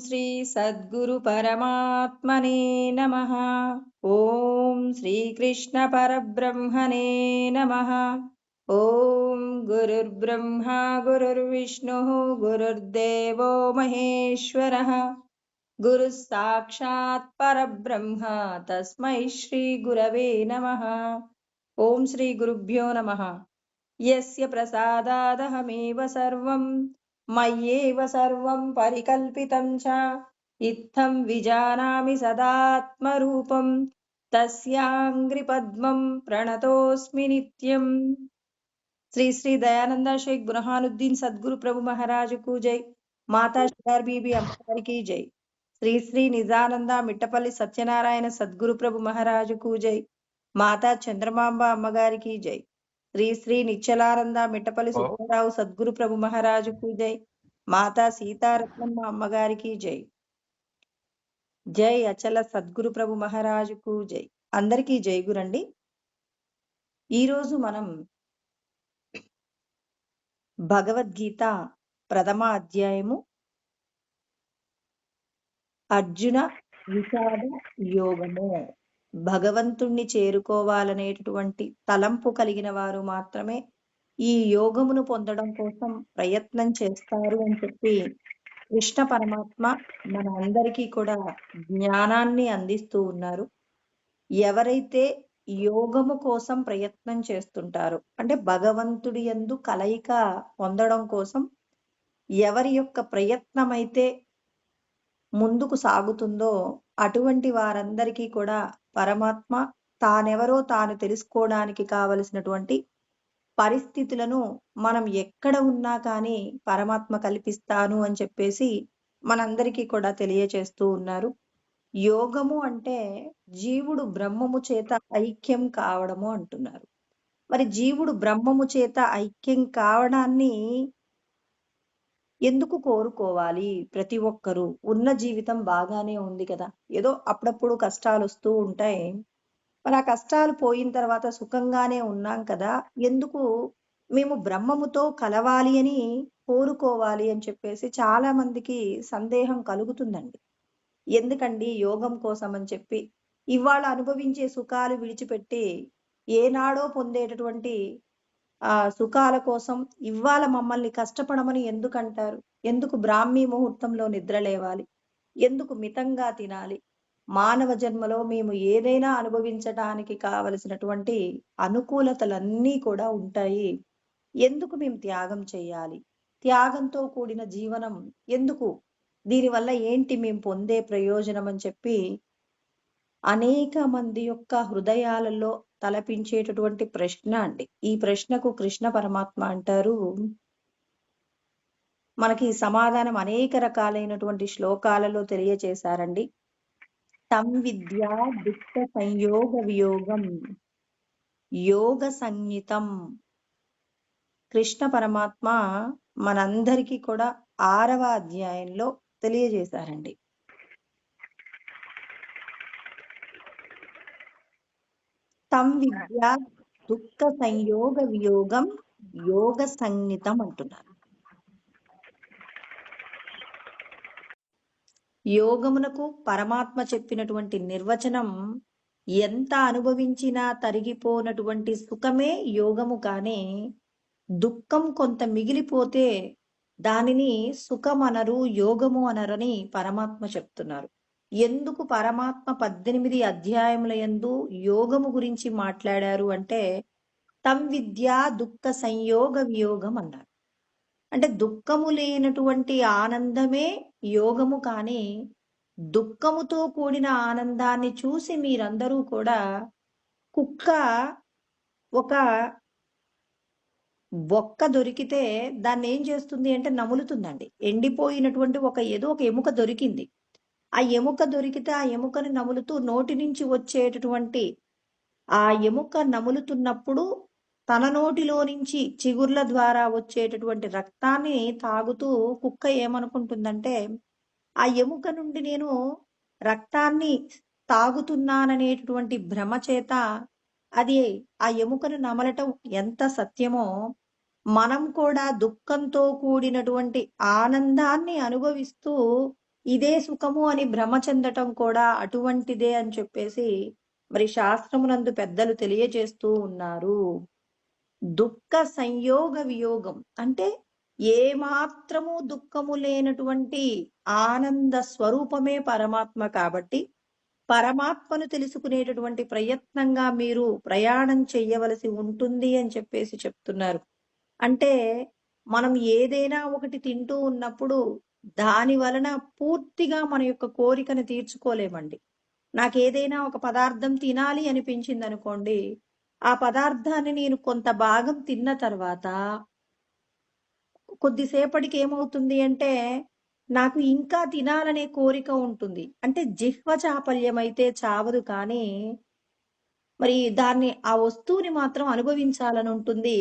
శ్రీ సద్గురు పరమాత్మనే నమః. ఓం శ్రీకృష్ణ పరబ్రహ్మణే నమః. ఓం గురుర్బ్రహ్మ గురుర్విష్ణు గురుర్దేవో మహేశ్వరః. గురుః సాక్షాత్ పరబ్రహ్మ తస్మై శ్రీ గురవే నమః. ఓం శ్రీ గురుభ్యో నమః. యస్య ప్రసాదాదహమేవ సర్వం మయ్యేవ సర్వం పరికల్పితం చ ఇత్థం విజానామి సదాత్మరూపం తస్యాంగ్రి పద్మం ప్రణతోస్మి నిత్యం. శ్రీ శ్రీ దయానంద షేక్ బుర్హానుద్దీన్ సద్గురు ప్రభు మహారాజుకు జై. మాతా షికార్ బీబీ అమ్మవారికి జై. శ్రీ శ్రీ నిజానంద మిట్టపల్లి సత్యనారాయణ సద్గురు ప్రభు మహారాజుకు జై. మాతా చంద్రమాంబ అమ్మగారికి జై. శ్రీ శ్రీ నిశ్చలానంద మిట్టపల్లి సుబ్బారావు సద్గురు ప్రభు మహారాజుకు జై. మాతా సీతారత్నమ్మ అమ్మగారికి జై. జై అచల సద్గురు ప్రభు మహారాజుకు జై. అందరికీ జై గురండి. ఈరోజు మనం భగవద్గీత ప్రథమ అధ్యాయము అర్జున విషాద యోగము. భగవంతుణ్ణి చేరుకోవాలనేటటువంటి తలంపు కలిగిన వారు మాత్రమే ఈ యోగమును పొందడం కోసం ప్రయత్నం చేస్తారు అని చెప్పి కృష్ణ పరమాత్మ మన అందరికీ కూడా జ్ఞానాన్ని అందిస్తూ ఉన్నారు. ఎవరైతే యోగము కోసం ప్రయత్నం చేస్తుంటారో అంటే భగవంతుడి యందు కలయిక పొందడం కోసం ఎవరి యొక్క ప్రయత్నమైతే ముందుకు సాగుతుందో అటువంటి వారందరికీ కూడా పరమాత్మ తానెవరో తాను తెలుసుకోవడానికి కావలసినటువంటి పరిస్థితులను మనం ఎక్కడ ఉన్నా కానీ పరమాత్మ కల్పిస్తాను అని చెప్పేసి మనందరికీ కూడా తెలియచేస్తూ ఉన్నారు. యోగము అంటే జీవుడు బ్రహ్మము చేత ఐక్యం కావడము అంటున్నారు. మరి జీవుడు బ్రహ్మము చేత ఐక్యం కావడాన్ని ఎందుకు కోరుకోవాలి? ప్రతి ఒక్కరూ ఉన్న జీవితం బాగానే ఉంది కదా, ఏదో అప్పుడప్పుడు కష్టాలు వస్తూ ఉంటాయి. మరి ఆ కష్టాలు పోయిన తర్వాత సుఖంగానే ఉన్నాం కదా, ఎందుకు మేము బ్రహ్మముతో కలవాలి అని కోరుకోవాలి అని చెప్పేసి చాలా మందికి సందేహం కలుగుతుందండి. ఎందుకండి యోగం కోసం అని చెప్పి ఇవాళ అనుభవించే సుఖాలు విడిచిపెట్టి ఏనాడో పొందేటటువంటి సుఖాల కోసం ఇవాళ మమ్మల్ని కష్టపడమని ఎందుకంటారు? ఎందుకు బ్రాహ్మీ ముహూర్తంలో నిద్ర లేవాలి? ఎందుకు మితంగా తినాలి? మానవ జన్మలో మేము ఏదైనా అనుభవించడానికి కావలసినటువంటి అనుకూలతలన్నీ కూడా ఉంటాయి. ఎందుకు మేము త్యాగం చేయాలి? త్యాగంతో కూడిన జీవనం ఎందుకు? దీనివల్ల ఏంటి మేము పొందే ప్రయోజనం అని చెప్పి అనేక మంది యొక్క హృదయాలలో తలపించేటటువంటి ప్రశ్న అండి. ఈ ప్రశ్నకు కృష్ణ పరమాత్మ అంటారు, మనకి సమాధానం అనేక రకాలైనటువంటి శ్లోకాలలో తెలియచేశారండి. తం విద్యా దుఃఖ సంయోగ వియోగం యోగ సంహితం. కృష్ణ పరమాత్మ మనందరికీ కూడా 6వ అధ్యాయంలో తెలియజేశారండి. తం విద్యా దుఃఖ సంయోగ వియోగం యోగ సంహితం అంటున్నారు. యోగమునకు పరమాత్మ చెప్పినటువంటి నిర్వచనం ఎంత అనుభవించినా తరిగిపోనటువంటి సుఖమే యోగము, కానీ దుఃఖం కొంత మిగిలిపోతే దానిని సుఖమనరు, యోగము అనరని పరమాత్మ చెప్తున్నారు. ఎందుకు పరమాత్మ 18 అధ్యాయముల యందు యోగము గురించి మాట్లాడారు అంటే తం విద్యా దుఃఖ సంయోగ వియోగం అన్నారు. అంటే దుఃఖము లేనటువంటి ఆనందమే యోగము, కానీ దుఃఖముతో కూడిన ఆనందాన్ని చూసి మీరందరూ కూడా కుక్క ఒక బొక్క దొరికితే దాన్ని ఏం చేస్తుంది అంటే నములుతుందండి. ఎండిపోయినటువంటి ఏదో ఒక ఎముక దొరికింది, ఆ ఎముక దొరికితే ఆ ఎముకని నములుతూ నోటి నుంచి వచ్చేటటువంటి ఆ ఎముక నములుతున్నప్పుడు తన నోటిలో నుంచి చిగుర్ల ద్వారా వచ్చేటటువంటి రక్తాన్ని తాగుతూ కుక్క ఏమనుకుంటుందంటే ఆ ఎముక నుండి నేను రక్తాన్ని తాగుతున్నాననేటటువంటి భ్రమ చేత అది ఆ ఎముకను నమలటం ఎంత సత్యమో, మనం కూడా దుఃఖంతో కూడినటువంటి ఆనందాన్ని అనుభవిస్తూ ఇదే సుఖము అని భ్రమ చెందటం కూడా అటువంటిదే అని చెప్పేసి మరి శాస్త్రమునందు పెద్దలు తెలియజేస్తూ ఉన్నారు. దుఃఖ సంయోగ వియోగం అంటే ఏమాత్రము దుఃఖము లేనటువంటి ఆనంద స్వరూపమే పరమాత్మ కాబట్టి పరమాత్మను తెలుసుకునేటటువంటి ప్రయత్నంగా మీరు ప్రయాణం చెయ్యవలసి ఉంటుంది అని చెప్పేసి చెప్తున్నారు. అంటే మనం ఏదైనా ఒకటి తింటూ ఉన్నప్పుడు దాని వలన పూర్తిగా మన యొక్క కోరికను తీర్చుకోలేమండి. నాకేదైనా ఒక పదార్థం తినాలి అనిపించింది అనుకోండి, ఆ పదార్థాన్ని నేను కొంత భాగం తిన్న తర్వాత కొద్దిసేపటికి ఏమవుతుంది అంటే నాకు ఇంకా తినాలనే కోరిక ఉంటుంది. అంటే జిహ్వ చాపల్యం అయితే చావదు కానీ మరి దాన్ని ఆ వస్తువుని మాత్రం అనుభవించాలని ఉంటుంది.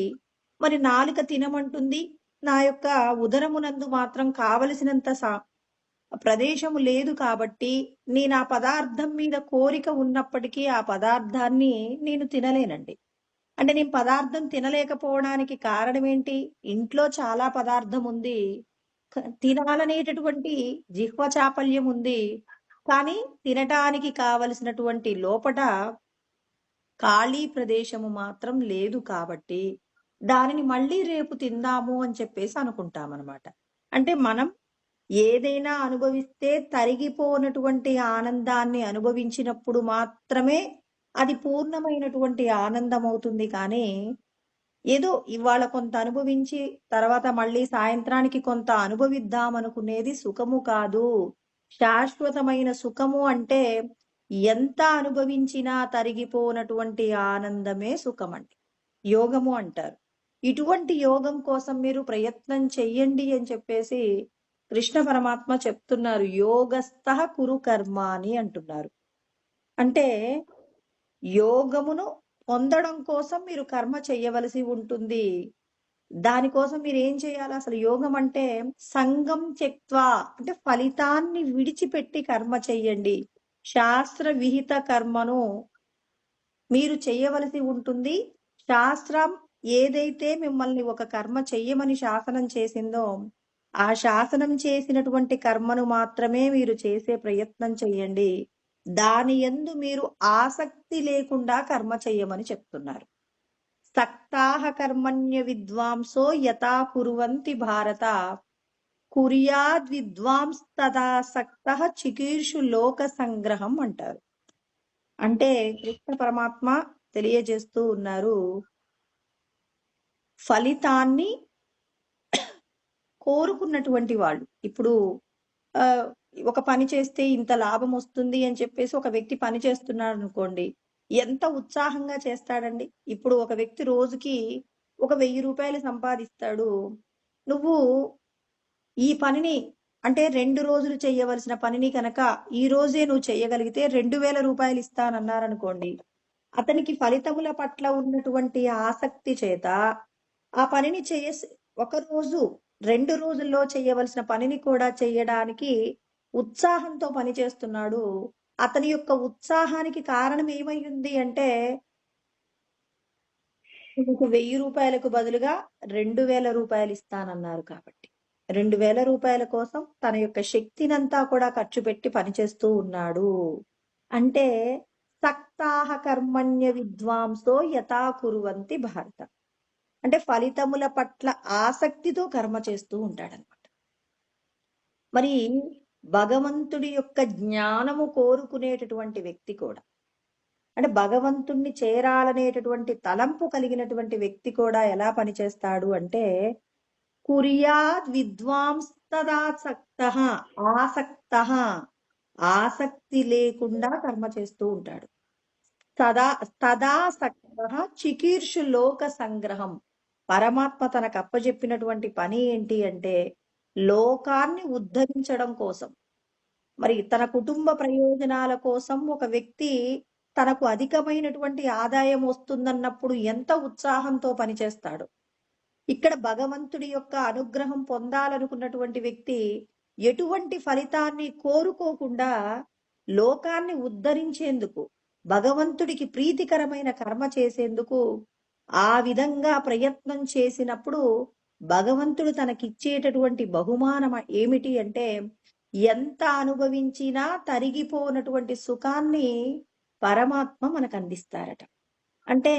మరి నాలుక తినమంటుంది. నా యొక్క ఉదరమునందు మాత్రం కావలసినంత ప్రదేశము లేదు కాబట్టి నేను ఆ పదార్థం మీద కోరిక ఉన్నప్పటికీ ఆ పదార్థాన్ని నేను తినలేనండి. అంటే నేను పదార్థం తినలేకపోవడానికి కారణం ఏంటి? ఇంట్లో చాలా పదార్థం ఉంది. తినాలనేటటువంటి జిహ్వ చాపల్యం ఉంది. కానీ తినటానికి కావలసినటువంటి లోపట ఖాళీ ప్రదేశము మాత్రం లేదు కాబట్టి దానిని మళ్ళీ రేపు తిందాము అని చెప్పేసి అనుకుంటామన్నమాట. అంటే మనం ఏదైనా అనుభవిస్తే తరిగిపోనటువంటి ఆనందాన్ని అనుభవించినప్పుడు మాత్రమే అది పూర్ణమైనటువంటి ఆనందం అవుతుంది కానీ ఏదో ఇవాళ కొంత అనుభవించి తర్వాత మళ్ళీ సాయంత్రానికి కొంత అనుభవిద్దాం అనుకునేది సుఖము కాదు. శాశ్వతమైన సుఖము అంటే ఎంత అనుభవించినా తరిగిపోనటువంటి ఆనందమే సుఖమండి. యోగము అంటారు. ఇటువంటి యోగం కోసం మీరు ప్రయత్నం చెయ్యండి అని చెప్పేసి కృష్ణ పరమాత్మ చెప్తున్నారు. యోగస్థః కురు కర్మాని అంటున్నారు. అంటే యోగమును పొందడం కోసం మీరు కర్మ చెయ్యవలసి ఉంటుంది. దానికోసం మీరు ఏం చేయాలి? అసలు యోగం అంటే సంగం త్యక్త్వా అంటే ఫలితాన్ని విడిచిపెట్టి కర్మ చెయ్యండి. శాస్త్ర విహిత కర్మను మీరు చెయ్యవలసి ఉంటుంది. శాస్త్రం ఏదైతే మిమ్మల్ని ఒక కర్మ చెయ్యమని శాసనం చేసిందో ఆ శాసనం చేసినటువంటి కర్మను మాత్రమే మీరు చేసే ప్రయత్నం చెయ్యండి. దాని యందు మీరు ఆసక్తి లేకుండా కర్మ చెయ్యమని చెప్తున్నారు. సక్తాః కర్మణ్య విద్వాంసో యథా కుర్వంతి భారత కుర్యాద్ విద్వాంస్తదా సక్తః చికీర్షు లోక సంగ్రహం అంటారు. అంటే కృష్ణ పరమాత్మ తెలియజేస్తూ ఉన్నారు. ఫలితాన్ని కోరుకున్నటువంటి వాళ్ళు ఇప్పుడు ఆ ఒక పని చేస్తే ఇంత లాభం వస్తుంది అని చెప్పేసి ఒక వ్యక్తి పని చేస్తున్నాడు అనుకోండి, ఎంత ఉత్సాహంగా చేస్తాడండి. ఇప్పుడు ఒక వ్యక్తి రోజుకి ఒక 1000 రూపాయలు సంపాదిస్తాడు. నువ్వు ఈ పనిని అంటే 2 రోజులు చేయవలసిన పనిని కనుక ఈ రోజే నువ్వు చేయగలిగితే 2000 రూపాయలు ఇస్తానన్నారనుకోండి, అతనికి ఫలితముల పట్ల ఉన్నటువంటి ఆసక్తి చేత ఆ పనిని చేసి ఒక రోజు 2 రోజుల్లో చేయవలసిన పనిని కూడా చేయడానికి ఉత్సాహంతో పని చేస్తున్నాడు. అతని యొక్క ఉత్సాహానికి కారణం ఏమైంది అంటే నీకు 1000 రూపాయలకు బదులుగా 2000 రూపాయలు ఇస్తానన్నారు కాబట్టి 2000 రూపాయల కోసం తన యొక్క శక్తినంతా కూడా ఖర్చు పెట్టి పనిచేస్తూ ఉన్నాడు. అంటే సక్తాః కర్మణ్య విద్వాంసో యథా కుర్వంతి భారత. అంటే ఫలితముల పట్ల ఆసక్తితో కర్మ చేస్తూ ఉంటాడనమాట. మరి భగవంతుడి యొక్క జ్ఞానము కోరుకునేటటువంటి వ్యక్తి కూడా అంటే భగవంతుణ్ణి చేరాలనేటటువంటి తలంపు కలిగినటువంటి వ్యక్తి కూడా ఎలా పనిచేస్తాడు అంటే కుర్యాద్ విద్వాంస్తదాసక్తః ఆసక్తః ఆసక్తి లేకుండా కర్మ చేస్తూ ఉంటాడు. తదాసక్తః చికీర్షు లోక సంగ్రహం. పరమాత్మ తనకు అప్పజెప్పినటువంటి పని ఏంటి అంటే లోకాన్ని ఉద్ధరించడం కోసం. మరి తన కుటుంబ ప్రయోజనాల కోసం ఒక వ్యక్తి తనకు అధికమైనటువంటి ఆదాయం వస్తుందన్నప్పుడు ఎంత ఉత్సాహంతో పనిచేస్తాడు. ఇక్కడ భగవంతుడి యొక్క అనుగ్రహం పొందాలనుకున్నటువంటి వ్యక్తి ఎటువంటి ఫలితాన్ని కోరుకోకుండా లోకాన్ని ఉద్ధరించేందుకు భగవంతుడికి ప్రీతికరమైన కర్మ చేసేందుకు ఆ విధంగా ప్రయత్నం చేసినప్పుడు భగవంతుడు తనకిచ్చేటటువంటి బహుమానం ఏమిటి అంటే ఎంత అనుభవించినా తరిగిపోనటువంటి సుఖాన్ని పరమాత్మ మనకు అందిస్తారట. అంటే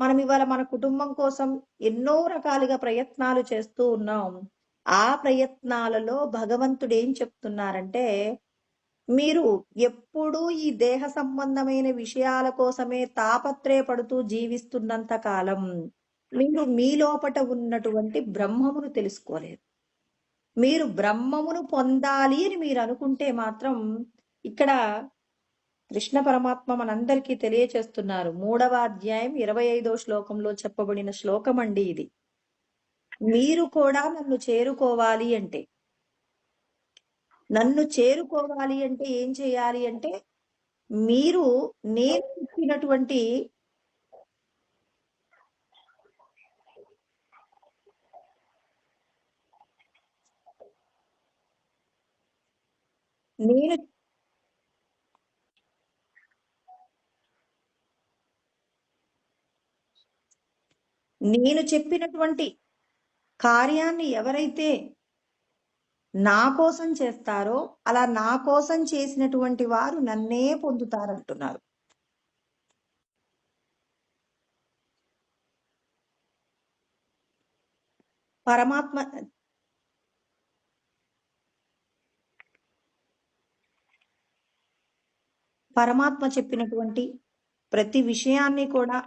మనం ఇవాళ మన కుటుంబం కోసం ఎన్నో రకాలుగా ప్రయత్నాలు చేస్తూ ఉన్నాం. ఆ ప్రయత్నాలలో భగవంతుడు ఏం చెప్తున్నారంటే, మీరు ఎప్పుడూ ఈ దేహ సంబంధమైన విషయాల కోసమే తాపత్రయపడుతూ జీవిస్తున్నంత కాలం మీరు మీ లోపట ఉన్నటువంటి బ్రహ్మమును తెలుసుకోలేరు. మీరు బ్రహ్మమును పొందాలి అని మీరు అనుకుంటే మాత్రం ఇక్కడ కృష్ణ పరమాత్మ మనందరికీ తెలియచేస్తున్నారు. 3వ అధ్యాయం 25వ శ్లోకంలో చెప్పబడిన శ్లోకం అండి ఇది. మీరు కూడా నన్ను చేరుకోవాలి అంటే, నన్ను చేరుకోవాలి అంటే ఏం చేయాలి అంటే, మీరు నేను చెప్పినటువంటి నేను నేను చెప్పినటువంటి కార్యాన్ని ఎవరైతే నా కోసం చేస్తారో, అలా నా కోసం చేసినటువంటి వారు నన్నే పొందుతారంటున్నారు. పరమాత్మ పరమాత్మ చెప్పినటువంటి ప్రతి విషయాన్ని కూడా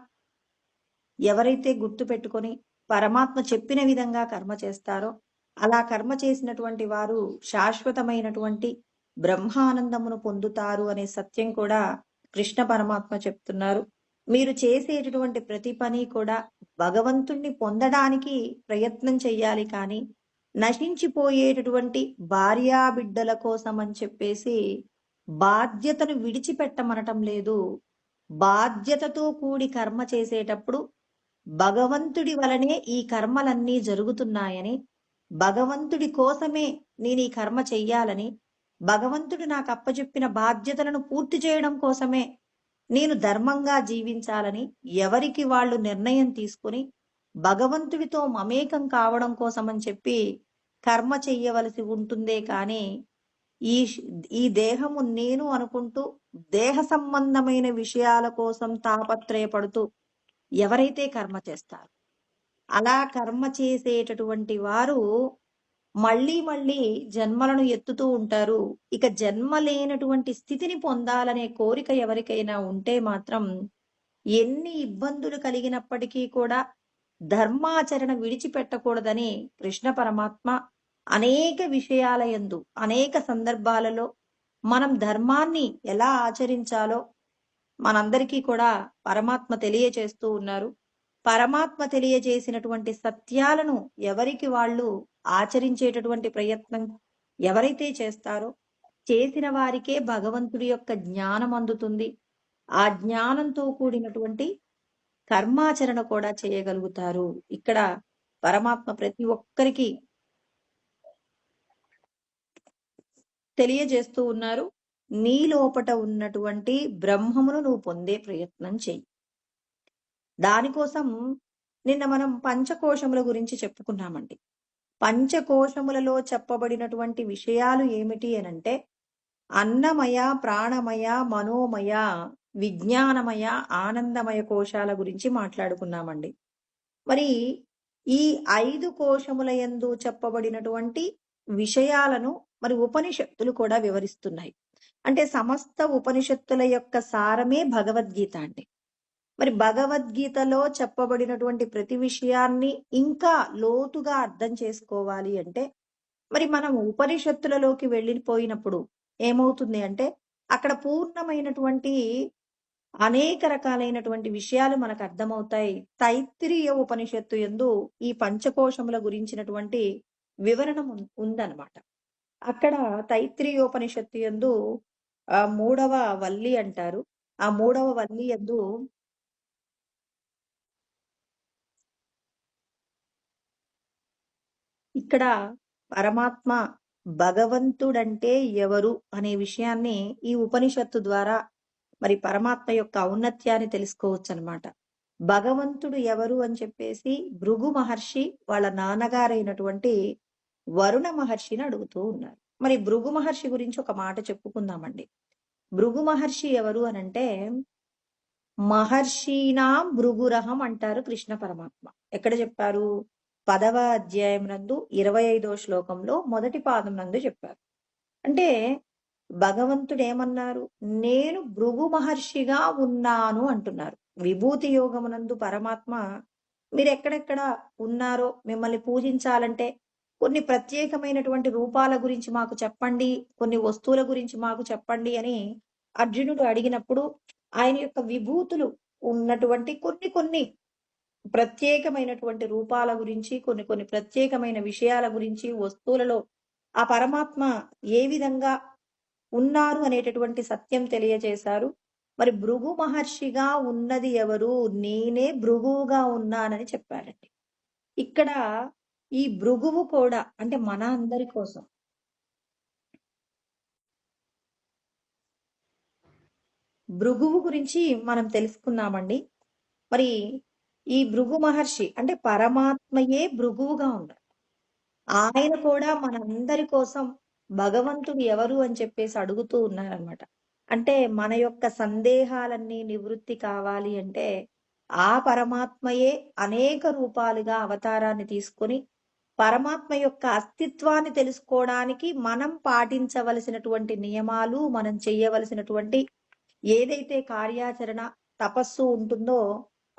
ఎవరైతే గుర్తు పెట్టుకొని పరమాత్మ చెప్పిన విధంగా కర్మ చేస్తారో, అలా కర్మ చేసినటువంటి వారు శాశ్వతమైనటువంటి బ్రహ్మానందమును పొందుతారు అనే సత్యం కూడా కృష్ణ పరమాత్మ చెప్తున్నారు. మీరు చేసేటటువంటి ప్రతి పని కూడా భగవంతుణ్ణి పొందడానికి ప్రయత్నం చెయ్యాలి కానీ, నశించిపోయేటటువంటి భార్యాబిడ్డల కోసం అని చెప్పేసి బాధ్యతను విడిచిపెట్టమనటం లేదు. బాధ్యతతో కూడి కర్మ చేసేటప్పుడు భగవంతుడి వలనే ఈ కర్మలన్నీ జరుగుతున్నాయని, భగవంతుడి కోసమే నేను ఈ కర్మ చెయ్యాలని, భగవంతుడు నాకు అప్పచెప్పిన బాధ్యతలను పూర్తి చేయడం కోసమే నేను ధర్మంగా జీవించాలని ఎవరికి వాళ్ళు నిర్ణయం తీసుకుని భగవంతుడితో మమేకం కావడం కోసమని చెప్పి కర్మ చెయ్యవలసి ఉంటుందే కానీ ఈ ఈ దేహము నేను అనుకుంటూ దేహ సంబంధమైన విషయాల కోసం తాపత్రయపడుతూ ఎవరైతే కర్మ చేస్తారో, అలా కర్మ చేసేటటువంటి వారు మళ్ళీ మళ్ళీ జన్మలను ఎత్తుతూ ఉంటారు. ఇక జన్మ లేనటువంటి స్థితిని పొందాలనే కోరిక ఎవరికైనా ఉంటే మాత్రం ఎన్ని ఇబ్బందులు కలిగినప్పటికీ కూడా ధర్మాచరణ విడిచిపెట్టకూడదని కృష్ణ పరమాత్మ అనేక విషయాల యందు అనేక సందర్భాలలో మనం ధర్మాన్ని ఎలా ఆచరించాలో మనందరికీ కూడా పరమాత్మ తెలియచేస్తూ ఉన్నారు. పరమాత్మ తెలియజేసినటువంటి సత్యాలను ఎవరికి వాళ్ళు ఆచరించేటటువంటి ప్రయత్నం ఎవరైతే చేస్తారో, చేసిన వారికే భగవంతుడి యొక్క జ్ఞానం అందుతుంది. ఆ జ్ఞానంతో కూడినటువంటి కర్మాచరణ కూడా చేయగలుగుతారు. ఇక్కడ పరమాత్మ ప్రతి ఒక్కరికి తెలియజేస్తూ ఉన్నారు. నీ లోపట ఉన్నటువంటి బ్రహ్మమును నువ్వు పొందే ప్రయత్నం చెయ్యి. దానికోసం నిన్న మనం పంచకోశముల గురించి చెప్పుకున్నామండి. పంచకోశములలో చెప్పబడినటువంటి విషయాలు ఏమిటి అనంటే, అన్నమయ, ప్రాణమయ, మనోమయ, విజ్ఞానమయ, ఆనందమయ కోశాల గురించి మాట్లాడుకున్నామండి. మరి ఈ 5 కోశముల యందు చెప్పబడినటువంటి విషయాలను మరి ఉపనిషత్తులు కూడా వివరిస్తున్నాయి. అంటే సమస్త ఉపనిషత్తుల యొక్క సారమే భగవద్గీత అండి. మరి భగవద్గీతలో చెప్పబడినటువంటి ప్రతి విషయాన్ని ఇంకా లోతుగా అర్థం చేసుకోవాలి అంటే, మరి మనం ఉపనిషత్తులలోకి వెళ్ళిపోయినప్పుడు ఏమవుతుంది అంటే, అక్కడ పూర్ణమైనటువంటి అనేక రకాలైనటువంటి విషయాలు మనకు అర్థమవుతాయి. తైత్తిరీయ ఉపనిషత్తు యందు ఈ పంచకోశముల గురించినటువంటి వివరణ ఉందన్నమాట. అక్కడ తైత్తిరీయోపనిషత్తు యందు 3వ వల్లి అంటారు. ఆ 3వ వల్లి యందు ఇక్కడ పరమాత్మ భగవంతుడంటే ఎవరు అనే విషయాన్ని ఈ ఉపనిషత్తు ద్వారా మరి పరమాత్మ యొక్క ఔన్నత్యాన్ని తెలుసుకోవచ్చు అనమాట. భగవంతుడు ఎవరు అని చెప్పేసి భృగు మహర్షి వాళ్ళ నాన్నగారైనటువంటి వరుణ మహర్షిని అడుగుతూ ఉన్నారు. మరి భృగు మహర్షి గురించి ఒక మాట చెప్పుకుందామండి. భృగు మహర్షి ఎవరు అనంటే, మహర్షీణాం భృగురహం అంటారు కృష్ణ పరమాత్మ. ఎక్కడ చెప్పారు? 10వ అధ్యాయం నందు 25వ శ్లోకంలో మొదటి పాదం నందు చెప్పారు. అంటే భగవంతుడు ఏమన్నారు? నేను భృగు మహర్షిగా ఉన్నాను అంటున్నారు. విభూతి యోగమునందు పరమాత్మ మీరు ఎక్కడెక్కడ ఉన్నారో మిమ్మల్ని పూజించాలంటే కొన్ని ప్రత్యేకమైనటువంటి రూపాల గురించి మాకు చెప్పండి, కొన్ని వస్తువుల గురించి మాకు చెప్పండి అని అర్జునుడు అడిగినప్పుడు ఆయన యొక్క విభూతులు ఉన్నటువంటి కొన్ని కొన్ని ప్రత్యేకమైనటువంటి రూపాల గురించి, కొన్ని కొన్ని ప్రత్యేకమైన విషయాల గురించి, వస్తువులలో ఆ పరమాత్మ ఏ విధంగా ఉన్నారు అనేటటువంటి సత్యం తెలియజేశారు. మరి భృగు మహర్షిగా ఉన్నది ఎవరు? నేనే భృగువుగా ఉన్నానని చెప్పారండి. ఇక్కడ ఈ భృగువు కూడా అంటే మన అందరి కోసం భృగువు గురించి మనం తెలుసుకుందామండి. మరి ఈ భృగు మహర్షి అంటే పరమాత్మయే భృగువుగా ఉన్నారు. ఆయన కూడా మనందరి కోసం భగవంతుడు ఎవరు అని చెప్పేసి అడుగుతూ ఉన్నారనమాట. అంటే మన యొక్క సందేహాలన్నీ నివృత్తి కావాలి అంటే ఆ పరమాత్మయే అనేక రూపాలుగా అవతారాన్ని తీసుకొని పరమాత్మ యొక్క అస్తిత్వాన్ని తెలుసుకోవడానికి మనం పాటించవలసినటువంటి నియమాలు, మనం చేయవలసినటువంటి ఏదైతే కార్యాచరణ, తపస్సు ఉంటుందో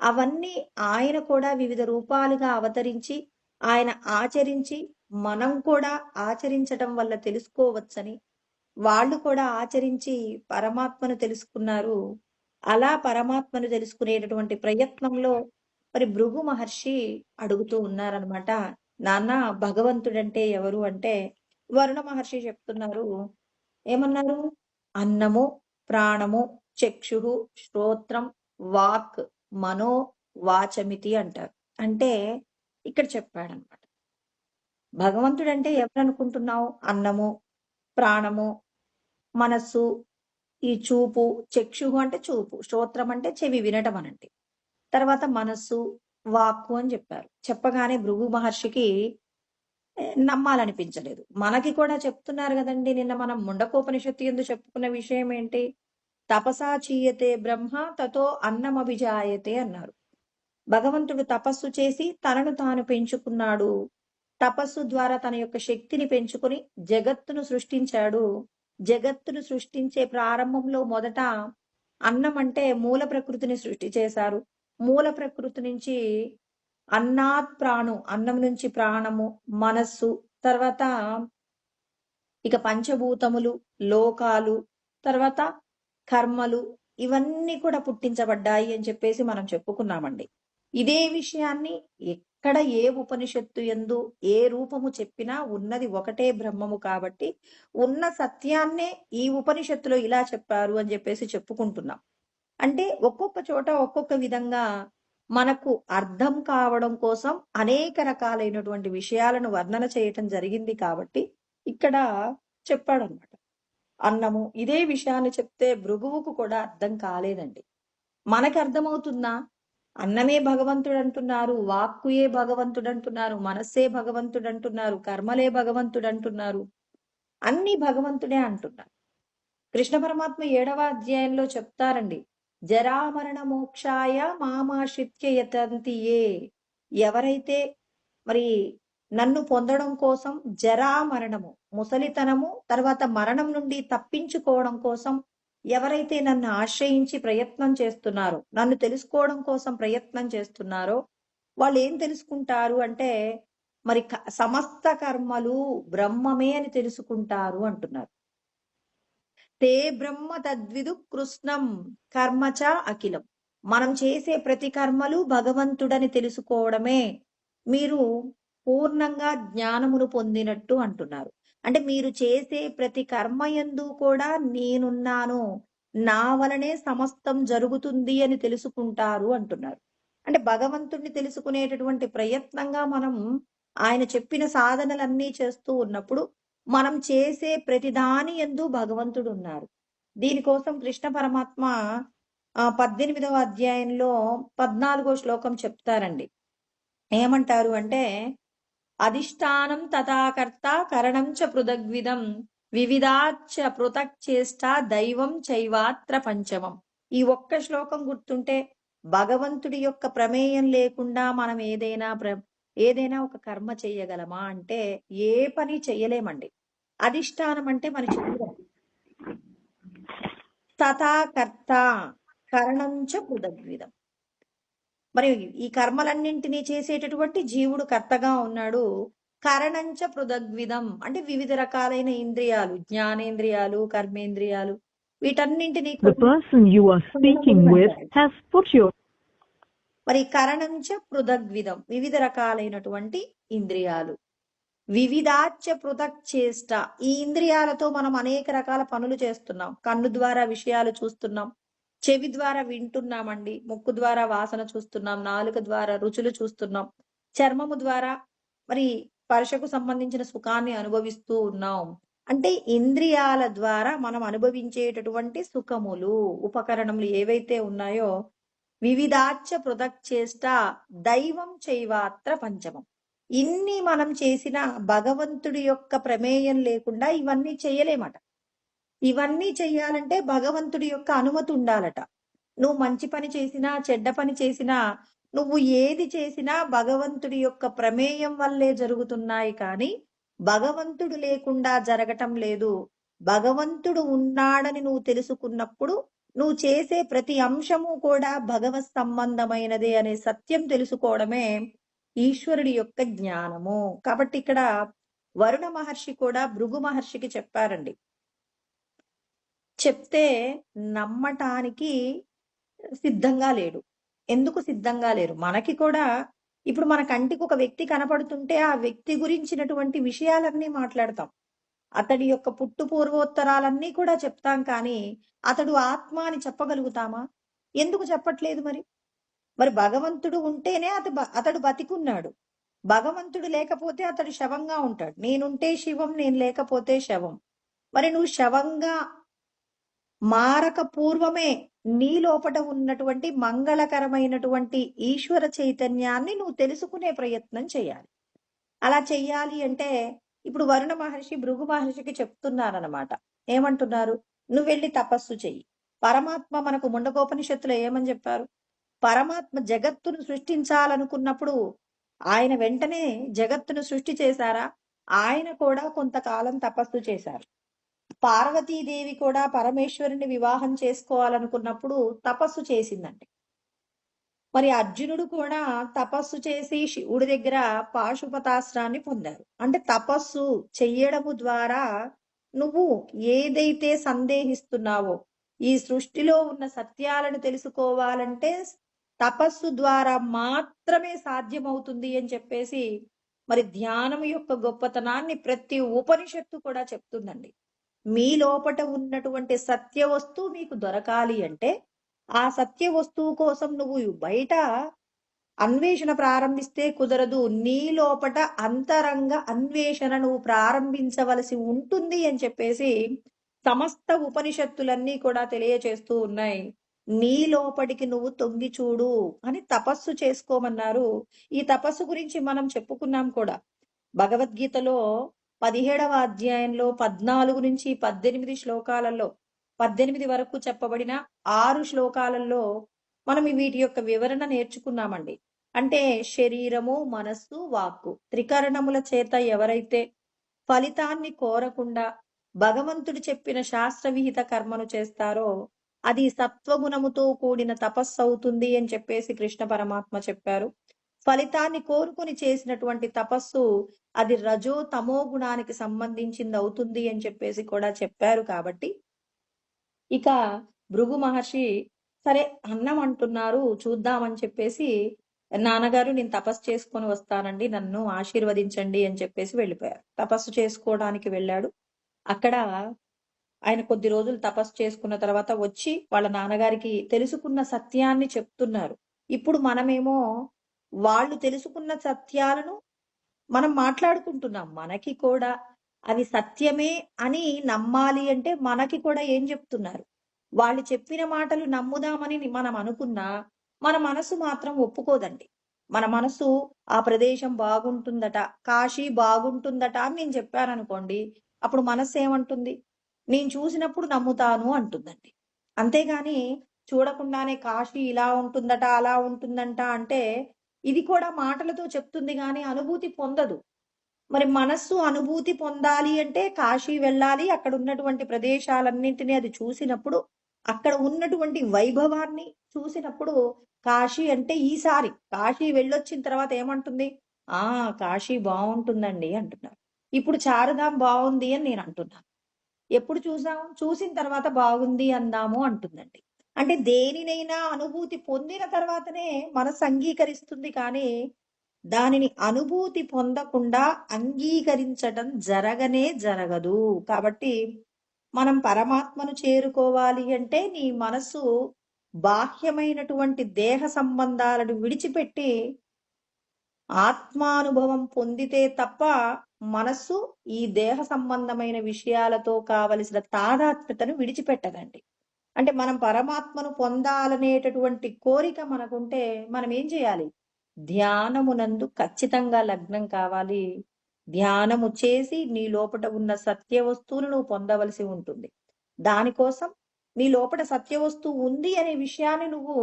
అవన్నీ ఆయన కూడా వివిధ రూపాలుగా అవతరించి, ఆయన ఆచరించి, మనం కూడా ఆచరించటం వల్ల తెలుసుకోవచ్చని, వాళ్ళు కూడా ఆచరించి పరమాత్మను తెలుసుకున్నారు. అలా పరమాత్మను తెలుసుకునేటటువంటి ప్రయత్నంలో మరి భృగు మహర్షి అడుగుతూ ఉన్నారనమాట. నాన్న భగవంతుడంటే ఎవరు అంటే వరుణ మహర్షి చెప్తున్నారు. ఏమన్నారు? అన్నము, ప్రాణము, చక్షుః, శ్రోత్రం, వాక్, మనో, వాచమితి అంటారు. అంటే ఇక్కడ చెప్పాడనమాట. భగవంతుడంటే ఎవరనుకుంటున్నావు? అన్నము, ప్రాణము, మనస్సు, ఈ చూపు, చక్షుః అంటే చూపు, శ్రోత్రం అంటే చెవి వినటం అనండి. తర్వాత మనస్సు, వాక్కు అని చెప్పారు. చెప్పగానే భృగు మహర్షికి నమ్మాలనిపించలేదు. మనకి కూడా చెప్తున్నారు కదండి. నిన్న మనం ముండకోపనిషత్తు యందు చెప్పుకున్న విషయం ఏంటి? తపసా చీయతే బ్రహ్మ తతో అన్నమభిజాయతే అన్నారు. భగవంతుడు తపస్సు చేసి తనను తాను పెంచుకున్నాడు. తపస్సు ద్వారా తన యొక్క శక్తిని పెంచుకొని జగత్తును సృష్టించాడు. జగత్తును సృష్టించే ప్రారంభంలో మొదట అన్నం అంటే మూల ప్రకృతిని సృష్టి చేశారు. మూల ప్రకృతి నుంచి అన్నాత్ ప్రాణు, అన్నం నుంచి ప్రాణము, మనస్సు, తర్వాత ఇక పంచభూతములు, లోకాలు, తర్వాత కర్మలు, ఇవన్నీ కూడా పుట్టించబడ్డాయి అని చెప్పేసి మనం చెప్పుకున్నామండి. ఇదే విషయాన్ని ఎక్కడ ఏ ఉపనిషత్తు యందు ఏ రూపము చెప్పినా ఉన్నది ఒకటే బ్రహ్మము కాబట్టి ఉన్న సత్యాన్నే ఈ ఉపనిషత్తులో ఇలా చెప్పారు అని చెప్పేసి చెప్పుకుంటున్నాం. అంటే ఒక్కొక్క చోట ఒక్కొక్క విధంగా మనకు అర్థం కావడం కోసం అనేక రకాలైనటువంటి విషయాలను వర్ణన చేయటం జరిగింది కాబట్టి ఇక్కడ చెప్పాడనమాట. అన్నము ఇదే విషయాన్ని చెప్తే భృగువుకు కూడా అర్థం కాలేదండి. మనకి అర్థమవుతుందా? అన్నమే భగవంతుడు అంటున్నారు, వాక్కుయే భగవంతుడు అంటున్నారు, మనస్సే భగవంతుడు అంటున్నారు, కర్మలే భగవంతుడు అంటున్నారు, అన్ని భగవంతుడే అంటున్నారు. కృష్ణ పరమాత్మ 7వ అధ్యాయంలో చెప్తారండి. జరామరణ మోక్షాయ మామాశ్రిత్య యతంతి ఏ. ఎవరైతే మరి నన్ను పొందడం కోసం జరామరణము, ముసలితనము, తర్వాత మరణం నుండి తప్పించుకోవడం కోసం ఎవరైతే నన్ను ఆశ్రయించి ప్రయత్నం చేస్తున్నారో, నన్ను తెలుసుకోవడం కోసం ప్రయత్నం చేస్తున్నారో వాళ్ళు ఏం తెలుసుకుంటారు అంటే మరి సమస్త కర్మలు బ్రహ్మమే అని తెలుసుకుంటారు అంటున్నారు. తే బ్రహ్మ తద్విదు కృష్ణం కర్మచ అఖిలం. మనం చేసే ప్రతి కర్మలు భగవంతుడని తెలుసుకోవడమే మీరు పూర్ణంగా జ్ఞానమును పొందినట్టు అంటున్నారు. అంటే మీరు చేసే ప్రతి కర్మయందు కూడా నేనున్నాను, నా వలనే సమస్తం జరుగుతుంది అని తెలుసుకుంటారు అంటున్నారు. అంటే భగవంతుడిని తెలుసుకునేటటువంటి ప్రయత్నంగా మనం ఆయన చెప్పిన సాధనలన్నీ చేస్తూ ఉన్నప్పుడు మనం చేసే ప్రతిదాని యందు భగవంతుడు ఉన్నారు. దీనికోసం కృష్ణ పరమాత్మ 18వ అధ్యాయంలో 14వ శ్లోకం చెప్తారండి. ఏమంటారు అంటే అధిష్టానం తథాకర్త కరణం చ పృథగ్విధం వివిధాచ్చ పృథక్ చేష్ట దైవం చైవాత్ర పంచమం. ఈ ఒక్క శ్లోకం గుర్తుంటే భగవంతుడి యొక్క ప్రమేయం లేకుండా మనం ఏదైనా ఒక కర్మ చేయగలమా అంటే ఏ పని చెయ్యలేమండి. అధిష్టానం అంటే మన శరీరం. తథా కర్త కరణంచ పృథగ్విధం. మరి ఈ కర్మలన్నింటినీ చేసేటటువంటి జీవుడు కర్తగా ఉన్నాడు. కరణంచ పృథగ్విధం అంటే వివిధ రకాలైన ఇంద్రియాలు, జ్ఞానేంద్రియాలు, కర్మేంద్రియాలు, వీటన్నింటినీ The person you are speaking with has put your మరి కరణంచ పృథగ్విధం వివిధ రకాలైనటువంటి ఇంద్రియాలు. వివిధాచ్చ పృథక్ చేష్ట, ఈ ఇంద్రియాలతో మనం అనేక రకాల పనులు చేస్తున్నాం. కన్ను ద్వారా విషయాలు చూస్తున్నాం, చెవి ద్వారా వింటున్నామండి, ముక్కు ద్వారా వాసన చూస్తున్నాం, నాలుక ద్వారా రుచులు చూస్తున్నాం, చర్మము ద్వారా మరి స్పర్శకు సంబంధించిన సుఖాన్ని అనుభవిస్తూ ఉన్నాం. అంటే ఇంద్రియాల ద్వారా మనం అనుభవించేటటువంటి సుఖములు, ఉపకరణములు ఏవైతే ఉన్నాయో వివిధాచ్చ పృథక్ చేష్ట దైవం చైవాత్ర పంచమం. ఇన్ని మనం చేసిన భగవంతుడి యొక్క ప్రమేయం లేకుండా ఇవన్నీ చేయలేమట. ఇవన్నీ చెయ్యాలంటే భగవంతుడి యొక్క అనుమతి ఉండాలట. నువ్వు మంచి పని చేసినా చెడ్డ పని చేసినా నువ్వు ఏది చేసినా భగవంతుడి యొక్క ప్రమేయం వల్లే జరుగుతున్నాయి, కానీ భగవంతుడు లేకుండా జరగటం లేదు. భగవంతుడు ఉన్నాడని నువ్వు తెలుసుకున్నప్పుడు నువ్వు చేసే ప్రతి అంశము కూడా భగవత్ సంబంధమైనదే అనే సత్యం తెలుసుకోవడమే ఈశ్వరుడి యొక్క జ్ఞానము. కాబట్టి ఇక్కడ వరుణ మహర్షి కూడా భృగు మహర్షికి చెప్పారండి. చెప్తే నమ్మటానికి సిద్ధంగా లేడు. ఎందుకు సిద్ధంగా లేరు? మనకి కూడా ఇప్పుడు మన కంటికి ఒక వ్యక్తి కనపడుతుంటే ఆ వ్యక్తి గురించినటువంటి విషయాలన్నీ మాట్లాడతాం. అతడి యొక్క పుట్టు పూర్వోత్తరాలన్నీ కూడా చెప్తాం, కానీ అతడు ఆత్మ అని చెప్పగలుగుతామా? ఎందుకు చెప్పట్లేదు మరి? మరి భగవంతుడు ఉంటేనే అతడు బతికున్నాడు. భగవంతుడు లేకపోతే అతడు శవంగా ఉంటాడు. నేనుంటే శివం, నేను లేకపోతే శవం. మరి నువ్వు శవంగా మారక పూర్వమే నీ లోపట ఉన్నటువంటి మంగళకరమైనటువంటి ఈశ్వర చైతన్యాన్ని నువ్వు తెలుసుకునే ప్రయత్నం చేయాలి. అలా చెయ్యాలి అంటే ఇప్పుడు వరుణ మహర్షి భృగు మహర్షికి చెప్తున్నారనమాట. ఏమంటున్నారు? నువ్వు వెళ్ళి తపస్సు చెయ్యి. పరమాత్మ మనకు ముండకోపనిషత్తులో ఏమని చెప్పారు? పరమాత్మ జగత్తును సృష్టించాలనుకున్నప్పుడు ఆయన వెంటనే జగత్తును సృష్టి చేశారా? ఆయన కూడా కొంతకాలం తపస్సు చేశారు. పార్వతీదేవి కూడా పరమేశ్వరుని వివాహం చేసుకోవాలనుకున్నప్పుడు తపస్సు చేసిందండి. మరి అర్జునుడు కూడా తపస్సు చేసి శివుడి దగ్గర పాశుపతాస్త్రాన్ని పొందారు. అంటే తపస్సు చెయ్యడము ద్వారా నువ్వు ఏదైతే సందేహిస్తున్నావో, ఈ సృష్టిలో ఉన్న సత్యాలను తెలుసుకోవాలంటే తపస్సు ద్వారా మాత్రమే సాధ్యమవుతుంది అని చెప్పేసి మరి ధ్యానం యొక్క గొప్పతనాన్ని ప్రతి ఉపనిషత్తు కూడా చెప్తుందండి. మీ లోపట ఉన్నటువంటి సత్య వస్తువు మీకు దొరకాలి అంటే ఆ సత్య వస్తువు కోసం నువ్వు బయట అన్వేషణ ప్రారంభిస్తే కుదరదు. నీ లోపట అంతరంగ అన్వేషణ నువ్వు ప్రారంభించవలసి ఉంటుంది అని చెప్పేసి సమస్త ఉపనిషత్తులన్నీ కూడా తెలియచేస్తూ ఉన్నాయి. నీ లోపటికి నువ్వు తొంగి చూడు అని తపస్సు చేసుకోమన్నారు. ఈ తపస్సు గురించి మనం చెప్పుకున్నాం కూడా. భగవద్గీతలో 17వ అధ్యాయంలో 14 నుంచి 18 శ్లోకాలలో 18 వరకు చెప్పబడిన 6 శ్లోకాలలో మనం వీటి యొక్క వివరణ నేర్చుకున్నామండి. అంటే శరీరము, మనస్సు, వాక్కు త్రికరణముల చేత ఎవరైతే ఫలితాన్ని కోరకుండా భగవంతుడు చెప్పిన శాస్త్రవిహిత కర్మను చేస్తారో అది సత్వగుణముతో కూడిన తపస్సు అవుతుంది అని చెప్పేసి కృష్ణ పరమాత్మ చెప్పారు. ఫలితాన్ని కోరుకొని చేసినటువంటి తపస్సు అది రజో తమో గుణానికి సంబంధించింది అవుతుంది అని చెప్పేసి కూడా చెప్పారు. కాబట్టి ఇక భృగు మహర్షి సరే అన్నం అంటున్నారు చూద్దామని చెప్పేసి, నాన్నగారు నేను తపస్సు చేసుకొని వస్తానండి, నన్ను ఆశీర్వదించండి అని చెప్పేసి వెళ్ళిపోయారు. తపస్సు చేసుకోవడానికి వెళ్ళాడు. అక్కడ ఆయన కొద్ది రోజులు తపస్సు చేసుకున్న తర్వాత వచ్చి వాళ్ళ నాన్నగారికి తెలుసుకున్న సత్యాన్ని చెప్తున్నారు. ఇప్పుడు మనమేమో వాళ్ళు తెలుసుకున్న సత్యాలను మనం మాట్లాడుకుంటున్నాం. మనకి కూడా అవి సత్యమే అని నమ్మాలి అంటే మనకి కూడా ఏం చెప్తున్నారు? వాళ్ళు చెప్పిన మాటలు నమ్ముదామని మనం అనుకున్నా మన మనసు మాత్రం ఒప్పుకోదండి. మన మనసు ఆ ప్రదేశం బాగుంటుందట, కాశీ బాగుంటుందట అని నేను చెప్పాను అనుకోండి, అప్పుడు మనస్సు ఏమంటుంది? నేను చూసినప్పుడు నమ్ముతాను అంటుందండి. అంతేగాని చూడకుండానే కాశీ ఇలా ఉంటుందట, అలా ఉంటుందంట అంటే ఇది కూడా మాటలతో చెప్తుంది గానీ అనుభూతి పొందదు. మరి మనస్సు అనుభూతి పొందాలి అంటే కాశీ వెళ్ళాలి. అక్కడ ఉన్నటువంటి ప్రదేశాలన్నింటినీ అది చూసినప్పుడు, అక్కడ ఉన్నటువంటి వైభవాన్ని చూసినప్పుడు కాశీ అంటే ఈసారి కాశీ వెళ్ళొచ్చిన తర్వాత ఏమంటుంది? ఆ! కాశీ బావుంటుందండి అంటున్నారు. ఇప్పుడు చారుధాం బావుంది అని నేను అంటున్నాను. ఎప్పుడు చూసాం? చూసిన తర్వాత బాగుంది అందాము అంటుందండి. అంటే దేనినైనా అనుభూతి పొందిన తర్వాతనే మనసు అంగీకరిస్తుంది కానీ, దానిని అనుభూతి పొందకుండా అంగీకరించడం జరగనే జరగదు. కాబట్టి మనం పరమాత్మను చేరుకోవాలి అంటే నీ మనసు బాహ్యమైనటువంటి దేహ సంబంధాలను విడిచిపెట్టి ఆత్మానుభవం పొందితే తప్ప మనస్సు ఈ దేహ సంబంధమైన విషయాలతో కావలసిన తాదాత్మ్యతను విడిచిపెట్టదండి. అంటే మనం పరమాత్మను పొందాలనేటటువంటి కోరిక మనకుంటే మనం ఏం చేయాలి? ధ్యానమునందు ఖచ్చితంగా లగ్నం కావాలి. ధ్యానము చేసి నీ లోపట ఉన్న సత్య వస్తువును నువ్వు పొందవలసి ఉంటుంది. దానికోసం నీ లోపట సత్య వస్తువు ఉంది అనే విషయాన్ని నువ్వు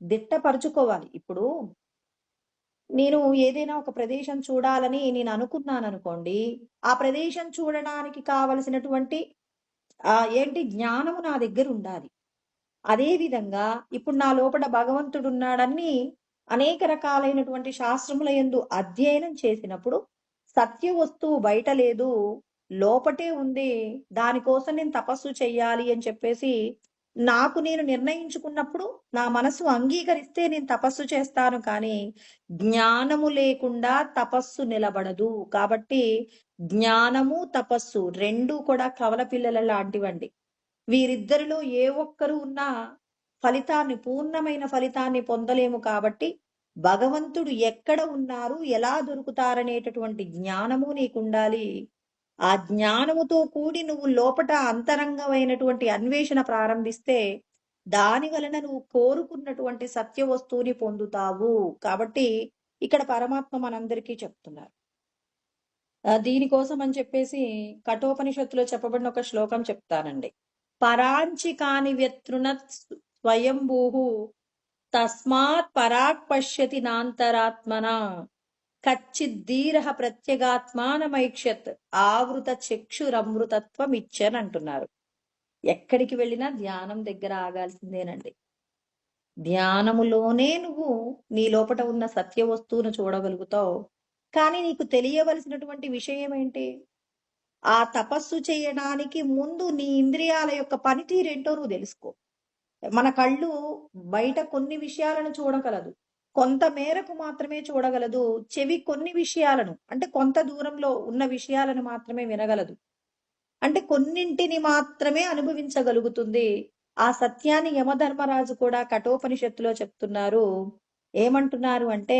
దిట్టపరుచుకోవాలి. ఇప్పుడు నేను ఏదైనా ఒక ప్రదేశం చూడాలని నేను అనుకున్నాననుకోండి. ఆ ప్రదేశం చూడడానికి కావలసినటువంటి ఏంటి జ్ఞానము నా దగ్గరుండాలి. అదే విధంగా ఇప్పుడు నా లోపల భగవంతుడున్నాడని అనేక రకాలైనటువంటి శాస్త్రముల యందు అధ్యయనం చేసినప్పుడు సత్య వస్తువు బయట లేదు, లోపటే ఉంది. దానికోసం నేను తపస్సు చెయ్యాలి అని చెప్పేసి నాకు నేను నిర్ణయించుకున్నప్పుడు నా మనసు అంగీకరిస్తే నేను తపస్సు చేస్తాను కానీ జ్ఞానము లేకుండా తపస్సు నిలబడదు. కాబట్టి జ్ఞానము, తపస్సు రెండూ కూడా కవల పిల్లల లాంటివండి. వీరిద్దరిలో ఏ ఒక్కరు ఉన్నా పూర్ణమైన ఫలితాన్ని పొందలేము కాబట్టి భగవంతుడు ఎక్కడ ఉన్నారు, ఎలా దొరుకుతారనేటటువంటి జ్ఞానము నీకుండాలి. ఆ జ్ఞానముతో కూడి నువ్వు లోపట అంతరంగమైనటువంటి అన్వేషణ ప్రారంభిస్తే దాని వలన నువ్వు కోరుకున్నటువంటి సత్య వస్తువుని పొందుతావు. కాబట్టి ఇక్కడ పరమాత్మ మనందరికీ చెప్తున్నారు. దీనికోసం అని చెప్పేసి కఠోపనిషత్తులో చెప్పబడిన ఒక శ్లోకం చెప్తానండి. పరాంచి కాని వ్యతృణత్ స్వయంభూ తస్మాత్ పరాక్ పశ్యతి నాంతరాత్మన కచ్చిద్దీరః ప్రత్యేగాత్మానమైక్షత్ ఆవృత చక్షురమృతత్వం ఇచ్చన్ అంటున్నారు. ఎక్కడికి వెళ్ళినా ధ్యానం దగ్గర ఆగాల్సిందేనండి. ధ్యానములోనే నువ్వు నీ లోపట ఉన్న సత్య వస్తువును చూడగలుగుతావు. కానీ నీకు తెలియవలసినటువంటి విషయం ఏంటి? ఆ తపస్సు చేయడానికి ముందు నీ ఇంద్రియాల యొక్క పనితీరేంటో నువ్వు తెలుసుకో. మన కళ్ళు బయట కొన్ని విషయాలను చూడగలదు, కొంత మేరకు మాత్రమే చూడగలదు. చెవి కొన్ని విషయాలను అంటే కొంత దూరంలో ఉన్న విషయాలను మాత్రమే వినగలదు. అంటే కొన్నింటిని మాత్రమే అనుభవించగలుగుతుంది. ఆ సత్యాన్ని యమధర్మరాజు కూడా కఠోపనిషత్తులో చెప్తున్నారు. ఏమంటున్నారు అంటే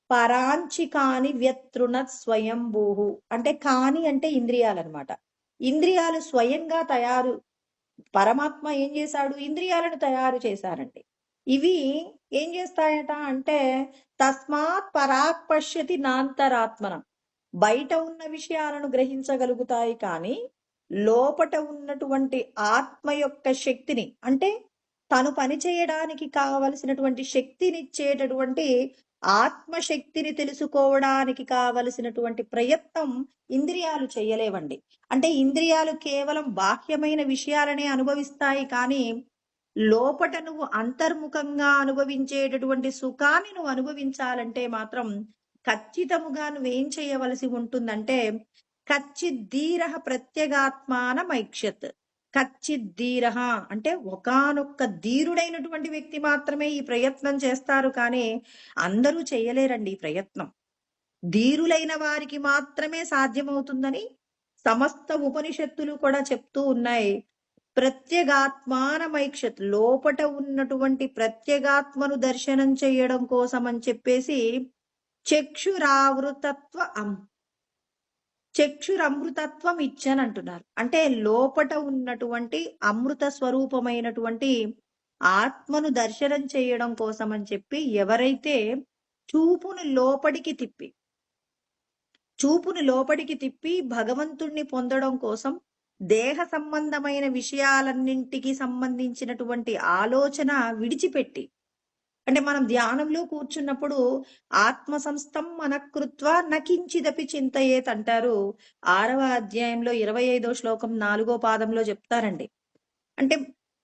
పరాంచి కాని వ్యతృణత్ స్వయంభూ అంటే కాని అంటే ఇంద్రియాలన్నమాట. ఇంద్రియాలు స్వయంగా పరమాత్మ ఏం చేశాడు? ఇంద్రియాలను తయారు చేశారండి. ఇవి ఏం చేస్తాయట అంటే తస్మాత్ పరాక్ పశ్యతి నాంతరాత్మన బయట ఉన్న విషయాలను గ్రహించగలుగుతాయి కానీ లోపట ఉన్నటువంటి ఆత్మ యొక్క శక్తిని అంటే తను పని చేయడానికి కావలసినటువంటి శక్తినిచ్చేటటువంటి ఆత్మశక్తిని తెలుసుకోవడానికి కావలసినటువంటి ప్రయత్నం ఇంద్రియాలు చేయలేవండి. అంటే ఇంద్రియాలు కేవలం బాహ్యమైన విషయాలనే అనుభవిస్తాయి కానీ లోపట నువ్వు అంతర్ముఖంగా అనుభవించేటటువంటి సుఖాన్ని నువ్వు అనుభవించాలంటే మాత్రం ఖచ్చితముగా నువ్వేం చేయవలసి ఉంటుందంటే కచ్చిద్దీరః ప్రత్యేగాత్మానమైక్షత్. కచ్చిద్దీరః అంటే ఒకానొక్క ధీరుడైనటువంటి వ్యక్తి మాత్రమే ఈ ప్రయత్నం చేస్తారు కానీ అందరూ చేయలేరండి ఈ ప్రయత్నం. ధీరులైన వారికి మాత్రమే సాధ్యమవుతుందని సమస్త ఉపనిషత్తులు కూడా చెప్తూ ఉన్నాయి. ప్రత్యేగాత్మానమైక్షత్ లోపట ఉన్నటువంటి ప్రత్యేగాత్మను దర్శనం చేయడం కోసం అని చెప్పేసి చక్షురమృతత్వం ఇచ్చని అంటున్నారు. అంటే లోపట ఉన్నటువంటి అమృత స్వరూపమైనటువంటి ఆత్మను దర్శనం చేయడం కోసం అని చెప్పి ఎవరైతే చూపును లోపలికి తిప్పి చూపును లోపలికి తిప్పి భగవంతుణ్ణి పొందడం కోసం దేహ సంబంధమైన విషయాలన్నింటికి సంబంధించినటువంటి ఆలోచన విడిచిపెట్టి, అంటే మనం ధ్యానంలో కూర్చున్నప్పుడు ఆత్మ సంస్థం మనకృత్వ నకించిదపి చింతయేత్ అంటారు. 6వ అధ్యాయంలో 25వ శ్లోకం 4వ పాదంలో చెప్తారండి. అంటే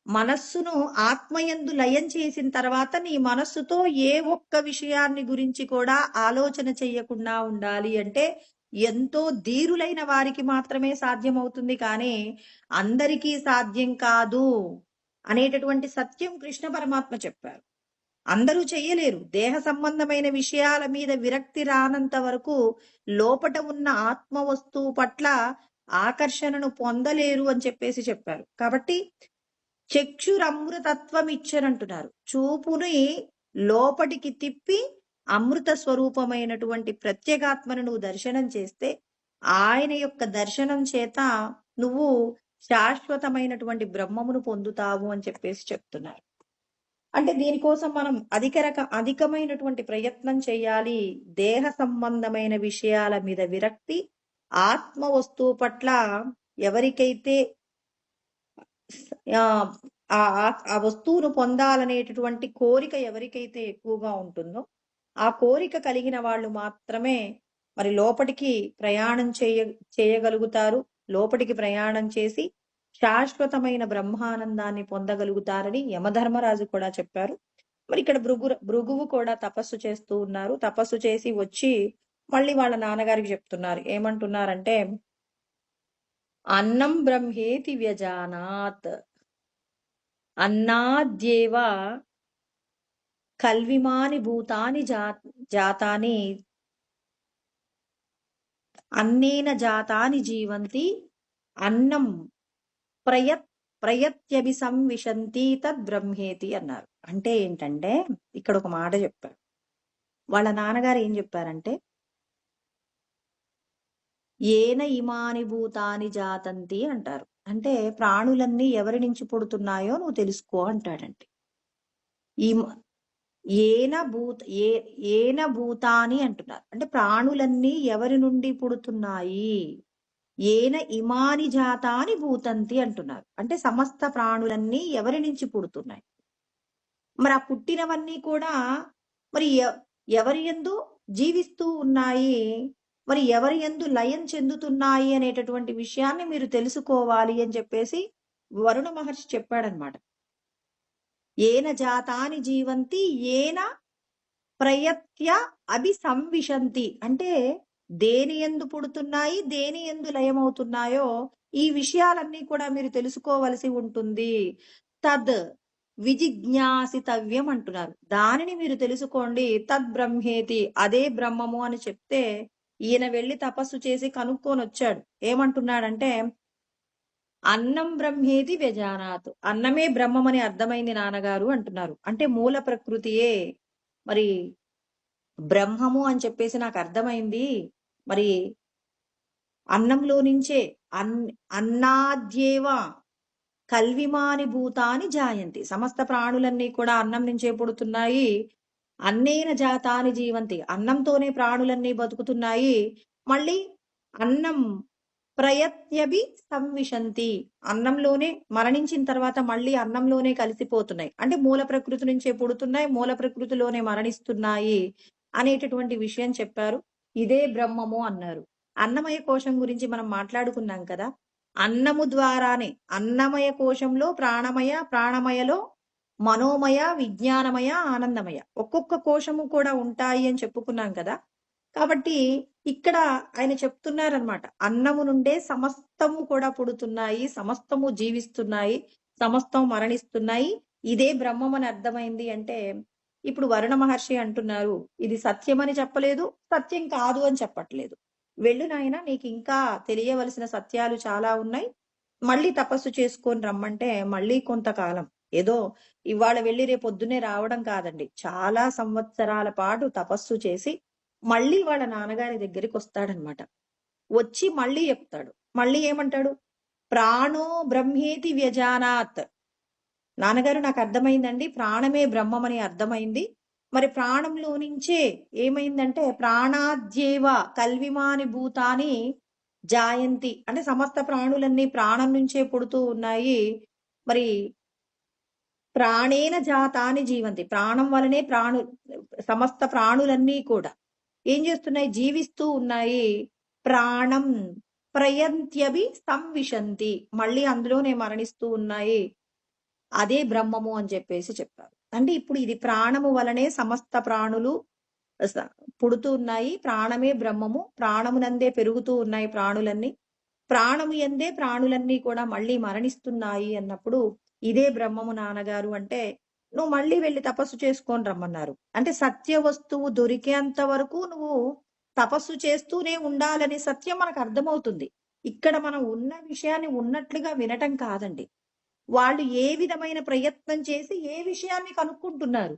మనస్సును ఆత్మయందు లయం చేసిన తర్వాత నీ మనస్సుతో ఏ ఒక్క విషయాన్ని గురించి కూడా ఆలోచన చెయ్యకుండా ఉండాలి అంటే ఎంతో ధీరులైన వారికి మాత్రమే సాధ్యమవుతుంది, కానీ అందరికీ సాధ్యం కాదు అనేటటువంటి సత్యం కృష్ణ పరమాత్మ చెప్పారు. అందరూ చెయ్యలేరు. దేహ సంబంధమైన విషయాల మీద విరక్తి రానంత వరకు లోపట ఉన్న ఆత్మ వస్తువు పట్ల ఆకర్షణను పొందలేరు అని చెప్పేసి చెప్పారు. కాబట్టి చక్షురమృతత్వం ఇచ్చనంటున్నారు. చూపుని లోపటికి తిప్పి అమృత స్వరూపమైనటువంటి ప్రత్యేగాత్మను నువ్వు దర్శనం చేస్తే ఆయన యొక్క దర్శనం చేత నువ్వు శాశ్వతమైనటువంటి బ్రహ్మమును పొందుతావు అని చెప్పేసి చెప్తున్నారు. అంటే దీనికోసం మనం అధికమైనటువంటి ప్రయత్నం చేయాలి. దేహ సంబంధమైన విషయాల మీద విరక్తి, ఆత్మ వస్తువు పట్ల ఎవరికైతే ఆ వస్తువును పొందాలనేటటువంటి కోరిక ఎవరికైతే ఎక్కువగా ఉంటుందో ఆ కోరిక కలిగిన వాళ్ళు మాత్రమే మరి లోపటికి ప్రయాణం చేయగలుగుతారు. లోపటికి ప్రయాణం చేసి శాశ్వతమైన బ్రహ్మానందాన్ని పొందగలుగుతారని యమధర్మరాజు కూడా చెప్పారు. మరి ఇక్కడ భృగువు కూడా తపస్సు చేస్తూ ఉన్నారు. తపస్సు చేసి వచ్చి మళ్ళీ వాళ్ళ నాన్నగారికి చెప్తున్నారు. ఏమంటున్నారంటే, అన్నం బ్రహ్మేతి వ్యజానాత్ అన్నాద్యేవ కల్విమాని భూతాని జాతాని అన్నేన జాతాని జీవంతి అన్నం ప్రయత్యభిసంవిశంతి తద్బ్రహ్మేతి అన్నారు. అంటే ఏంటంటే ఇక్కడ ఒక మాట చెప్పారు. వాళ్ళ నాన్నగారు ఏం చెప్పారంటే, ఏన ఇమాని భూతాని జాతంతి అంటారు. అంటే ప్రాణులన్నీ ఎవరి నుంచి పుడుతున్నాయో నువ్వు తెలుసుకో అంటాడండి. ఏన భూతాని అంటున్నారు. అంటే ప్రాణులన్నీ ఎవరి నుండి పుడుతున్నాయి. ఏన ఇమాని జాతాని భూతంతి అంటున్నారు. అంటే సమస్త ప్రాణులన్నీ ఎవరి నుంచి పుడుతున్నాయి. మరి ఆ పుట్టినవన్నీ కూడా మరి ఎవరి యందు జీవిస్తూ ఉన్నాయి, మరి ఎవరి యందు లయం చెందుతున్నాయి అనేటటువంటి విషయాన్ని మీరు తెలుసుకోవాలి అని చెప్పేసి వరుణ మహర్షి చెప్పాడనమాట. ఏన జాతాని జీవంతి ఏన ప్రయత్య అభిసంవిశంతి అంటే దేని యందు పుడుతున్నాయి, దేని యందు లయమవుతున్నాయో ఈ విషయాలన్నీ కూడా మీరు తెలుసుకోవలసి ఉంటుంది. తద్ విజిజ్ఞాసితవ్యం అంటున్నారు. దానిని మీరు తెలుసుకోండి. తద్ బ్రహ్మేతి అదే బ్రహ్మము అని చెప్తే ఈయన వెళ్ళి తపస్సు చేసి కనుక్కొని వచ్చాడు. ఏమంటున్నాడంటే, అన్నం బ్రహ్మేతి వ్యజానాత్ అన్నమే బ్రహ్మమని అర్థమైంది నాన్నగారు అంటున్నారు. అంటే మూల ప్రకృతియే మరి బ్రహ్మము అని చెప్పేసి నాకు అర్థమైంది. మరి అన్నంలో నుంచే అన్నాద్యేవ కల్విమాని భూతాని జాయంతి సమస్త ప్రాణులన్నీ కూడా అన్నం నుంచే పుడుతున్నాయి. అన్నేన జాతాని జీవంతి అన్నంతోనే ప్రాణులన్నీ బతుకుతున్నాయి. మళ్ళీ అన్నం ప్రయత్యభి సంవిశంతి అన్నంలోనే మరణించిన తర్వాత మళ్ళీ అన్నంలోనే కలిసిపోతున్నాయి. అంటే మూల ప్రకృతి నుంచే పుడుతున్నాయి, మూల ప్రకృతిలోనే మరణిస్తున్నాయి అనేటటువంటి విషయం చెప్పారు. ఇదే బ్రహ్మము అన్నారు. అన్నమయ కోశం గురించి మనం మాట్లాడుకున్నాం కదా. అన్నము ద్వారానే అన్నమయ కోశంలో ప్రాణమయ, ప్రాణమయలో మనోమయ, విజ్ఞానమయ, ఆనందమయ ఒక్కొక్క కోశము కూడా ఉంటాయి అని చెప్పుకున్నాం కదా. కాబట్టి ఇక్కడ ఆయన చెప్తున్నారనమాట, అన్నము నుండే సమస్తము కూడా పుడుతున్నాయి, సమస్తము జీవిస్తున్నాయి, సమస్తం మరణిస్తున్నాయి, ఇదే బ్రహ్మమని అర్థమైంది. అంటే ఇప్పుడు వరుణ మహర్షి అంటున్నారు, ఇది సత్యమని చెప్పలేదు, సత్యం కాదు అని చెప్పట్లేదు. వెళ్ళు నాయన, నీకు ఇంకా తెలియవలసిన సత్యాలు చాలా ఉన్నాయి, మళ్ళీ తపస్సు చేసుకొని రమ్మంటే మళ్ళీ కొంతకాలం, ఏదో ఇవాళ వెళ్ళి రేపు పొద్దునే రావడం కాదండి, చాలా సంవత్సరాల పాటు తపస్సు చేసి మళ్ళీ వాళ్ళ నాన్నగారి దగ్గరికి వస్తాడనమాట. వచ్చి మళ్ళీ చెప్తాడు. మళ్ళీ ఏమంటాడు, ప్రాణో బ్రహ్మేతి వ్యజానాత్ నాన్నగారు నాకు అర్థమైందండి, ప్రాణమే బ్రహ్మమని అర్థమైంది. మరి ప్రాణంలో నుంచే ఏమైందంటే ప్రాణాద్యేవ కల్విమాని భూతాని జాయంతి, అంటే సమస్త ప్రాణులన్నీ ప్రాణం నుంచే పుడుతూ ఉన్నాయి. మరి ప్రాణేన జాతాని జీవంతి, ప్రాణం వలనే సమస్త ప్రాణులన్నీ కూడా ఏం చేస్తున్నాయి, జీవిస్తూ ఉన్నాయి. ప్రాణం ప్రయంత్యభి సంవిశంతి, మళ్ళీ అందులోనే మరణిస్తూ ఉన్నాయి. అదే బ్రహ్మము అని చెప్పేసి చెప్పారు. అంటే ఇప్పుడు ఇది ప్రాణము వలనే సమస్త ప్రాణులు పుడుతూ ఉన్నాయి. ప్రాణమే బ్రహ్మము, ప్రాణమునందే పెరుగుతూ ఉన్నాయి ప్రాణులన్నీ, ప్రాణము ఎందే ప్రాణులన్నీ కూడా మళ్ళీ మరణిస్తున్నాయి అన్నప్పుడు ఇదే బ్రహ్మము నాన్నగారు అంటే నువ్వు మళ్ళీ వెళ్ళి తపస్సు చేసుకొని రమ్మన్నారు. అంటే సత్య వస్తువు దొరికేంత వరకు నువ్వు తపస్సు చేస్తూనే ఉండాలనే సత్యం మనకు అర్థమవుతుంది. ఇక్కడ మనం ఉన్న విషయాన్ని ఉన్నట్లుగా వినటం కాదండి. వాళ్ళు ఏ విధమైన ప్రయత్నం చేసి ఏ విషయాన్ని కనుక్కుంటున్నారు.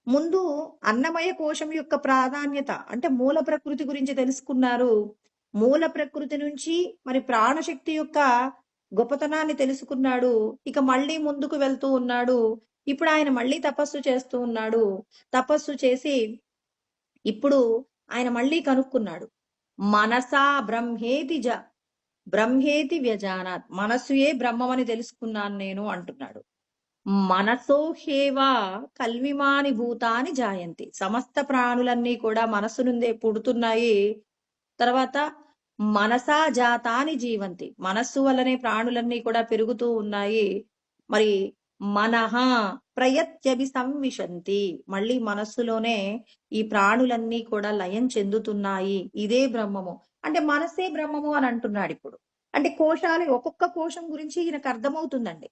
ముందు అన్నమయ కోశం యొక్క ప్రాధాన్యత అంటే మూల ప్రకృతి గురించి తెలుసుకున్నారు. మూల ప్రకృతి నుంచి మరి ప్రాణశక్తి యొక్క గొప్పతనాన్ని తెలుసుకున్నాడు. ఇక మళ్ళీ ముందుకు వెళ్తూ ఉన్నాడు. ఇప్పుడు ఆయన మళ్ళీ తపస్సు చేస్తూ ఉన్నాడు. తపస్సు చేసి ఇప్పుడు ఆయన మళ్ళీ కనుక్కున్నాడు. మనసా బ్రహ్మేతి వ్యజానాత్, మనస్సుయే బ్రహ్మమని తెలుసుకున్నాను నేను అంటున్నాడు. మనసోహేవా కల్విమాని భూతాని జాయంతి, సమస్త ప్రాణులన్నీ కూడా మనస్సు నుండే పుడుతున్నాయి. తర్వాత మనసా జాతాని జీవంతి, మనస్సు వల్లనే ప్రాణులన్నీ కూడా పెరుగుతూ ఉన్నాయి. మరి మనహ ప్రయత్యభి సంవిశంతి, మళ్ళీ మనస్సులోనే ఈ ప్రాణులన్నీ కూడా లయం చెందుతున్నాయి. ఇదే బ్రహ్మము అంటే మనసే బ్రహ్మము అని అంటున్నాడు ఇప్పుడు. అంటే కోశాలు, ఒక్కొక్క కోశం గురించి ఈయనకు అర్థమవుతుందండి.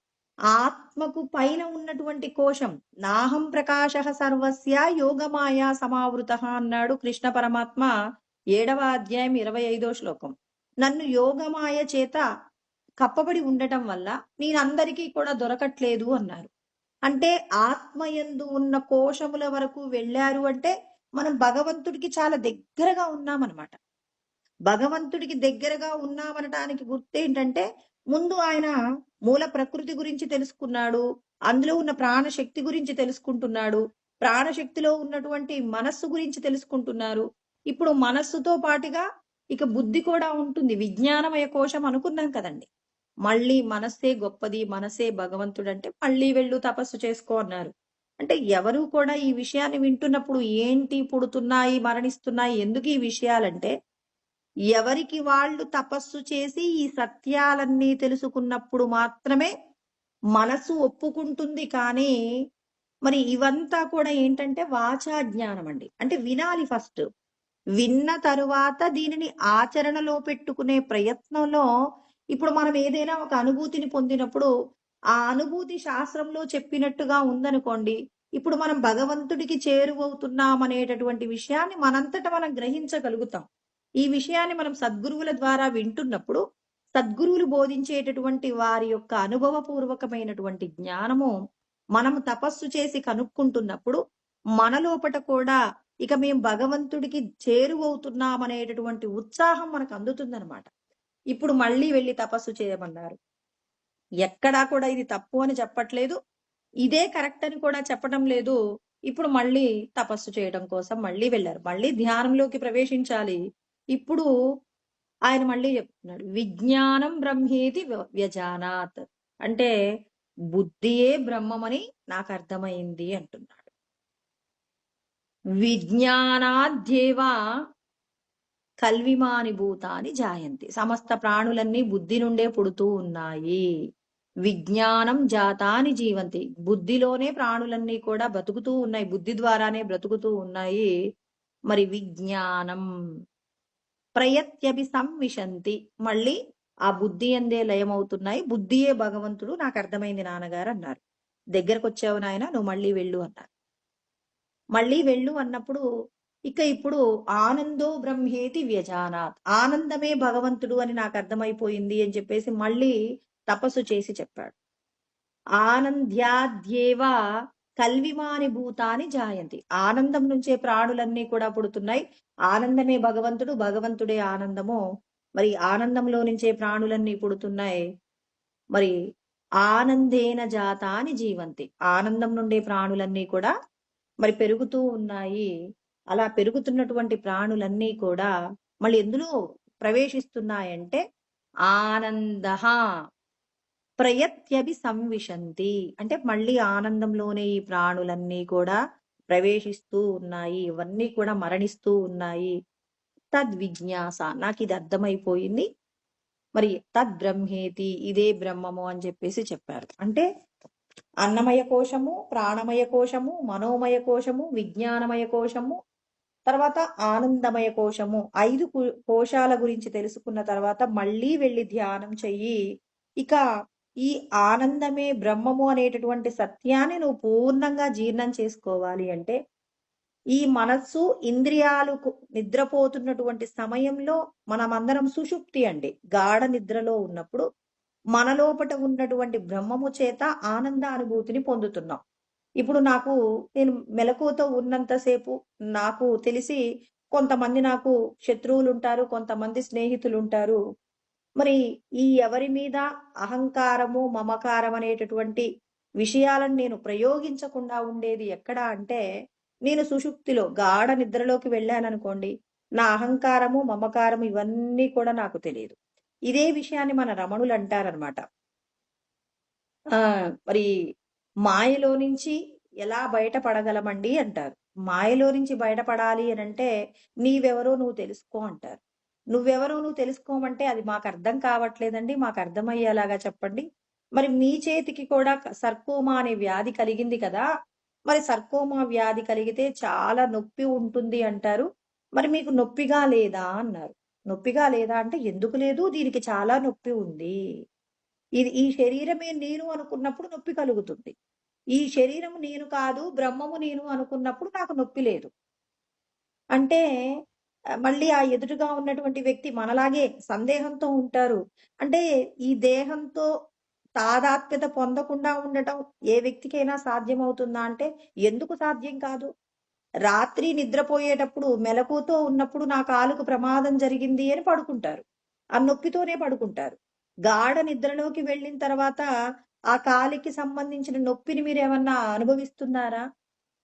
ఆత్మకు పైన ఉన్నటువంటి కోశం నాహం ప్రకాశ సర్వస్య యోగమాయా సమావృత అన్నాడు కృష్ణ పరమాత్మ 7వ అధ్యాయం 25వ శ్లోకం. నన్ను యోగమాయ చేత కప్పబడి ఉండటం వల్ల నేనందరికీ కూడా దొరకట్లేదు అన్నారు. అంటే ఆత్మయందు ఉన్న కోశముల వరకు వెళ్ళారు అంటే మనం భగవంతుడికి చాలా దగ్గరగా ఉన్నామన్నమాట. భగవంతుడికి దగ్గరగా ఉన్నామనటానికి గుర్తేంటంటే ముందు ఆయన మూల ప్రకృతి గురించి తెలుసుకున్నాడు, అందులో ఉన్న ప్రాణశక్తి గురించి తెలుసుకుంటున్నాడు, ప్రాణశక్తిలో ఉన్నటువంటి మనస్సు గురించి తెలుసుకుంటున్నారు. ఇప్పుడు మనస్సుతో పాటుగా ఇక బుద్ధి కూడా ఉంటుంది. విజ్ఞానమయ కోశం అనుకున్నాం కదండి. మళ్ళీ మనస్సే గొప్పది, మనసే భగవంతుడు అంటే మళ్ళీ వెళ్ళు తపస్సు చేసుకో అన్నారు. అంటే ఎవరు కూడా ఈ విషయాన్ని వింటున్నప్పుడు ఏంటి పుడుతున్నాయి మరణిస్తున్నాయి ఎందుకు ఈ విషయాలంటే ఎవరికి వాళ్ళు తపస్సు చేసి ఈ సత్యాలన్నీ తెలుసుకున్నప్పుడు మాత్రమే మనసు ఒప్పుకుంటుంది. కానీ మరి ఇవంతా కూడా ఏంటంటే వాచా జ్ఞానం అండి. అంటే వినాలి ఫస్ట్, విన్న తరువాత దీనిని ఆచరణలో పెట్టుకునే ప్రయత్నంలో ఇప్పుడు మనం ఏదైనా ఒక అనుభూతిని పొందినప్పుడు ఆ అనుభూతి శాస్త్రంలో చెప్పినట్టుగా ఉందనుకోండి, ఇప్పుడు మనం భగవంతుడికి చేరువవుతున్నాం అనేటటువంటి విషయాన్ని మనంతట మనం గ్రహించగలుగుతాం. ఈ విషయాన్ని మనం సద్గురువుల ద్వారా వింటున్నప్పుడు సద్గురువులు బోధించేటటువంటి వారి యొక్క అనుభవపూర్వకమైనటువంటి జ్ఞానము మనము తపస్సు చేసి కనుక్కుంటున్నప్పుడు మన లోపట కూడా ఇక మేము భగవంతుడికి చేరువవుతున్నామనేటటువంటి ఉత్సాహం మనకు అందుతుందన్నమాట. ఇప్పుడు మళ్ళీ వెళ్ళి తపస్సు చేయమన్నారు. ఎక్కడా కూడా ఇది తప్పు అని చెప్పట్లేదు, ఇదే కరెక్ట్ అని కూడా చెప్పడం లేదు. ఇప్పుడు మళ్ళీ తపస్సు చేయడం కోసం మళ్ళీ వెళ్ళారు. మళ్ళీ ధ్యానంలోకి ప్రవేశించాలి. ఇప్పుడు ఆయన మళ్ళీ చెప్తున్నాడు విజ్ఞానం బ్రహ్మేతి వ్యజానాత్, అంటే బుద్ధియే బ్రహ్మమని నాకు అర్థమైంది అంటున్నాడు. విజ్ఞానాద్యేవ కల్విమాని భూతాని జాయంతి, సమస్త ప్రాణులన్నీ బుద్ధి నుండే పుడుతూ ఉన్నాయి. విజ్ఞానం జాతాని జీవంతి, బుద్ధిలోనే ప్రాణులన్నీ కూడా బ్రతుకుతూ ఉన్నాయి, బుద్ధి ద్వారానే బ్రతుకుతూ ఉన్నాయి. మరి విజ్ఞానం ప్రయత్యభి సంవిశంతి, మళ్ళీ ఆ బుద్ధి అందే లయమవుతున్నాయి. బుద్ధియే భగవంతుడు నాకు అర్థమైంది నాన్నగారు అన్నారు. దగ్గరకు వచ్చావు నాయన, నువ్వు మళ్ళీ వెళ్ళు అన్నారు. మళ్ళీ వెళ్ళు అన్నప్పుడు ఇక ఇప్పుడు ఆనందో బ్రహ్మేతి వ్యజానాత్, ఆనందమే భగవంతుడు అని నాకు అర్థమైపోయింది అని చెప్పేసి మళ్ళీ తపస్సు చేసి చెప్పాడు. ఆనంద్యాద్యేవ కల్విమాని భూతాని జాయంతి, ఆనందం నుంచే ప్రాణులన్నీ కూడా పుడుతున్నాయి. ఆనందమే భగవంతుడు, భగవంతుడే ఆనందము. మరి ఆనందంలో నుంచే ప్రాణులన్నీ పుడుతున్నాయి. మరి ఆనందేన జాతాని జీవంతి, ఆనందం నుండే ప్రాణులన్నీ కూడా మరి పెరుగుతూ ఉన్నాయి. అలా పెరుగుతున్నటువంటి ప్రాణులన్నీ కూడా మళ్ళీ ఎందులో ప్రవేశిస్తున్నాయంటే ఆనందః ప్రయత్యభి సంవిశంతి. అంటే మళ్ళీ ఆనందంలోనే ఈ ప్రాణులన్నీ కూడా ప్రవేశిస్తూ ఉన్నాయి. ఇవన్నీ కూడా మరణిస్తూ ఉన్నాయి. తద్విజ్ఞాస, నాకు ఇది అర్థమైపోయింది. మరి తద్బ్రహ్మేతి, ఇదే బ్రహ్మము అని చెప్పేసి చెప్పారు. అంటే అన్నమయ కోశము, ప్రాణమయ కోశము, మనోమయ కోశము, విజ్ఞానమయ కోశము, తర్వాత ఆనందమయ కోశము, 5 కోశాల గురించి తెలుసుకున్న తర్వాత మళ్ళీ వెళ్ళి ధ్యానం చెయ్యి. ఇక ఈ ఆనందమే బ్రహ్మము అనేటటువంటి సత్యాన్ని నువ్వు పూర్ణంగా జీర్ణం చేసుకోవాలి అంటే ఈ మనస్సు ఇంద్రియాలు నిద్రపోతున్నటువంటి సమయంలో మనమందరం సుషుప్తి అండి, గాఢ నిద్రలో ఉన్నప్పుడు మన లోపట ఉన్నటువంటి బ్రహ్మము చేత ఆనంద అనుభూతిని పొందుతున్నాం. ఇప్పుడు నేను మెలకువతో ఉన్నంతసేపు నాకు తెలిసి కొంతమంది నాకు శత్రువులు ఉంటారు, కొంతమంది స్నేహితులు ఉంటారు. మరి ఈ ఎవరి మీద అహంకారము మమకారం అనేటటువంటి విషయాలను నేను ప్రయోగించకుండా ఉండేది ఎక్కడ అంటే నేను సుషుప్తిలో గాఢ నిద్రలోకి వెళ్ళాననుకోండి, నా అహంకారము మమకారము ఇవన్నీ కూడా నాకు తెలియదు. ఇదే విషయాన్ని మన రమణులు అంటారనమాట. మరి మాయలో నుంచి ఎలా బయటపడగలమండి అంటారు. మాయలో నుంచి బయటపడాలి అని అంటే నీవెవరో నువ్వు తెలుసుకో అంటారు. నువ్వెవరో నువ్వు తెలుసుకోమంటే అది మాకు అర్థం కావట్లేదండి, మాకు అర్థమయ్యేలాగా చెప్పండి. మరి మీ చేతికి కూడా సర్కోమా అనే వ్యాధి కలిగింది కదా, మరి సర్కోమా వ్యాధి కలిగితే చాలా నొప్పి ఉంటుంది అంటారు. మరి మీకు నొప్పిగా లేదా అన్నారు. నొప్పిగా లేదా అంటే ఎందుకు లేదు, దీనికి చాలా నొప్పి ఉంది. ఈ శరీరమే నేను అనుకున్నప్పుడు నొప్పి కలుగుతుంది. ఈ శరీరం నేను కాదు, బ్రహ్మము నేను అనుకున్నప్పుడు నాకు నొప్పి లేదు. అంటే మళ్ళీ ఆ ఎదురుగా ఉన్నటువంటి వ్యక్తి మనలాగే సందేహంతో ఉంటారు. అంటే ఈ దేహంతో తాదాత్మ్యత పొందకుండా ఉండటం ఏ వ్యక్తికైనా సాధ్యమవుతుందా అంటే ఎందుకు సాధ్యం కాదు? రాత్రి నిద్రపోయేటప్పుడు మెలకువతో ఉన్నప్పుడు నా కాలుకు ప్రమాదం జరిగింది అని పడుకుంటారు. ఆ నొప్పితోనే పడుకుంటారు. గాఢ నిద్రలోకి వెళ్ళిన తర్వాత ఆ కాలికి సంబంధించిన నొప్పిని మీరేమన్నా అనుభవిస్తున్నారా?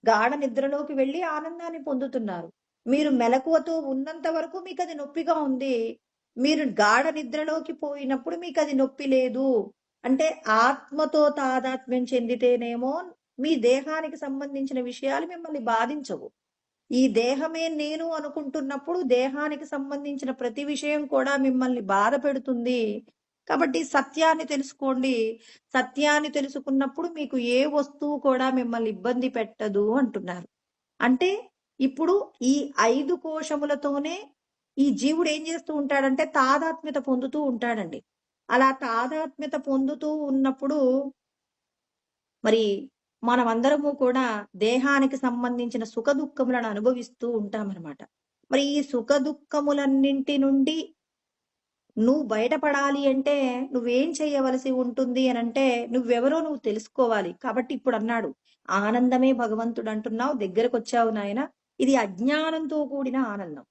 గాఢ నిద్రలోకి వెళ్ళి ఆనందాన్ని పొందుతున్నారు. మీరు మెలకువతో ఉన్నంత వరకు మీకు అది నొప్పిగా ఉంది. మీరు గాఢ నిద్రలోకి పోయినప్పుడు మీకు అది నొప్పి లేదు. అంటే ఆత్మతో తాదాత్మ్యం చెందితేనేమో మీ దేహానికి సంబంధించిన విషయాలు మిమ్మల్ని బాధించవు. ఈ దేహమే నేను అనుకుంటున్నప్పుడు దేహానికి సంబంధించిన ప్రతి విషయం కూడా మిమ్మల్ని బాధ పెడుతుంది. కాబట్టి సత్యాన్ని తెలుసుకోండి. సత్యాన్ని తెలుసుకున్నప్పుడు మీకు ఏ వస్తువు కూడా మిమ్మల్ని ఇబ్బంది పెట్టదు అంటున్నారు. అంటే ఇప్పుడు ఈ 5 కోశములతోనే ఈ జీవుడు ఏం చేస్తూ ఉంటాడంటే తాదాత్మ్యత పొందుతూ ఉంటాడండి. అలా తాదాత్మ్యత పొందుతూ ఉన్నప్పుడు మరి మనమందరము కూడా దేహానికి సంబంధించిన సుఖ దుఃఖములను అనుభవిస్తూ ఉంటామన్నమాట. మరి ఈ సుఖ దుఃఖములన్నింటి నుండి నువ్వు బయటపడాలి అంటే నువ్వేం చేయవలసి ఉంటుంది అని అంటే నువ్వెవరో నువ్వు తెలుసుకోవాలి. కాబట్టి ఇప్పుడు అన్నాడు, ఆనందమే భగవంతుడు అంటున్నావు, దగ్గరకు వచ్చావు నాయన. ఇది అజ్ఞానంతో కూడిన ఆనందం.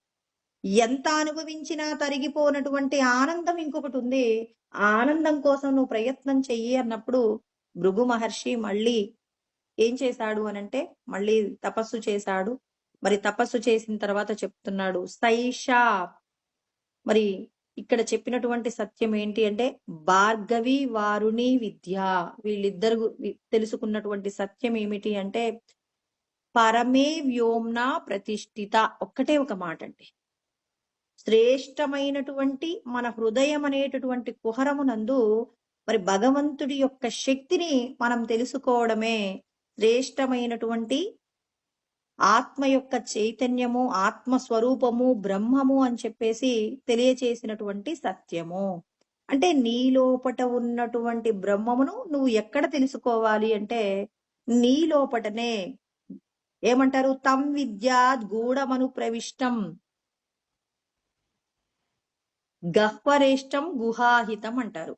ఎంత అనుభవించినా తరిగిపోనటువంటి ఆనందం ఇంకొకటి ఉంది. ఆ ఆనందం కోసం నువ్వు ప్రయత్నం చెయ్యి అన్నప్పుడు భృగు మహర్షి మళ్ళీ ఏం చేశాడు అనంటే మళ్ళీ తపస్సు చేశాడు. మరి తపస్సు చేసిన తర్వాత చెప్తున్నాడు సైషా. మరి ఇక్కడ చెప్పినటువంటి సత్యం ఏంటి అంటే భార్గవి వారుణి విద్య, వీళ్ళిద్దరు తెలుసుకున్నటువంటి సత్యం ఏమిటి అంటే పరమే వ్యోమ్న ప్రతిష్ఠిత. ఒక్కటే ఒక మాట అండి, శ్రేష్టమైనటువంటి మన హృదయం అనేటటువంటి కుహరమునందు మరి భగవంతుడి యొక్క శక్తిని మనం తెలుసుకోవడమే శ్రేష్టమైనటువంటి ఆత్మ యొక్క చైతన్యము, ఆత్మ స్వరూపము, బ్రహ్మము అని చెప్పేసి తెలియచేసినటువంటి సత్యము. అంటే నీ లోపట ఉన్నటువంటి బ్రహ్మమును నువ్వు ఎక్కడ తెలుసుకోవాలి అంటే నీ లోపటనే. ఏమంటారు? తం విద్యాద్ గూఢమను ప్రవిష్టం గహ్వరేష్టం గుహాహితం అంటారు.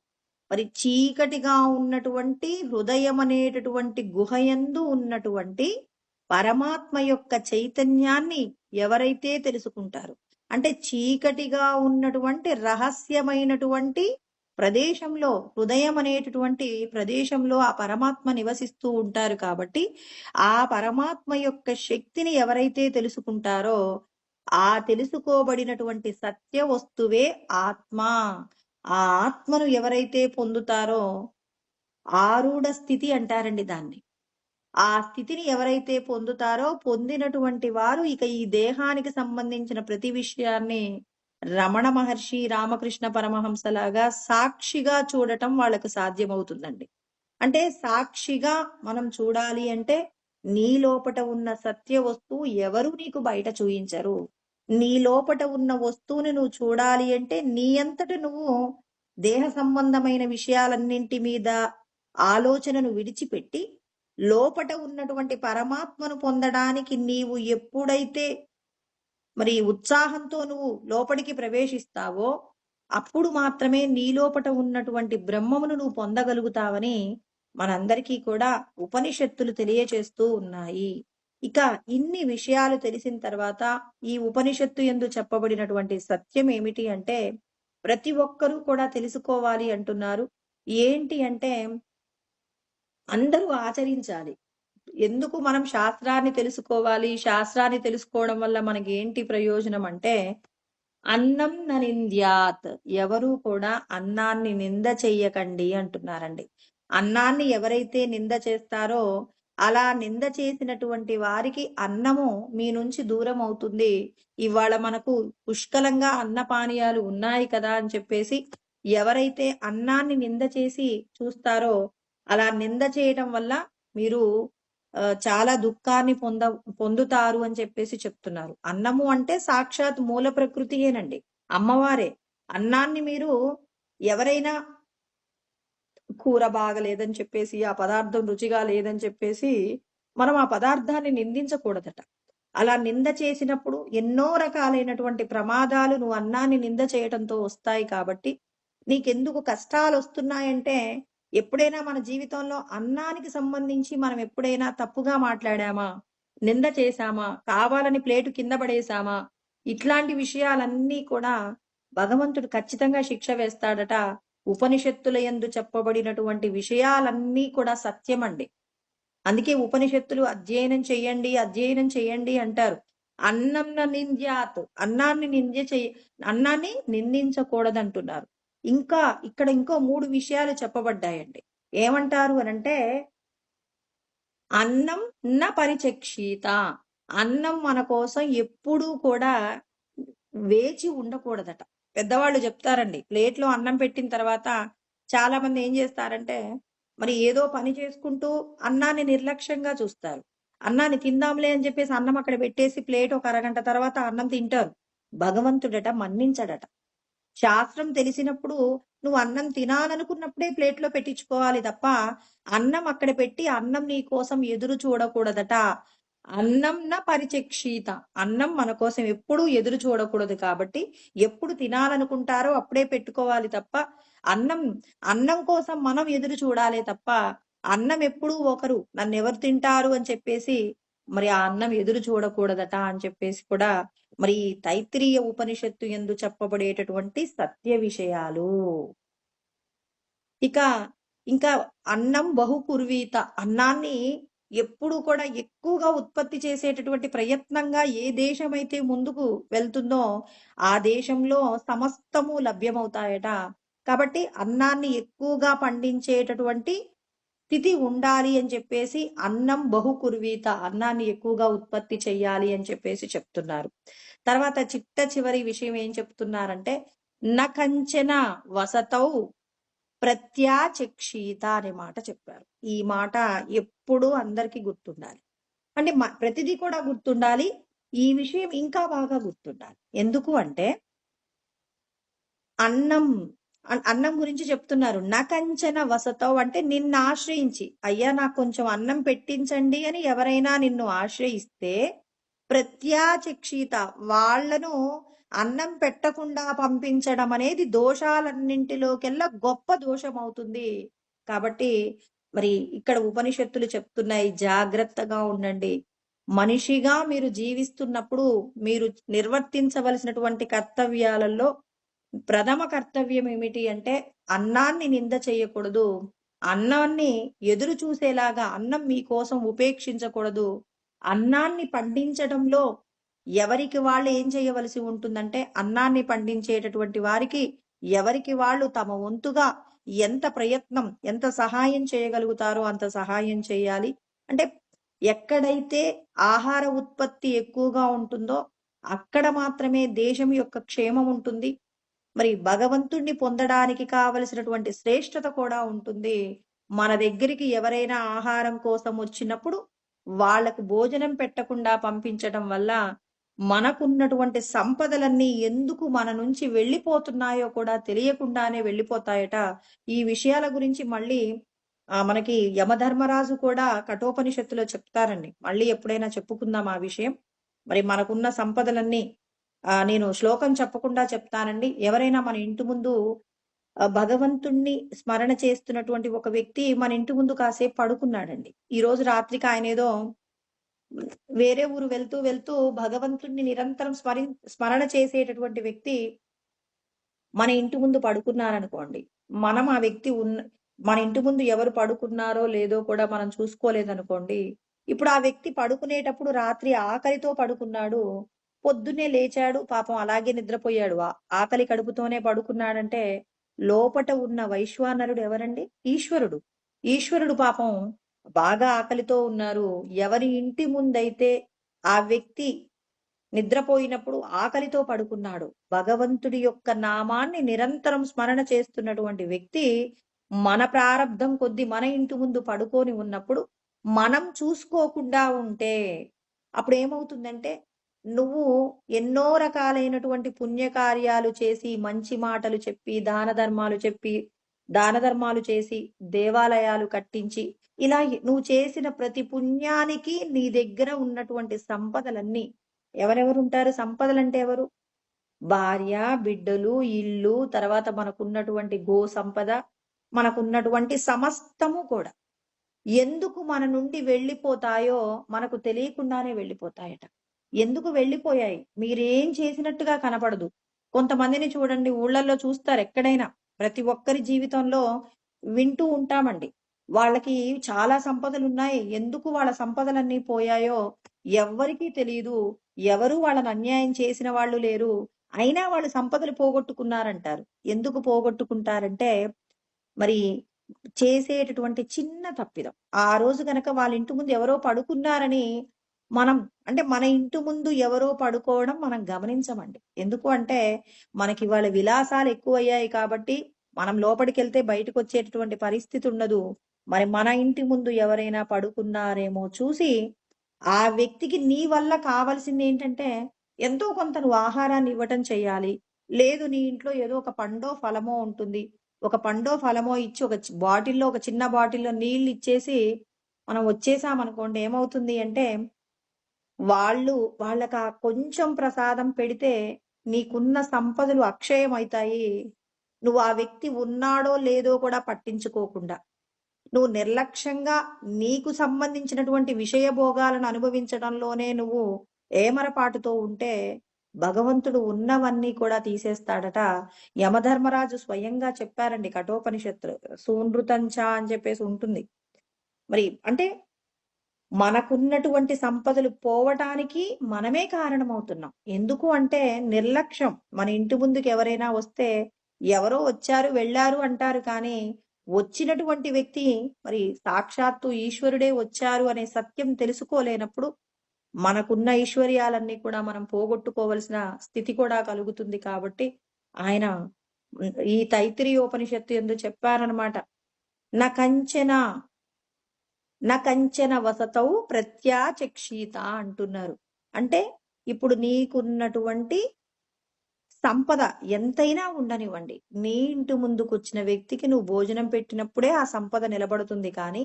మరి చీకటిగా ఉన్నటువంటి హృదయం అనేటటువంటి గుహయందు ఉన్నటువంటి పరమాత్మ యొక్క చైతన్యాన్ని ఎవరైతే తెలుసుకుంటారు అంటే చీకటిగా ఉన్నటువంటి రహస్యమైనటువంటి ప్రదేశంలో, హృదయం అనేటటువంటి ప్రదేశంలో ఆ పరమాత్మ నివసిస్తూ ఉంటారు కాబట్టి ఆ పరమాత్మ యొక్క శక్తిని ఎవరైతే తెలుసుకుంటారో ఆ తెలుసుకోబడినటువంటి సత్య వస్తువే ఆత్మ. ఆ ఆత్మను ఎవరైతే పొందుతారో ఆరూఢ స్థితి అంటారండి దాన్ని. ఆ స్థితిని ఎవరైతే పొందుతారో పొందినటువంటి వారు ఇక ఈ దేహానికి సంబంధించిన ప్రతి విషయాన్ని రమణ మహర్షి, రామకృష్ణ పరమహంసలాగా సాక్షిగా చూడటం వాళ్ళకు సాధ్యమవుతుందండి. అంటే సాక్షిగా మనం చూడాలి అంటే నీ లోపట ఉన్న సత్య వస్తువు ఎవరు నీకు బయట చూయించరు. నీ లోపట ఉన్న వస్తువుని నువ్వు చూడాలి అంటే నీ అంతట నువ్వు దేహ సంబంధమైన విషయాలన్నింటి మీద ఆలోచనను విడిచిపెట్టి లోపట ఉన్నటువంటి పరమాత్మను పొందడానికి నీవు ఎప్పుడైతే మరి ఉత్సాహంతో నువ్వు లోపలికి ప్రవేశిస్తావో అప్పుడు మాత్రమే నీ లోపట ఉన్నటువంటి బ్రహ్మమును నువ్వు పొందగలుగుతావని మనందరికీ కూడా ఉపనిషత్తులు తెలియచేస్తూ ఉన్నాయి. ఇక ఇన్ని విషయాలు తెలిసిన తర్వాత ఈ ఉపనిషత్తు యందు చెప్పబడినటువంటి సత్యం ఏమిటి అంటే ప్రతి ఒక్కరూ కూడా తెలుసుకోవాలి అంటున్నారు. ఏంటి అంటే అందరూ ఆచరించాలి. ఎందుకు మనం శాస్త్రాన్ని తెలుసుకోవాలి? శాస్త్రాన్ని తెలుసుకోవడం వల్ల మనకి ఏంటి ప్రయోజనం అంటే అన్నం న నింద్యాత్. ఎవరు కూడా అన్నాన్ని నింద చెయ్యకండి అంటున్నారండి. అన్నాన్ని ఎవరైతే నింద చేస్తారో అలా నింద చేసినటువంటి వారికి అన్నము మీ నుంచి దూరం అవుతుంది. ఇవాళ మనకు పుష్కలంగా అన్నపానీయాలు ఉన్నాయి కదా అని చెప్పేసి ఎవరైతే అన్నాన్ని నింద చేసి చూస్తారో అలా నింద చేయటం వల్ల మీరు చాలా దుఃఖాన్ని పొందుతారు అని చెప్పేసి చెప్తున్నారు. అన్నము అంటే సాక్షాత్ మూల ప్రకృతియేనండి, అమ్మవారే. అన్నాన్ని మీరు ఎవరైనా కూర బాగలేదని చెప్పేసి ఆ పదార్థం రుచిగా లేదని చెప్పేసి మనం ఆ పదార్థాన్ని నిందించకూడదట. అలా నింద చేసినప్పుడు ఎన్నో రకాలైనటువంటి ప్రమాదాలు నువ్వు అన్నాన్ని నింద చేయటంతో వస్తాయి. కాబట్టి నీకెందుకు కష్టాలు వస్తున్నాయంటే ఎప్పుడైనా మన జీవితంలో అన్నానికి సంబంధించి మనం ఎప్పుడైనా తప్పుగా మాట్లాడామా, నింద చేశామా, కావాలని ప్లేటు కింద పడేశామా, ఇట్లాంటి విషయాలన్నీ కూడా భగవంతుడు ఖచ్చితంగా శిక్ష వేస్తాడట. ఉపనిషత్తుల యందు చెప్పబడినటువంటి విషయాలన్నీ కూడా సత్యమండి. అందుకే ఉపనిషత్తులు అధ్యయనం చెయ్యండి అంటారు. అన్నం నింద్యాత్, అన్నాన్ని నిందించకూడదంటున్నారు. ఇంకా ఇక్కడ ఇంకో 3 విషయాలు చెప్పబడ్డాయండి. ఏమంటారు అనంటే అన్నం న పరిచక్షీత. అన్నం మన కోసం ఎప్పుడూ కూడా వేచి ఉండకూడదట. పెద్దవాళ్ళు చెప్తారండి. ప్లేట్లో అన్నం పెట్టిన తర్వాత చాలా మంది ఏం చేస్తారంటే మరి ఏదో పని చేసుకుంటూ అన్నాన్ని నిర్లక్ష్యంగా చూస్తారు. అన్నాన్ని తిందాంలే అని చెప్పేసి అన్నం అక్కడ పెట్టేసి ప్లేట్ ఒక అరగంట తర్వాత అన్నం తింటారు. భగవంతుడట మన్నించడట. శాస్త్రం తెలిసినప్పుడు నువ్వు అన్నం తినాలనుకున్నప్పుడే ప్లేట్లో పెట్టించుకోవాలి తప్ప అన్నం అక్కడ పెట్టి అన్నం నీ కోసం ఎదురు చూడకూడదట. అన్నం న పరిచక్షీత. అన్నం మన కోసం ఎప్పుడూ ఎదురు చూడకూడదు. కాబట్టి ఎప్పుడు తినాలనుకుంటారో అప్పుడే పెట్టుకోవాలి తప్ప అన్నం కోసం మనం ఎదురు చూడాలి తప్ప అన్నం ఎప్పుడూ ఒకరు నన్ను ఎవరు తింటారు అని చెప్పేసి మరి ఆ అన్నం ఎదురు చూడకూడదట అని చెప్పేసి కూడా మరి తైత్రీయ ఉపనిషత్తు యందు చెప్పబడేటటువంటి సత్య విషయాలు. ఇక ఇంకా అన్నం బహుకుర్వీత. అన్నాన్ని ఎప్పుడు కూడా ఎక్కువగా ఉత్పత్తి చేసేటటువంటి ప్రయత్నంగా ఏ దేశమైతే ముందుకు వెళ్తుందో ఆ దేశంలో సమస్తము లభ్యమవుతాయట. కాబట్టి అన్నాన్ని ఎక్కువగా పండించేటటువంటి స్థితి ఉండాలి అని చెప్పేసి అన్నం బహుకుర్వీత, అన్నాన్ని ఎక్కువగా ఉత్పత్తి చెయ్యాలి అని చెప్పేసి చెప్తున్నారు. తర్వాత చివరి విషయం ఏం చెప్తున్నారంటే నకంచన వసతౌ ప్రత్యాచక్షీత అనే మాట చెప్పారు. ఈ మాట ఎప్పుడూ అందరికీ గుర్తుండాలి. అంటే ప్రతిదీ కూడా గుర్తుండాలి. ఈ విషయం ఇంకా బాగా గుర్తుండాలి. ఎందుకు అంటే అన్నం గురించి చెప్తున్నారు. నకంచన వసతౌ అంటే నిన్ను ఆశ్రయించి, అయ్యా నాకు కొంచెం అన్నం పెట్టించండి అని ఎవరైనా నిన్ను ఆశ్రయిస్తే ప్రత్యాచక్షీత, వాళ్లను అన్నం పెట్టకుండా పంపించడం అనేది దోషాలన్నింటిలోకెల్లా గొప్ప దోషం అవుతుంది. కాబట్టి మరి ఇక్కడ ఉపనిషత్తులు చెప్తున్నాయి, జాగ్రత్తగా ఉండండి. మనిషిగా మీరు జీవిస్తున్నప్పుడు మీరు నిర్వర్తించవలసినటువంటి కర్తవ్యాలలో ప్రథమ కర్తవ్యం ఏమిటి అంటే అన్నాన్ని నింద చేయకూడదు. అన్నాన్ని ఎదురు చూసేలాగా అన్నం మీకోసం ఉపేక్షించకూడదు. అన్నాన్ని పండించడంలో ఎవరికి వాళ్ళు ఏం చేయవలసి ఉంటుందంటే అన్నాన్ని పండించేటటువంటి వారికి ఎవరికి వాళ్ళు తమ వంతుగా ఎంత ప్రయత్నం, ఎంత సహాయం చేయగలుగుతారో అంత సహాయం చేయాలి. అంటే ఎక్కడైతే ఆహార ఉత్పత్తి ఎక్కువగా ఉంటుందో అక్కడ మాత్రమే దేశం యొక్క క్షేమం ఉంటుంది. మరి భగవంతుణ్ణి పొందడానికి కావలసినటువంటి శ్రేష్టత కూడా ఉంటుంది. మన దగ్గరికి ఎవరైనా ఆహారం కోసం వచ్చినప్పుడు వాళ్ళకు భోజనం పెట్టకుండా పంపించడం వల్ల మనకున్నటువంటి సంపదలన్నీ ఎందుకు మన నుంచి వెళ్ళిపోతున్నాయో కూడా తెలియకుండానే వెళ్ళిపోతాయట. ఈ విషయాల గురించి మళ్ళీ మనకి యమధర్మరాజు కూడా కఠోపనిషత్తులో చెప్తారండి. మళ్ళీ ఎప్పుడైనా చెప్పుకుందాం ఆ విషయం. మరి మనకున్న సంపదలన్నీ నేను శ్లోకం చెప్పకుండా చెప్తానండి. ఎవరైనా మన ఇంటి ముందు భగవంతుణ్ణి స్మరణ చేస్తున్నటువంటి ఒక వ్యక్తి మన ఇంటి ముందు కాసేపు పడుకున్నాడండి. ఈ రోజు రాత్రికి ఆయన ఏదో వేరే ఊరు వెళ్తూ వెళ్తూ భగవంతుణ్ణి నిరంతరం స్మరణ చేసేటటువంటి వ్యక్తి మన ఇంటి ముందు పడుకున్నారనుకోండి. మనం ఆ వ్యక్తి మన ఇంటి ముందు ఎవరు పడుకున్నారో లేదో కూడా మనం చూసుకోలేదనుకోండి. ఇప్పుడు ఆ వ్యక్తి పడుకునేటప్పుడు రాత్రి ఆకలితో పడుకున్నాడు. పొద్దున్నే లేచాడు, పాపం అలాగే నిద్రపోయాడు. ఆకలి కడుపుతోనే పడుకున్నాడంటే లోపట ఉన్న వైశ్వానరుడు ఎవరండి? ఈశ్వరుడు. ఈశ్వరుడు పాపం బాగా ఆకలితో ఉన్నారు. ఎవరి ఇంటి ముందైతే ఆ వ్యక్తి నిద్రపోయినప్పుడు ఆకలితో పడుకున్నాడు, భగవంతుడి యొక్క నామాన్ని నిరంతరం స్మరణ చేస్తున్నటువంటి వ్యక్తి మన ప్రారంధం కొద్ది మన ఇంటి ముందు పడుకొని ఉన్నప్పుడు మనం చూసుకోకుండా ఉంటే అప్పుడు ఏమవుతుందంటే నువ్వు ఎన్నో రకాలైనటువంటి పుణ్యకార్యాలు చేసి మంచి మాటలు చెప్పి దాన ధర్మాలు చేసి దేవాలయాలు కట్టించి ఇలా నువ్వు చేసిన ప్రతి పుణ్యానికి నీ దగ్గర ఉన్నటువంటి సంపదలన్నీ ఎవరెవరు ఉంటారు? సంపదలంటే ఎవరు? భార్య, బిడ్డలు, ఇల్లు, తర్వాత మనకున్నటువంటి గో సంపద, మనకున్నటువంటి సమస్తము కూడా ఎందుకు మన నుండి వెళ్ళిపోతాయో మనకు తెలియకుండానే వెళ్ళిపోతాయట. ఎందుకు వెళ్ళిపోయాయి? మీరేం చేసినట్టుగా కనపడదు. కొంతమందిని చూడండి, ఊళ్ళల్లో చూస్తారు, ఎక్కడైనా ప్రతి ఒక్కరి జీవితంలో వింటూ ఉంటామండి. వాళ్ళకి చాలా సంపదలు ఉన్నాయి, ఎందుకు వాళ్ళ సంపదలన్నీ పోయాయో ఎవ్వరికీ తెలియదు. ఎవరు వాళ్ళని అన్యాయం చేసిన వాళ్ళు లేరు, అయినా వాళ్ళు సంపదలు పోగొట్టుకున్నారంటారు. ఎందుకు పోగొట్టుకుంటారంటే మరి చేసేటటువంటి చిన్న తప్పిదం. ఆ రోజు గనక వాళ్ళ ఇంటి ముందు ఎవరో పడుకున్నారని మనం అంటే మన ఇంటి ముందు ఎవరో పడుకోవడం మనం గమనించమండి. ఎందుకు అంటే మనకి వాళ్ళ విలాసాలు ఎక్కువయ్యాయి కాబట్టి మనం లోపలికి వెళ్తే బయటకు వచ్చేటటువంటి పరిస్థితి ఉండదు. మరి మన ఇంటి ముందు ఎవరైనా పడుకున్నారేమో చూసి ఆ వ్యక్తికి నీ వల్ల కావాల్సింది ఏంటంటే ఎంతో కొంత నువ్వు ఆహారాన్ని ఇవ్వటం చెయ్యాలి. లేదు నీ ఇంట్లో ఏదో ఒక పండో ఫలమో ఉంటుంది, ఒక పండో ఫలమో ఇచ్చి ఒక బాటిల్లో, ఒక చిన్న బాటిల్లో నీళ్లు ఇచ్చేసి మనం వచ్చేసామనుకోండి, ఏమవుతుంది అంటే వాళ్ళకి ఆ కొంచెం ప్రసాదం పెడితే నీకున్న సంపదలు అక్షయం అవుతాయి. నువ్వు ఆ వ్యక్తి ఉన్నాడో లేదో కూడా పట్టించుకోకుండా నువ్వు నిర్లక్ష్యంగా నీకు సంబంధించినటువంటి విషయ భోగాలను అనుభవించడంలోనే నువ్వు ఏమరపాటుతో ఉంటే భగవంతుడు ఉన్నవన్నీ కూడా తీసేస్తాడట. యమధర్మరాజు స్వయంగా చెప్పారండి కఠోపనిషత్తులు. సూనృతంచ అని చెప్పేసి ఉంటుంది. మరి అంటే మనకున్నటువంటి సంపదలు పోవటానికి మనమే కారణమవుతున్నాం. ఎందుకు అంటే నిర్లక్ష్యం. మన ఇంటి ముందుకు ఎవరైనా వస్తే ఎవరో వచ్చారు వెళ్ళారు అంటారు, కానీ వచ్చినటువంటి వ్యక్తి మరి సాక్షాత్తు ఈశ్వరుడే వచ్చారు అనే సత్యం తెలుసుకోలేనప్పుడు మనకున్న ఐశ్వర్యాలన్నీ కూడా మనం పోగొట్టుకోవలసిన స్థితి కూడా కలుగుతుంది. కాబట్టి ఆయన ఈ తైత్తిరీయోపనిషత్తు యందు చెప్పారనమాట, నా కంచెన వసతౌ ప్రత్యాచక్షీత అంటున్నారు. అంటే ఇప్పుడు నీకున్నటువంటి సంపద ఎంతైనా ఉండనివ్వండి, నీ ఇంటి ముందుకు వచ్చిన వ్యక్తికి నువ్వు భోజనం పెట్టినప్పుడే ఆ సంపద నిలబడుతుంది. కానీ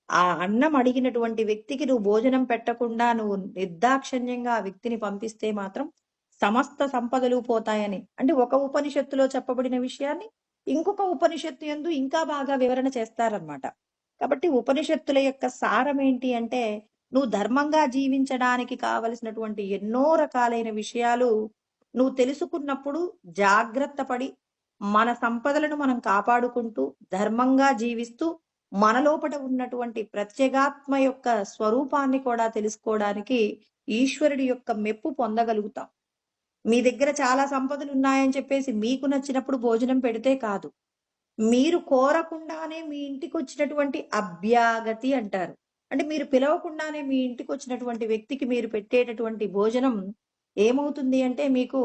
ఆ అన్నం అడిగినటువంటి వ్యక్తికి నువ్వు భోజనం పెట్టకుండా నువ్వు నిర్దాక్షణ్యంగా ఆ వ్యక్తిని పంపిస్తే మాత్రం సమస్త సంపదలు పోతాయని అంటే ఒక ఉపనిషత్తులో చెప్పబడిన విషయాన్ని ఇంకొక ఉపనిషత్తు యందు ఇంకా బాగా వివరణ చేస్తారనమాట. కాబట్టి ఉపనిషత్తుల యొక్క సారం ఏంటి అంటే నువ్వు ధర్మంగా జీవించడానికి కావలసినటువంటి ఎన్నో రకాలైన విషయాలు నువ్వు తెలుసుకున్నప్పుడు జాగ్రత్త పడి మన సంపదలను మనం కాపాడుకుంటూ ధర్మంగా జీవిస్తూ మన లోపట ఉన్నటువంటి ప్రత్యేగాత్మ యొక్క స్వరూపాన్ని కూడా తెలుసుకోవడానికి ఈశ్వరుడి యొక్క మెప్పు పొందగలుగుతాం. మీ దగ్గర చాలా సంపదలు ఉన్నాయని చెప్పేసి మీకు నచ్చినప్పుడు భోజనం పెడితే కాదు, మీరు కోరకుండానే మీ ఇంటికి వచ్చినటువంటి అభ్యాగతి అంటారు. అంటే మీరు పిలవకుండానే మీ ఇంటికి వచ్చినటువంటి వ్యక్తికి మీరు పెట్టేటటువంటి భోజనం ఏమవుతుంది అంటే మీకు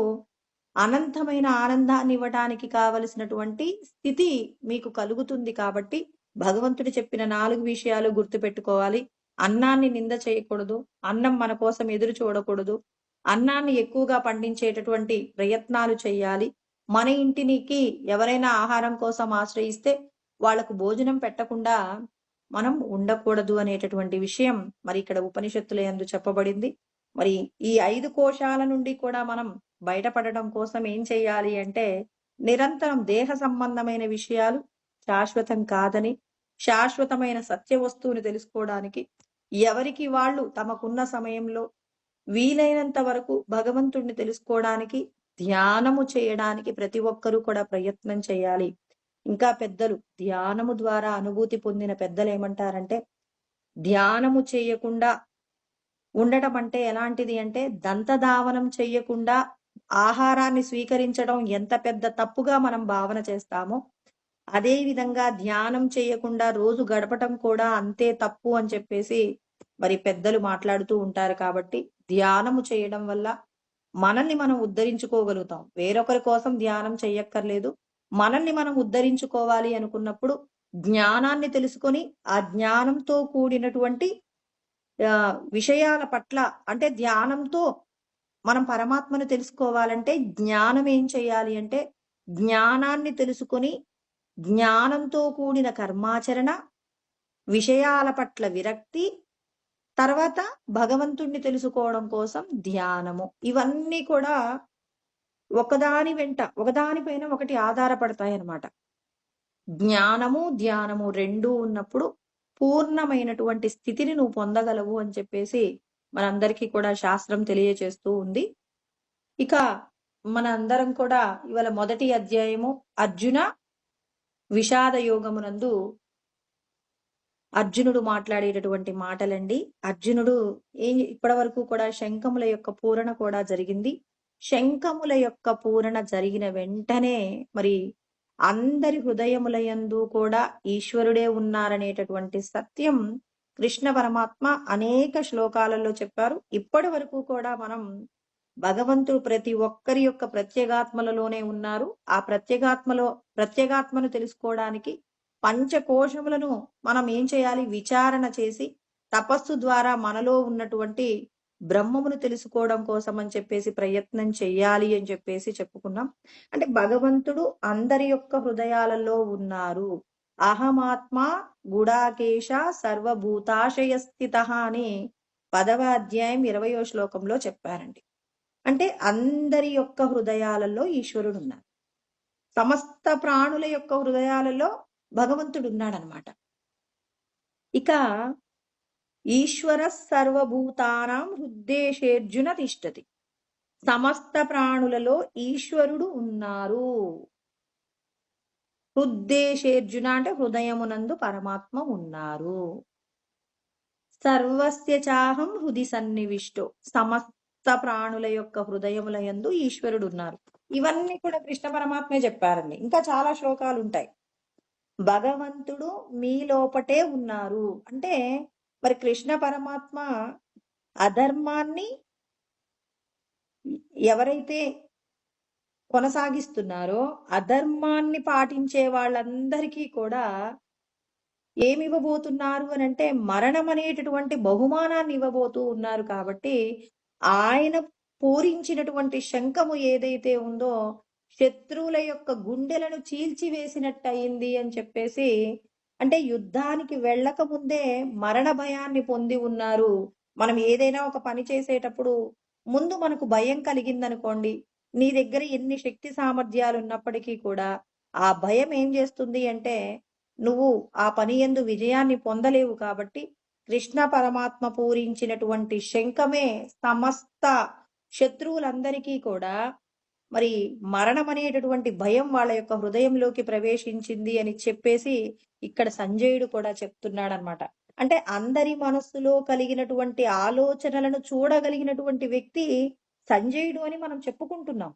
అనంతమైన ఆనందాన్ని ఇవ్వటానికి కావలసినటువంటి స్థితి మీకు కలుగుతుంది. కాబట్టి భగవంతుడు చెప్పిన 4 విషయాలు గుర్తుపెట్టుకోవాలి. అన్నాన్ని నింద చేయకూడదు, అన్నం మన కోసం ఎదురు చూడకూడదు, అన్నాన్ని ఎక్కువగా పండించేటటువంటి ప్రయత్నాలు చేయాలి, మన ఇంటికి ఎవరైనా ఆహారం కోసం ఆశ్రయిస్తే వాళ్లకు భోజనం పెట్టకుండా మనం ఉండకూడదు అనేటటువంటి విషయం మరి ఇక్కడ ఉపనిషత్తుల యందు చెప్పబడింది. మరి ఈ 5 కోశాల నుండి కూడా మనం బయటపడడం కోసం ఏం చేయాలి అంటే నిరంతరం దేహ సంబంధమైన విషయాలు శాశ్వతం కాదని, శాశ్వతమైన సత్య వస్తువుని తెలుసుకోవడానికి ఎవరికి వాళ్ళు తమకున్న సమయంలో వీలైనంత వరకు భగవంతుడిని తెలుసుకోవడానికి ధ్యానము చేయడానికి ప్రతి ఒక్కరూ కూడా ప్రయత్నం చేయాలి. ఇంకా పెద్దలు ధ్యానము ద్వారా అనుభూతి పొందిన పెద్దలు ఏమంటారంటే, ధ్యానము చేయకుండా ఉండటం అంటే ఎలాంటిది అంటే దంతధావనం చేయకుండా ఆహారాన్ని స్వీకరించడం ఎంత పెద్ద తప్పుగా మనం భావన చేస్తామో, అదే విధంగా ధ్యానం చేయకుండా రోజు గడపటం కూడా అంతే తప్పు అని చెప్పేసి మరి పెద్దలు మాట్లాడుతూ ఉంటారు. కాబట్టి ధ్యానము చేయడం వల్ల మనల్ని మనం ఉద్ధరించుకోగలుగుతాం. వేరొకరి కోసం ధ్యానం చెయ్యక్కర్లేదు. మనల్ని మనం ఉద్ధరించుకోవాలి అనుకున్నప్పుడు జ్ఞానాన్ని తెలుసుకొని ఆ జ్ఞానంతో కూడినటువంటి విషయాల పట్ల, అంటే ధ్యానంతో మనం పరమాత్మను తెలుసుకోవాలంటే జ్ఞానం ఏం చేయాలి అంటే జ్ఞానాన్ని తెలుసుకొని జ్ఞానంతో కూడిన కర్మాచరణ, విషయాల పట్ల విరక్తి, తర్వాత భగవంతుణ్ణి తెలుసుకోవడం కోసం ధ్యానము, ఇవన్నీ కూడా ఒకదానిపైన ఒకటి ఆధారపడతాయి అన్నమాట. జ్ఞానము ధ్యానము రెండూ ఉన్నప్పుడు పూర్ణమైనటువంటి స్థితిని నువ్వు పొందగలవు అని చెప్పేసి మనందరికీ కూడా శాస్త్రం తెలియచేస్తూ ఉంది. ఇక మన అందరం కూడా ఇవాళ మొదటి అధ్యాయము అర్జున విషాద యోగమునందు అర్జునుడు మాట్లాడేటటువంటి మాటలండి. అర్జునుడు ఇప్పటి వరకు కూడా శంఖముల యొక్క పూరణ కూడా జరిగింది. శంఖముల యొక్క పూరణ జరిగిన వెంటనే మరి అందరి హృదయములయందు కూడా ఈశ్వరుడే ఉన్నారనేటటువంటి సత్యం కృష్ణ పరమాత్మ అనేక శ్లోకాలలో చెప్పారు. ఇప్పటి వరకు కూడా మనం భగవంతుడు ప్రతి ఒక్కరి యొక్క ప్రత్యేగాత్మలలోనే ఉన్నారు. ఆ ప్రత్యేగాత్మను తెలుసుకోవడానికి పంచకోశములను మనం ఏం చేయాలి, విచారణ చేసి తపస్సు ద్వారా మనలో ఉన్నటువంటి బ్రహ్మమును తెలుసుకోవడం కోసం అని చెప్పేసి ప్రయత్నం చెయ్యాలి అని చెప్పేసి చెప్పుకున్నాం. అంటే భగవంతుడు అందరి యొక్క హృదయాలలో ఉన్నారు. అహమాత్మ గుడాకేశ సర్వభూతాశయ స్థిత అని 10వ అధ్యాయం 20వ శ్లోకంలో చెప్పారండి. అంటే అందరి యొక్క హృదయాలలో ఈశ్వరుడు ఉన్నారు. సమస్త ప్రాణుల యొక్క హృదయాలలో భగవంతుడు ఉన్నాడనమాట. ఇక ఈశ్వర సర్వభూతానాం హృద్దేశేర్జున తిష్టతి, సమస్త ప్రాణులలో ఈశ్వరుడు ఉన్నారు. హృద్దేశేర్జున అంటే హృదయమునందు పరమాత్మ ఉన్నారు. సర్వస్య చాహం హృది సన్నివిష్టో, సమస్త ప్రాణుల యొక్క హృదయముల యందు ఈశ్వరుడు ఉన్నారు. ఇవన్నీ కూడా కృష్ణ పరమాత్మే చెప్పారండి. ఇంకా చాలా శ్లోకాలు ఉంటాయి. భగవంతుడు మీ లోపటే ఉన్నారు అంటే మరి కృష్ణ పరమాత్మ అధర్మాన్ని ఎవరైతే కొనసాగిస్తున్నారో అధర్మాన్ని పాటించే వాళ్ళందరికీ కూడా ఏమి ఇవ్వబోతున్నారు అని అంటే మరణం అనేటటువంటి బహుమానాన్ని ఇవ్వబోతూ ఉన్నారు. కాబట్టి ఆయన పూరించినటువంటి శంఖము ఏదైతే ఉందో శత్రువుల యొక్క గుండెలను చీల్చివేసినట్టు అయింది అని చెప్పేసి, అంటే యుద్ధానికి వెళ్ళక ముందే మరణ భయాన్ని పొంది ఉన్నారు. మనం ఏదైనా ఒక పని చేసేటప్పుడు ముందు మనకు భయం కలిగిందనుకోండి, నీ దగ్గర ఎన్ని శక్తి సామర్థ్యాలు ఉన్నప్పటికీ కూడా ఆ భయం ఏం చేస్తుంది అంటే నువ్వు ఆ పని యందు విజయాన్ని పొందలేవు. కాబట్టి కృష్ణ పరమాత్మ పూరించినటువంటి శంఖమే సమస్త శత్రువులందరికీ కూడా మరి మరణం అనేటటువంటి భయం వాళ్ళ యొక్క హృదయంలోకి ప్రవేశించింది అని చెప్పేసి ఇక్కడ సంజయుడు కూడా చెప్తున్నాడు అనమాట. అంటే అందరి మనస్సులో కలిగినటువంటి ఆలోచనలను చూడగలిగినటువంటి వ్యక్తి సంజయుడు అని మనం చెప్పుకుంటున్నాం.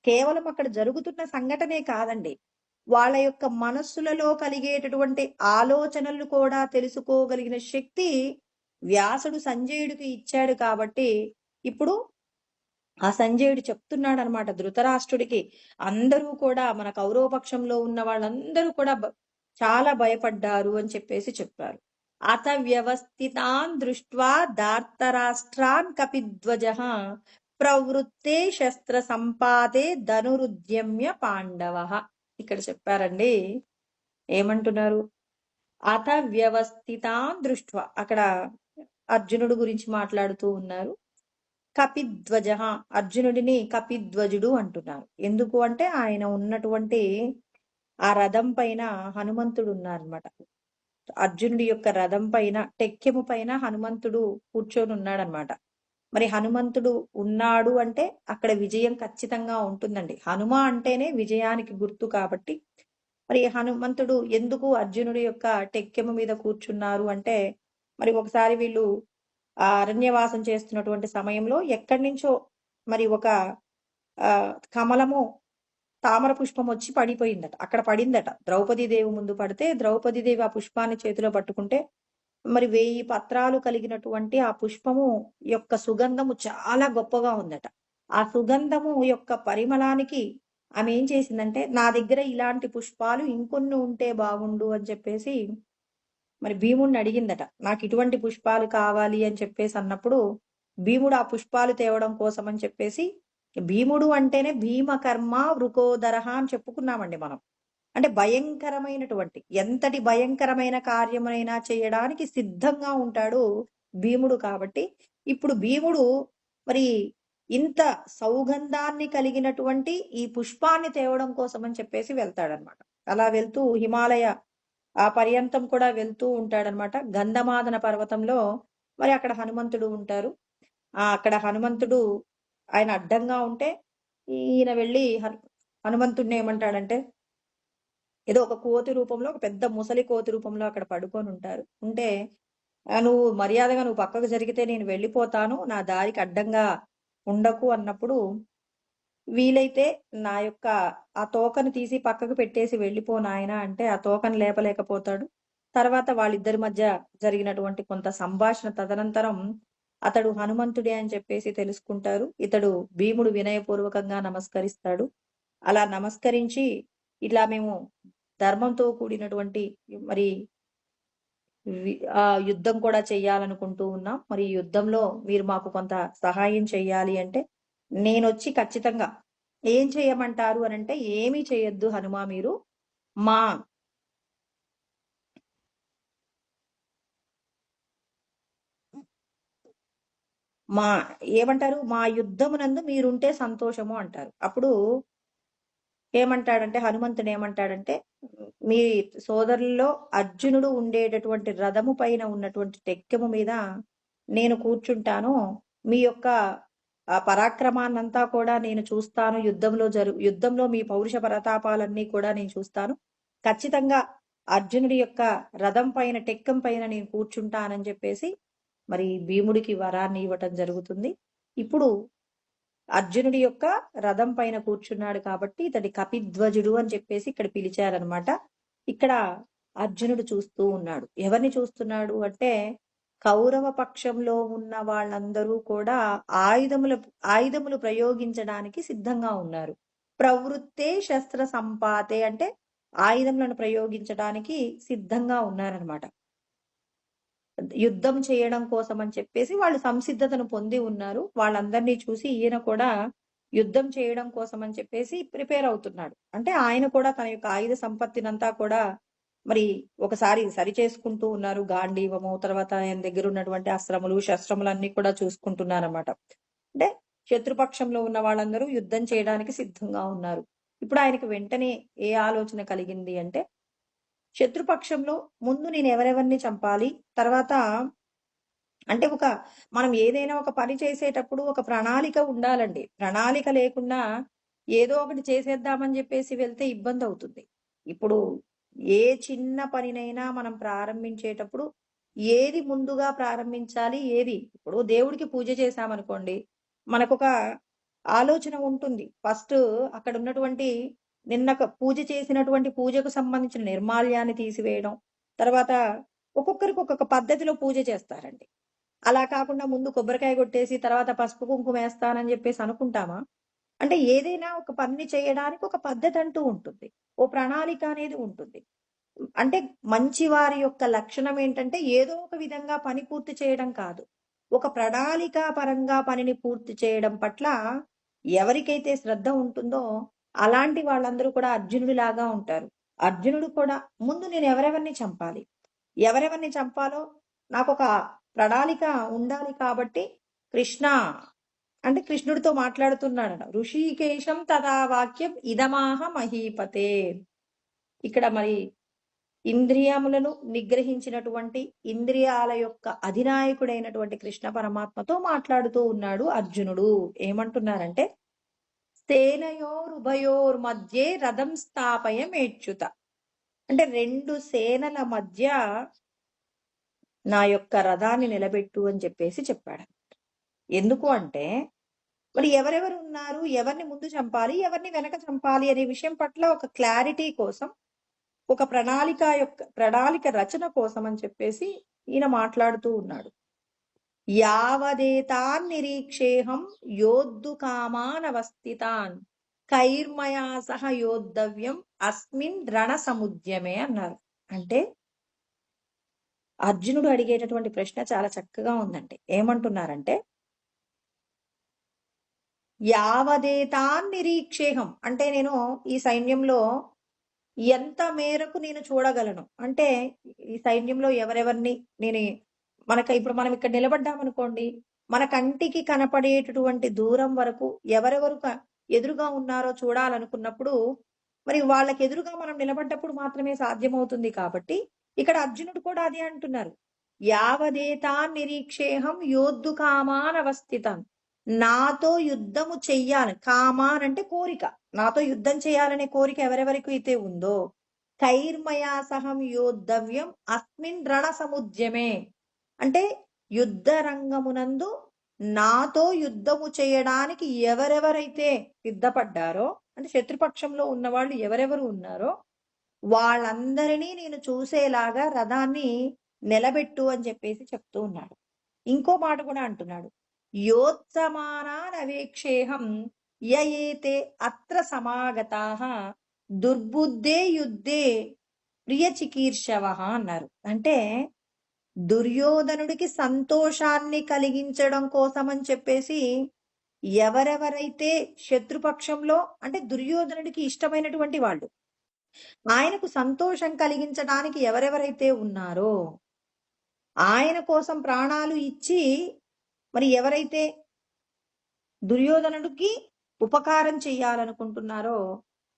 కేవలం అక్కడ జరుగుతున్న సంఘటనే కాదండి, వాళ్ళ యొక్క మనస్సులలో కలిగేటటువంటి ఆలోచనలు కూడా తెలుసుకోగలిగిన శక్తి వ్యాసుడు సంజయుడికి ఇచ్చాడు. కాబట్టి ఇప్పుడు ఆ సంజయుడు చెప్తున్నాడు అనమాట ధృతరాష్ట్రుడికి, అందరూ కూడా మన కౌరవ పక్షంలో ఉన్న వాళ్ళందరూ కూడా చాలా భయపడ్డారు అని చెప్పేసి చెప్పారు. అత వ్యవస్థితాన్ దృష్ట్వా దార్తరాష్ట్రాన్ కపిధ్వజ ప్రవృత్తే శస్త్ర సంపాదే ధనురుద్యమ్య పాండవ. ఇక్కడ చెప్పారండి, ఏమంటున్నారు? అత వ్యవస్థితాన్ దృష్ట్వా, అక్కడ అర్జునుడు గురించి మాట్లాడుతూ ఉన్నారు. కపిధ్వజ, అర్జునుడిని కపిధ్వజుడు అంటున్నారు. ఎందుకు అంటే ఆయన ఉన్నటువంటి ఆ రథం పైన హనుమంతుడు ఉన్నారనమాట. అర్జునుడి యొక్క రథం పైన టెక్కెము పైన హనుమంతుడు కూర్చొని ఉన్నాడనమాట. మరి హనుమంతుడు ఉన్నాడు అంటే అక్కడ విజయం ఖచ్చితంగా ఉంటుందండి. హనుమ అంటేనే విజయానికి గుర్తు. కాబట్టి మరి హనుమంతుడు ఎందుకు అర్జునుడి యొక్క టెక్కెము మీద కూర్చున్నారు అంటే, మరి ఒకసారి వీళ్ళు ఆ అరణ్యవాసం చేస్తున్నటువంటి సమయంలో ఎక్కడి నుంచో మరి ఒక కమలము తామర పుష్పం వచ్చి పడిపోయిందట, అక్కడ పడిందట. ద్రౌపదీదేవి ముందు పడితే ద్రౌపదీదేవి ఆ పుష్పాన్ని చేతిలో పట్టుకుంటే మరి 1000 పత్రాలు కలిగినటువంటి ఆ పుష్పము యొక్క సుగంధము చాలా గొప్పగా ఉందట. ఆ సుగంధము యొక్క పరిమళానికి ఆమె ఏం చేసిందంటే, నా దగ్గర ఇలాంటి పుష్పాలు ఇంకొన్ని ఉంటే బాగుండు అని చెప్పేసి మరి భీముడిని అడిగిందట. నాకు ఇటువంటి పుష్పాలు కావాలి అని చెప్పేసి అన్నప్పుడు భీముడు ఆ పుష్పాలు తేవడం కోసం అని చెప్పేసి, భీముడు అంటేనే భీమకర్మ వృకోదరహ అని చెప్పుకున్నామండి మనం. అంటే భయంకరమైనటువంటి, ఎంతటి భయంకరమైన కార్యమైనా చేయడానికి సిద్ధంగా ఉంటాడు భీముడు. కాబట్టి ఇప్పుడు భీముడు మరి ఇంత సౌగంధాన్ని కలిగినటువంటి ఈ పుష్పాన్ని తేవడం కోసం అని చెప్పేసి వెళ్తాడనమాట. అలా వెళ్తూ హిమాలయ ఆ పర్యంతం కూడా వెళ్తూ ఉంటాడనమాట. గంధమాదన పర్వతంలో మరి అక్కడ హనుమంతుడు ఉంటారు. అక్కడ హనుమంతుడు ఆయన అడ్డంగా ఉంటే ఈయన వెళ్ళి హనుమంతుడిని ఏమంటాడంటే, ఏదో ఒక కోతి రూపంలో, ఒక పెద్ద ముసలి కోతి రూపంలో అక్కడ పడుకొని ఉంటారు. ఉంటే నువ్వు మర్యాదగా నువ్వు పక్కకు జరిగితే నేను వెళ్ళిపోతాను, నా దారికి అడ్డంగా ఉండకు అన్నప్పుడు, వీలైతే నా యొక్క ఆ తోకను తీసి పక్కకు పెట్టేసి వెళ్ళిపో నాయన అంటే ఆ తోకను లేపలేకపోతాడు. తర్వాత వాళ్ళిద్దరి మధ్య జరిగినటువంటి కొంత సంభాషణ తదనంతరం అతడు హనుమంతుడే అని చెప్పేసి తెలుసుకుంటారు. ఇతడు భీముడు వినయపూర్వకంగా నమస్కరిస్తాడు. అలా నమస్కరించి, ఇలా మేము ధర్మంతో కూడినటువంటి మరి యుద్ధం కూడా చెయ్యాలనుకుంటూ ఉన్నాం. మరి ఈ యుద్ధంలో మీరు మాకు కొంత సహాయం చెయ్యాలి అంటే, నేనొచ్చి ఖచ్చితంగా ఏం చేయమంటారు అని అంటే, ఏమీ చేయొద్దు హనుమ, మీరు మా మా ఏమంటారు, మా యుద్ధమునందు మీరుంటే సంతోషము అంటారు. అప్పుడు ఏమంటాడంటే, హనుమంతుడు ఏమంటాడంటే, మీ సోదరుల్లో అర్జునుడు ఉండేటటువంటి రథము పైన ఉన్నటువంటి టెక్కెము మీద నేను కూర్చుంటాను. మీ యొక్క ఆ పరాక్రమాన్నంతా కూడా నేను చూస్తాను. యుద్ధంలో మీ పౌరుష ప్రతాపాలన్నీ కూడా నేను చూస్తాను. ఖచ్చితంగా అర్జునుడి యొక్క రథం పైన టెక్కం పైన నేను కూర్చుంటానని చెప్పేసి మరి భీముడికి వరాన్ని ఇవ్వటం జరుగుతుంది. ఇప్పుడు అర్జునుడి యొక్క రథం పైన కూర్చున్నాడు కాబట్టి ఇతడి కపిధ్వజుడు అని చెప్పేసి ఇక్కడ పిలిచారనమాట. ఇక్కడ అర్జునుడు చూస్తూ ఉన్నాడు. ఎవరిని చూస్తున్నాడు అంటే, కౌరవ పక్షంలో ఉన్న వాళ్ళందరూ కూడా ఆయుధములు ప్రయోగించడానికి సిద్ధంగా ఉన్నారు. ప్రవృత్తే శస్త్ర సంపాతే అంటే ఆయుధములను ప్రయోగించడానికి సిద్ధంగా ఉన్నారనమాట. యుద్ధం చేయడం కోసం అని చెప్పేసి వాళ్ళు సంసిద్ధతను పొంది ఉన్నారు. వాళ్ళందరినీ చూసి ఈయన కూడా యుద్ధం చేయడం కోసం అని చెప్పేసి ప్రిపేర్ అవుతున్నాడు. అంటే ఆయన కూడా తన యొక్క ఆయుధ సంపత్తినంతా కూడా మరి ఒకసారి సరి చేసుకుంటూ ఉన్నారు. గాంధీవము, తర్వాత ఆయన దగ్గర ఉన్నటువంటి అస్త్రములు, శస్త్రములు అన్ని కూడా చూసుకుంటున్నారు అన్నమాట. అంటే శత్రుపక్షంలో ఉన్న వాళ్ళందరూ యుద్ధం చేయడానికి సిద్ధంగా ఉన్నారు. ఇప్పుడు ఆయనకు వెంటనే ఏ ఆలోచన కలిగింది అంటే, శత్రుపక్షంలో ముందు నేను ఎవరెవరిని చంపాలి, తర్వాత అంటే మనం ఏదైనా ఒక పని చేసేటప్పుడు ఒక ప్రణాళిక ఉండాలండి. ప్రణాళిక లేకుండా ఏదో ఒకటి చేసేద్దామని చెప్పేసి వెళ్తే ఇబ్బంది అవుతుంది. ఇప్పుడు ఏ చిన్న పనినైనా మనం ప్రారంభించేటప్పుడు ఏది ముందుగా ప్రారంభించాలి, ఏది ఇప్పుడు దేవుడికి పూజ చేశామనుకోండి, మనకొక ఆలోచన ఉంటుంది. ఫస్ట్ అక్కడ ఉన్నటువంటి పూజ చేసినటువంటి పూజకు సంబంధించిన నిర్మాల్యాన్ని తీసివేయడం. తర్వాత ఒక్కొక్కరికి ఒక్కొక్క పద్ధతిలో పూజ చేస్తారండి. అలా కాకుండా ముందు కొబ్బరికాయ కొట్టేసి తర్వాత పసుపు కుంకుమ వేస్తానని చెప్పేసి అనుకుంటామా? అంటే ఏదైనా ఒక పనిని చేయడానికి ఒక పద్ధతి అంటూ ఉంటుంది. ఓ ప్రణాళిక అనేది ఉంటుంది. అంటే మంచి వారి యొక్క లక్షణం ఏంటంటే ఏదో ఒక విధంగా పని పూర్తి చేయడం కాదు. ఒక ప్రణాళికా పరంగా పనిని పూర్తి చేయడం పట్ల ఎవరికైతే శ్రద్ధ ఉంటుందో అలాంటి వాళ్ళందరూ కూడా అర్జునుడిలాగా ఉంటారు. అర్జునుడు కూడా ముందు నేను ఎవరెవరిని చంపాలి? ఎవరెవరిని చంపాలో నాకొక ప్రణాళిక ఉండాలి కాబట్టి కృష్ణ అంటే కృష్ణుడితో మాట్లాడుతున్నాడట. ఋషికేశం తదా వాక్యం ఇదమాహ మహీపతే. ఇక్కడ మరి ఇంద్రియములను నిగ్రహించినటువంటి ఇంద్రియాల యొక్క అధినాయకుడైనటువంటి కృష్ణ పరమాత్మతో మాట్లాడుతూ ఉన్నాడు అర్జునుడు. ఏమంటున్నారంటే సేనయోరుభయోర్ మధ్యే రథం స్థాపయమేచ్యుత. అంటే రెండు సేనల మధ్య నా యొక్క రథాన్ని నిలబెట్టు అని చెప్పేసి చెప్పాడు. ఎందుకు అంటే మరి ఎవరెవరు ఉన్నారు, ఎవరిని ముందు చంపాలి, ఎవరిని వెనక చంపాలి అనే విషయం పట్ల ఒక క్లారిటీ కోసం, ఒక ప్రణాళిక రచన కోసం అని చెప్పేసి ఈయన మాట్లాడుతూ ఉన్నాడు. యావదేతాన్ నిరీక్షేహం యోద్ధు కామానవస్థితాన్ కైర్మయా సహ యోద్ధవ్యం అస్మిన్ రణ సముద్యమే అన్నారు. అంటే అర్జునుడు అడిగేటటువంటి ప్రశ్న చాలా చక్కగా ఉందండి. ఏమంటున్నారంటే యావదేతాన్ నిరీక్షేహం అంటే నేను ఈ సైన్యంలో ఎంత మేరకు నేను చూడగలను, అంటే ఈ సైన్యంలో ఎవరెవరిని నేను ఇప్పుడు మనం ఇక్కడ నిలబడ్డామనుకోండి, మన కంటికి కనపడేటటువంటి దూరం వరకు ఎవరెవరు ఎదురుగా ఉన్నారో చూడాలనుకున్నప్పుడు మరి వాళ్ళకి ఎదురుగా మనం నిలబడ్డప్పుడు మాత్రమే సాధ్యమవుతుంది. కాబట్టి ఇక్కడ అర్జునుడు కూడా అదే అంటున్నారు. యావదేతాన్ నిరీక్షేహం యోద్ధు కామాన్ అవస్థితాన్. నాతో యుద్ధము చెయ్యాలి. కామాన్ అంటే కోరిక, నాతో యుద్ధం చేయాలనే కోరిక ఎవరెవరికి అయితే ఉందో కైర్మయా సహం యోద్ధవ్యం అస్మిన్ రణ సముద్యమే. అంటే యుద్ధ రంగమునందు నాతో యుద్ధము చేయడానికి ఎవరెవరైతే సిద్ధపడ్డారో, అంటే శత్రుపక్షంలో ఉన్న వాళ్ళు ఎవరెవరు ఉన్నారో వాళ్ళందరినీ నేను చూసేలాగా రథాన్ని నిలబెట్టు అని చెప్పేసి చెప్తూ ఉన్నాడు. ఇంకో మాట కూడా అంటున్నాడు, యోత్సమానానవేక్షేహం యయేతే అత్ర సమాగతాః దుర్బుద్ధే యుద్ధే ప్రియ చికీర్షవః అన్నారు. అంటే దుర్యోధనుడికి సంతోషాన్ని కలిగించడం కోసం అని చెప్పేసి ఎవరెవరైతే శత్రుపక్షంలో, అంటే దుర్యోధనుడికి ఇష్టమైనటువంటి వాళ్ళు, ఆయనకు సంతోషం కలిగించడానికి ఎవరెవరైతే ఉన్నారో, ఆయన కోసం ప్రాణాలు ఇచ్చి మరి ఎవరైతే దుర్యోధనుడికి ఉపకారం చెయ్యాలనుకుంటున్నారో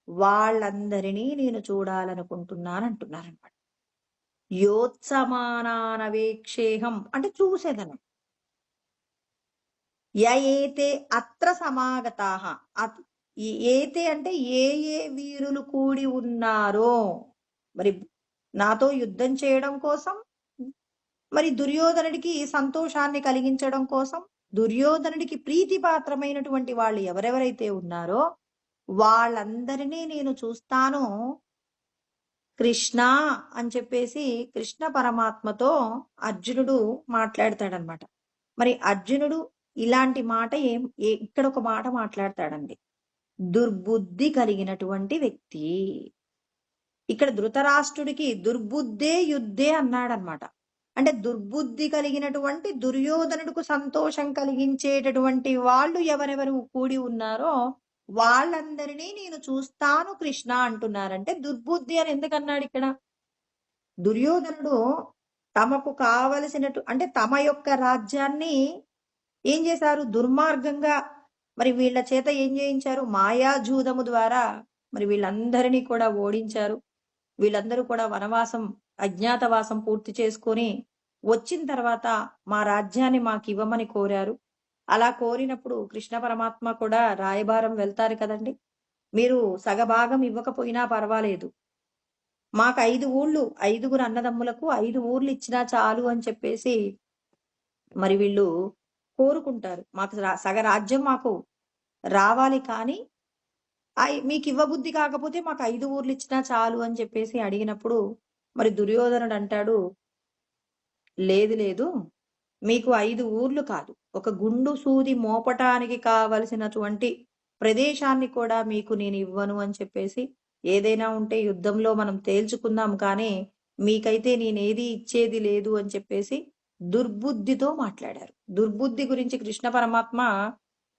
వాళ్ళందరినీ నేను చూడాలనుకుంటున్నాను అంటున్నారనమాట. యోత్సమానానవేక్షేహం అంటే చూసేదనం. యయేతే అత్ర సమాగతాః. ఏతే అంటే ఏ ఏ వీరులు కూడి ఉన్నారో, మరి నాతో యుద్ధం చేయడం కోసం, మరి దుర్యోధనుడికి సంతోషాన్ని కలిగించడం కోసం, దుర్యోధనుడికి ప్రీతిపాత్రమైనటువంటి వాళ్ళు ఎవరెవరైతే ఉన్నారో వాళ్ళందరినీ నేను చూస్తాను కృష్ణ అని చెప్పేసి కృష్ణ పరమాత్మతో అర్జునుడు మాట్లాడతాడనమాట. మరి అర్జునుడు ఇలాంటి మాట ఇక్కడ ఒక మాట మాట్లాడతాడండి. దుర్బుద్ధి కలిగినటువంటి వ్యక్తి. ఇక్కడ ధృతరాష్ట్రుడికి దుర్బుద్ధే యుద్ధే అన్నాడనమాట. అంటే దుర్బుద్ధి కలిగినటువంటి దుర్యోధనుడికి సంతోషం కలిగించేటటువంటి వాళ్ళు ఎవరెవరు కూడి ఉన్నారో వాళ్ళందరినీ నేను చూస్తాను కృష్ణ అంటున్నారంటే దుర్బుద్ధి అని ఎందుకన్నాడు ఇక్కడ? దుర్యోధనుడు తమకు కావలసినట్టు, అంటే తమ యొక్క రాజ్యాన్ని ఏం చేశారు? దుర్మార్గంగా మరి వీళ్ళ చేత ఏం చేయించారు? మాయాజూదము ద్వారా మరి వీళ్ళందరినీ కూడా ఓడించారు. వీళ్ళందరూ కూడా వనవాసం, అజ్ఞాతవాసం పూర్తి చేసుకొని వచ్చిన తర్వాత మా రాజ్యాన్ని మాకు ఇవ్వమని కోరారు. అలా కోరినప్పుడు కృష్ణ పరమాత్మ కూడా రాయబారం వెళ్తారు కదండి. మీరు సగభాగం ఇవ్వకపోయినా పర్వాలేదు, మాకు 5 ఊళ్ళు, 5గురు అన్నదమ్ములకు 5 ఊర్లు ఇచ్చినా చాలు అని చెప్పేసి మరి వీళ్ళు కోరుకుంటారు. మాకు సగ రాజ్యం మాకు రావాలి, కానీ మీకు ఇవ్వబుద్ధి కాకపోతే మాకు 5 ఊర్లు ఇచ్చినా చాలు అని చెప్పేసి అడిగినప్పుడు మరి దుర్యోధనుడు అంటాడు, లేదు లేదు, మీకు 5 ఊర్లు కాదు, ఒక గుండు సూది మోపటానికి కావలసినటువంటి ప్రదేశాన్ని కూడా మీకు నేను ఇవ్వను అని చెప్పేసి, ఏదైనా ఉంటే యుద్ధంలో మనం తేల్చుకుందాం, కానీ మీకైతే నేనేది ఇచ్చేది లేదు అని చెప్పేసి దుర్బుద్ధితో మాట్లాడారు. దుర్బుద్ధి గురించి కృష్ణ పరమాత్మ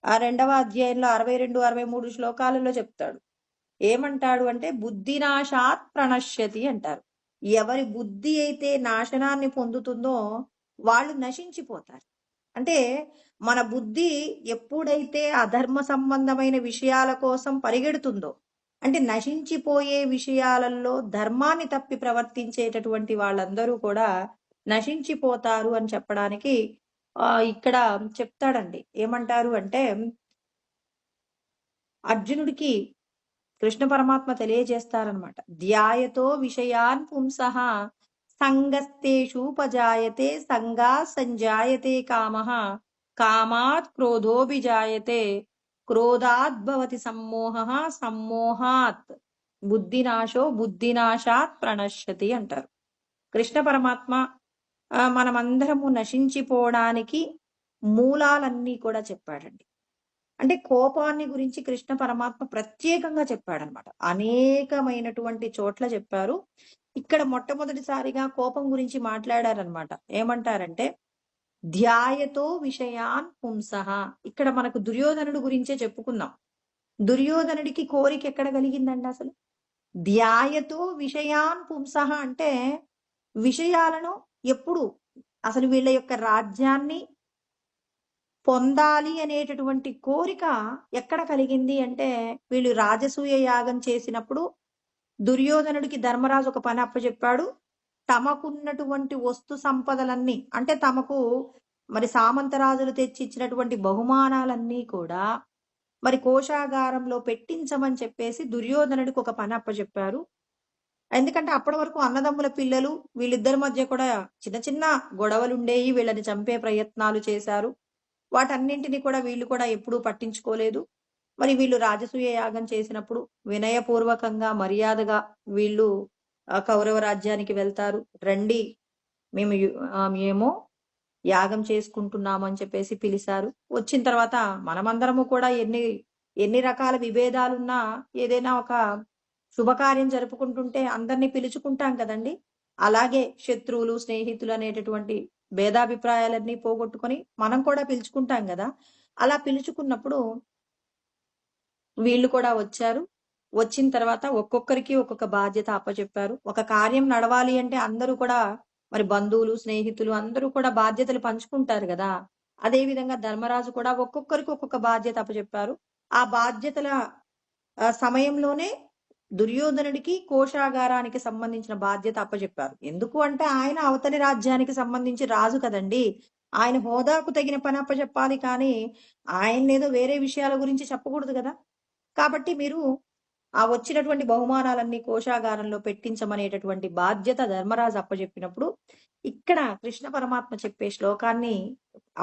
ఆ 2వ అధ్యాయంలో 62, 63 శ్లోకాలలో చెప్తాడు. ఏమంటాడు అంటే, బుద్ధినాశాత్ ప్రణశ్యతి అంటారు. ఎవరి బుద్ధి అయితే నాశనాన్ని పొందుతుందో వాళ్ళు నశించిపోతారు. అంటే మన బుద్ధి ఎప్పుడైతే అధర్మ సంబంధమైన విషయాల కోసం పరిగెడుతుందో, అంటే నశించిపోయే విషయాలలో ధర్మాన్ని తప్పి ప్రవర్తించేటటువంటి వాళ్ళందరూ కూడా నశించిపోతారు అని చెప్పడానికి ఇక్కడ చెప్తాడండి. ఏమంటారు అంటే, అర్జునుడికి కృష్ణ పరమాత్మ తెలియజేస్తారనమాట. ధ్యాయతో విషయాన్ పుంసః సంగస్తేషూపజాయతే సంగా సంజాయతే కామః కామాత్ క్రోధోభిజాయతే క్రోధాత్ భవతి సమ్మోహః సమ్మోహాత్ బుద్ధినాశో బుద్ధినాశాత్ ప్రణశ్యతి అంటారు. కృష్ణ పరమాత్మ మనమందరము నశించిపోవడానికి మూలాలన్నీ కూడా చెప్పాడండి. అంటే కోపాన్ని గురించి కృష్ణ పరమాత్మ ప్రత్యేకంగా చెప్పాడనమాట. అనేకమైనటువంటి చోట్ల చెప్పారు. ఇక్కడ మొట్టమొదటిసారిగా కోపం గురించి మాట్లాడారనమాట. ఏమంటారంటే, ధ్యాయతో విషయాన్ పుంసః. ఇక్కడ మనకు దుర్యోధనుడు గురించే చెప్పుకుందాం. దుర్యోధనుడికి కోరిక ఎక్కడ కలిగిందండి అసలు? ధ్యాయతో విషయాన్ పుంసః అంటే విషయాలను ఎప్పుడు, అసలు వీళ్ళ యొక్క రాజ్యాన్ని పొందాలి అనేటటువంటి కోరిక ఎక్కడ కలిగింది అంటే, వీళ్ళు రాజసూయ యాగం చేసినప్పుడు దుర్యోధనుడికి ధర్మరాజు ఒక పని అప్పచెప్పాడు. తమకున్నటువంటి వస్తు సంపదలన్నీ, అంటే తమకు మరి సామంతరాజులు తెచ్చిచ్చినటువంటి బహుమానాలన్నీ కూడా మరి కోశాగారంలో పెట్టించమని చెప్పేసి దుర్యోధనుడికి ఒక పని అప్పచెప్పారు. ఎందుకంటే అప్పటి వరకు అన్నదమ్ముల పిల్లలు వీళ్ళిద్దరి మధ్య కూడా చిన్న చిన్న గొడవలుండేవి, వీళ్ళని చంపే ప్రయత్నాలు చేశారు. వాటన్నింటినీ కూడా వీళ్ళు కూడా ఎప్పుడూ పట్టించుకోలేదు. మరి వీళ్ళు రాజసూయ యాగం చేసినప్పుడు వినయపూర్వకంగా మర్యాదగా వీళ్ళు కౌరవ రాజ్యానికి వెళ్తారు. రండి, మేము యాగం చేసుకుంటున్నాము అని చెప్పేసి పిలిచారు. వచ్చిన తర్వాత మనమందరము కూడా ఎన్ని రకాల విభేదాలున్నా ఏదైనా ఒక శుభకార్యం జరుపుకుంటుంటే అందరినీ పిలుచుకుంటాం కదండి. అలాగే శత్రువులు స్నేహితులు అనేటటువంటి భేదాభిప్రాయాలన్నీ పోగొట్టుకొని మనం కూడా పిలుచుకుంటాం కదా. అలా పిలుచుకున్నప్పుడు వీళ్ళు కూడా వచ్చారు. వచ్చిన తర్వాత ఒక్కొక్కరికి ఒక్కొక్క బాధ్యత అప్పచెప్పారు. ఒక కార్యం నడవాలి అంటే అందరూ కూడా మరి బంధువులు స్నేహితులు అందరూ కూడా బాధ్యతలు పంచుకుంటారు కదా. అదే విధంగా ధర్మరాజు కూడా ఒక్కొక్కరికి ఒక్కొక్క బాధ్యత అప్పచెప్పారు. ఆ బాధ్యతల సమయంలోనే దుర్యోధనుడికి కోశాగారానికి సంబంధించిన బాధ్యత అప్పచెప్పారు. ఎందుకు అంటే ఆయన అవతలి రాజ్యానికి సంబంధించి రాజు కదండి. ఆయన హోదాకు తగిన పని అప్పచెప్పాలి, కానీ ఆయన్నేదో వేరే విషయాల గురించి చెప్పకూడదు కదా. కాబట్టి మీరు ఆ వచ్చినటువంటి బహుమానాలన్నీ కోశాగారంలో పెట్టించమనేటటువంటి బాధ్యత ధర్మరాజు అప్పచెప్పినప్పుడు ఇక్కడ కృష్ణ పరమాత్మ చెప్పే శ్లోకాన్ని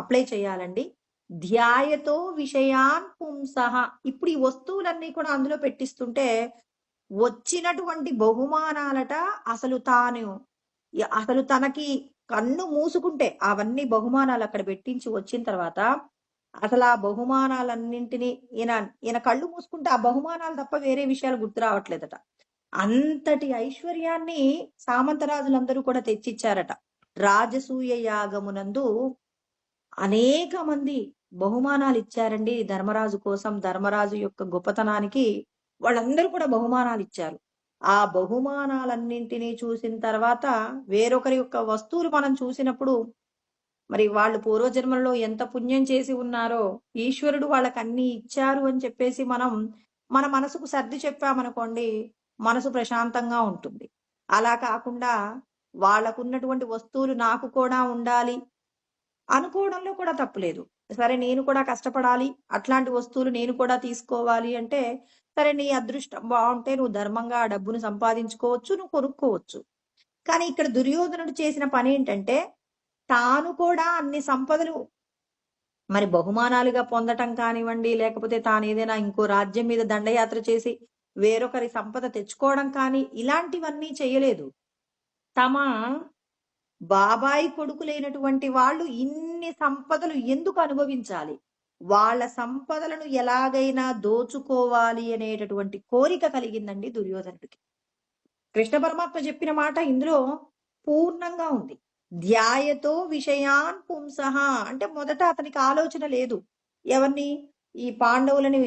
అప్లై చేయాలండి. ధ్యాయతో విషయాన్ పుంసః. ఇప్పుడు ఈ వస్తువులన్నీ కూడా అందులో పెట్టిస్తుంటే వచ్చినటువంటి బహుమానాలట అసలు తనకి కన్ను మూసుకుంటే అవన్నీ బహుమానాలు అక్కడ పెట్టించి వచ్చిన తర్వాత అసలు ఆ బహుమానాలన్నింటినీ ఈయన కళ్ళు మూసుకుంటే ఆ బహుమానాలు తప్ప వేరే విషయాలు గుర్తు రావట్లేదట. అంతటి ఐశ్వర్యాన్ని సామంతరాజులందరూ కూడా తెచ్చిచ్చారట. రాజసూయ యాగమునందు అనేక మంది బహుమానాలు ఇచ్చారండి ధర్మరాజు కోసం. ధర్మరాజు యొక్క గొప్పతనానికి వాళ్ళందరూ కూడా బహుమానాలు ఇచ్చారు. ఆ బహుమానాలన్నింటినీ చూసిన తర్వాత వేరొకరి యొక్క వస్తువులు మనం చూసినప్పుడు మరి వాళ్ళు పూర్వజన్మలలో ఎంత పుణ్యం చేసి ఉన్నారో ఈశ్వరుడు వాళ్ళకి అన్ని ఇచ్చారు అని చెప్పేసి మనం మన మనసుకు సర్ది చెప్పామనుకోండి, మనసు ప్రశాంతంగా ఉంటుంది. అలా కాకుండా వాళ్ళకున్నటువంటి వస్తువులు నాకు కూడా ఉండాలి అనుకోవడంలో కూడా తప్పులేదు. సరే, నేను కూడా కష్టపడాలి, అట్లాంటి వస్తువులు నేను కూడా తీసుకోవాలి అంటే సరే నీ అదృష్టం బాగుంటే నువ్వు ధర్మంగా ఆ డబ్బును సంపాదించుకోవచ్చు, నువ్వు కొనుక్కోవచ్చు. కానీ ఇక్కడ దుర్యోధనుడు చేసిన పని ఏంటంటే తాను కూడా అన్ని సంపదలు మరి బహుమానాలుగా పొందటం కానివ్వండి, లేకపోతే తాను ఏదైనా ఇంకో రాజ్యం మీద దండయాత్ర చేసి వేరొకరి సంపద తెచ్చుకోవడం కానీ ఇలాంటివన్నీ చేయలేదు. తమ బాబాయి కొడుకులైనటువంటి వాళ్ళు ఇన్ని సంపదలు ఎందుకు అనుభవించాలి? వాళ్ళ సంపదలను ఎలాగైనా దోచుకోవాలి అనేటటువంటి కోరిక కలిగిందండి దుర్యోధనుడికి. కృష్ణ పరమాత్మ చెప్పిన మాట ఇందులో పూర్ణంగా ఉంది. ధ్యాయతో విషయాన్ పుంసః అంటే మొదట అతనికి ఆలోచన లేదు. ఎవరిని? ఈ పాండవులని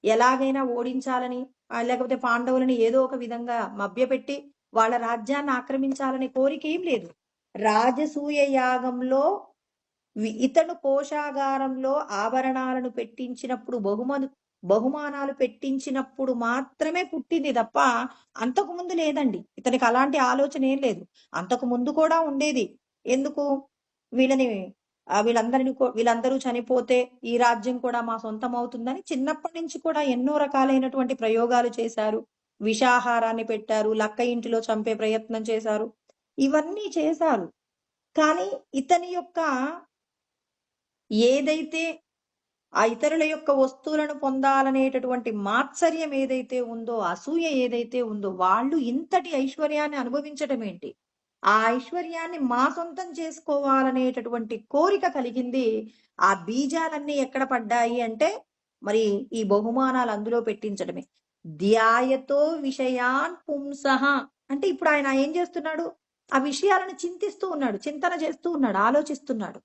ఎలాగైనా ఓడించాలని, లేకపోతే పాండవులని ఏదో ఒక విధంగా మభ్యపెట్టి వాళ్ళ రాజ్యాన్ని ఆక్రమించాలనే కోరిక ఏం లేదు. రాజసూయ యాగంలో ఇతను కోశాగారంలో ఆభరణాలను పెట్టించినప్పుడు బహుమానాలు పెట్టించినప్పుడు మాత్రమే పుట్టింది తప్ప అంతకు ముందు లేదండి. ఇతనికి అలాంటి ఆలోచన ఏం లేదు. అంతకు ముందు కూడా ఉండేది. ఎందుకు? వీళ్ళని వీళ్ళందరూ చనిపోతే ఈ రాజ్యం కూడా మా సొంతం అవుతుందని చిన్నప్పటి నుంచి కూడా ఎన్నో రకాలైనటువంటి ప్రయోగాలు చేశారు. విషాహారాన్ని పెట్టారు, లక్క ఇంటిలో చంపే ప్రయత్నం చేశారు, ఇవన్నీ చేశారు. కానీ ఇతని యొక్క ఏదైతే ఆ ఇతరుల యొక్క వస్తువులను పొందాలనేటటువంటి మాత్సర్యం ఏదైతే ఉందో, అసూయ ఏదైతే ఉందో, వాళ్ళు ఇంతటి ఐశ్వర్యాన్ని అనుభవించటం ఏంటి? ఆ ఐశ్వర్యాన్ని మా సొంతం చేసుకోవాలనేటటువంటి కోరిక కలిగింది. ఆ బీజాలన్నీ ఎక్కడ పడ్డాయి అంటే మరి ఈ బహుమానాలు అందులో పెట్టించడమే. ధ్యాయతో విషయాన్ పుంసః అంటే ఇప్పుడు ఆయన ఏం చేస్తున్నాడు? ఆ విషయాలను చింతిస్తూ ఉన్నాడు, చింతన చేస్తూ ఉన్నాడు, ఆలోచిస్తున్నాడు.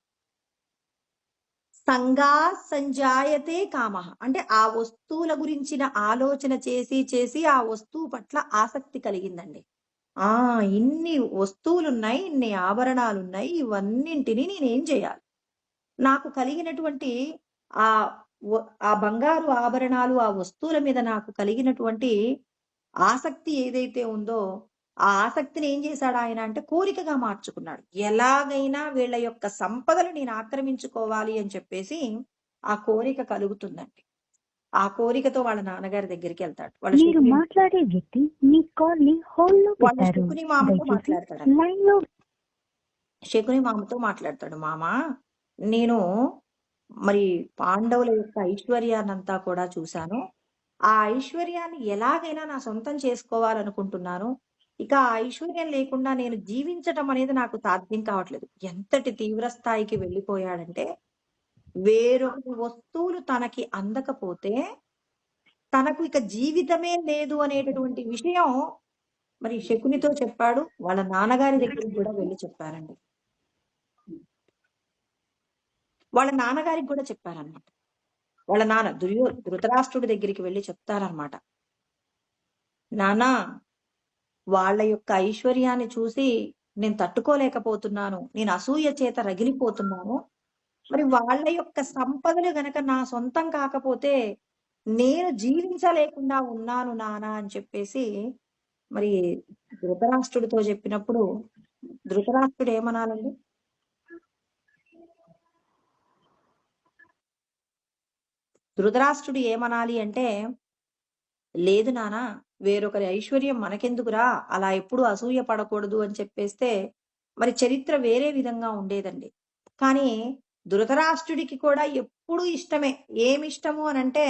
సంగా సంజాయతే కామః అంటే ఆ వస్తువుల గురించిన ఆలోచన చేసి చేసి ఆ వస్తువు పట్ల ఆసక్తి కలిగిందండి. ఇన్ని వస్తువులున్నాయి, ఇన్ని ఆభరణాలున్నాయి, ఇవన్నింటిని నేనేం చేయాలి? నాకు కలిగినటువంటి ఆ ఆ బంగారు ఆభరణాలు, ఆ వస్తువుల మీద నాకు కలిగినటువంటి ఆసక్తి ఏదైతే ఉందో, ఆ ఆసక్తిని ఏం చేశాడు ఆయన అంటే కోరికగా మార్చుకున్నాడు. ఎలాగైనా వీళ్ళ యొక్క సంపదలు నేను ఆక్రమించుకోవాలి అని చెప్పేసి ఆ కోరిక కలుగుతుందండి. ఆ కోరికతో వాళ్ళ నాన్నగారి దగ్గరికి వెళ్తాడు. మీరు మాట్లాడే వ్యక్తి మీ కాల్ ని హోల్డ్ లో వాళ్ళ పెట్టారు. శకుని మామతో దయచేసి మాట్లాడతాడు. లైన్ లో శకుని మామతో మాట్లాడతాడు. మామ, నేను మరి పాండవుల యొక్క ఐశ్వర్యాన్నంతా కూడా చూశాను. ఆ ఐశ్వర్యాన్ని ఎలాగైనా నా సొంతం చేసుకోవాలనుకుంటున్నాను. ఇక ఆ ఐశ్వర్యం లేకుండా నేను జీవించటం అనేది నాకు సాధ్యం కావట్లేదు. ఎంతటి తీవ్ర స్థాయికి వెళ్ళిపోయాడంటే వేరొక వస్తువులు తనకి అందకపోతే తనకు ఇక జీవితమే లేదు అనేటటువంటి విషయం మరి శకునితో చెప్పాడు. వాళ్ళ నాన్నగారి దగ్గరికి కూడా వెళ్ళి చెప్పారండి. వాళ్ళ నాన్నగారికి కూడా చెప్పారనమాట. వాళ్ళ నాన్న ధృతరాష్ట్రుడి దగ్గరికి వెళ్ళి చెప్తారనమాట. నానా, వాళ్ళ యొక్క ఐశ్వర్యాన్ని చూసి నేను తట్టుకోలేకపోతున్నాను. నేను అసూయ చేత రగిలిపోతున్నాను. మరి వాళ్ళ యొక్క సంపదలు గనక నా సొంతం కాకపోతే నేను జీవించలేకుండా ఉన్నాను నానా అని చెప్పేసి మరి ధృతరాష్ట్రుడితో చెప్పినప్పుడు ధృతరాష్ట్రుడు ఏమనాలండి? ధృతరాష్ట్రుడు ఏమనాలి అంటే, లేదు నానా, వేరొకరి ఐశ్వర్యం మనకెందుకురా, అలా ఎప్పుడు అసూయ పడకూడదు అని చెప్పేస్తే మరి చరిత్ర వేరే విధంగా ఉండేదండి. కానీ ధృతరాష్ట్రుడికి కూడా ఎప్పుడూ ఇష్టమే. ఏమిష్టము అనంటే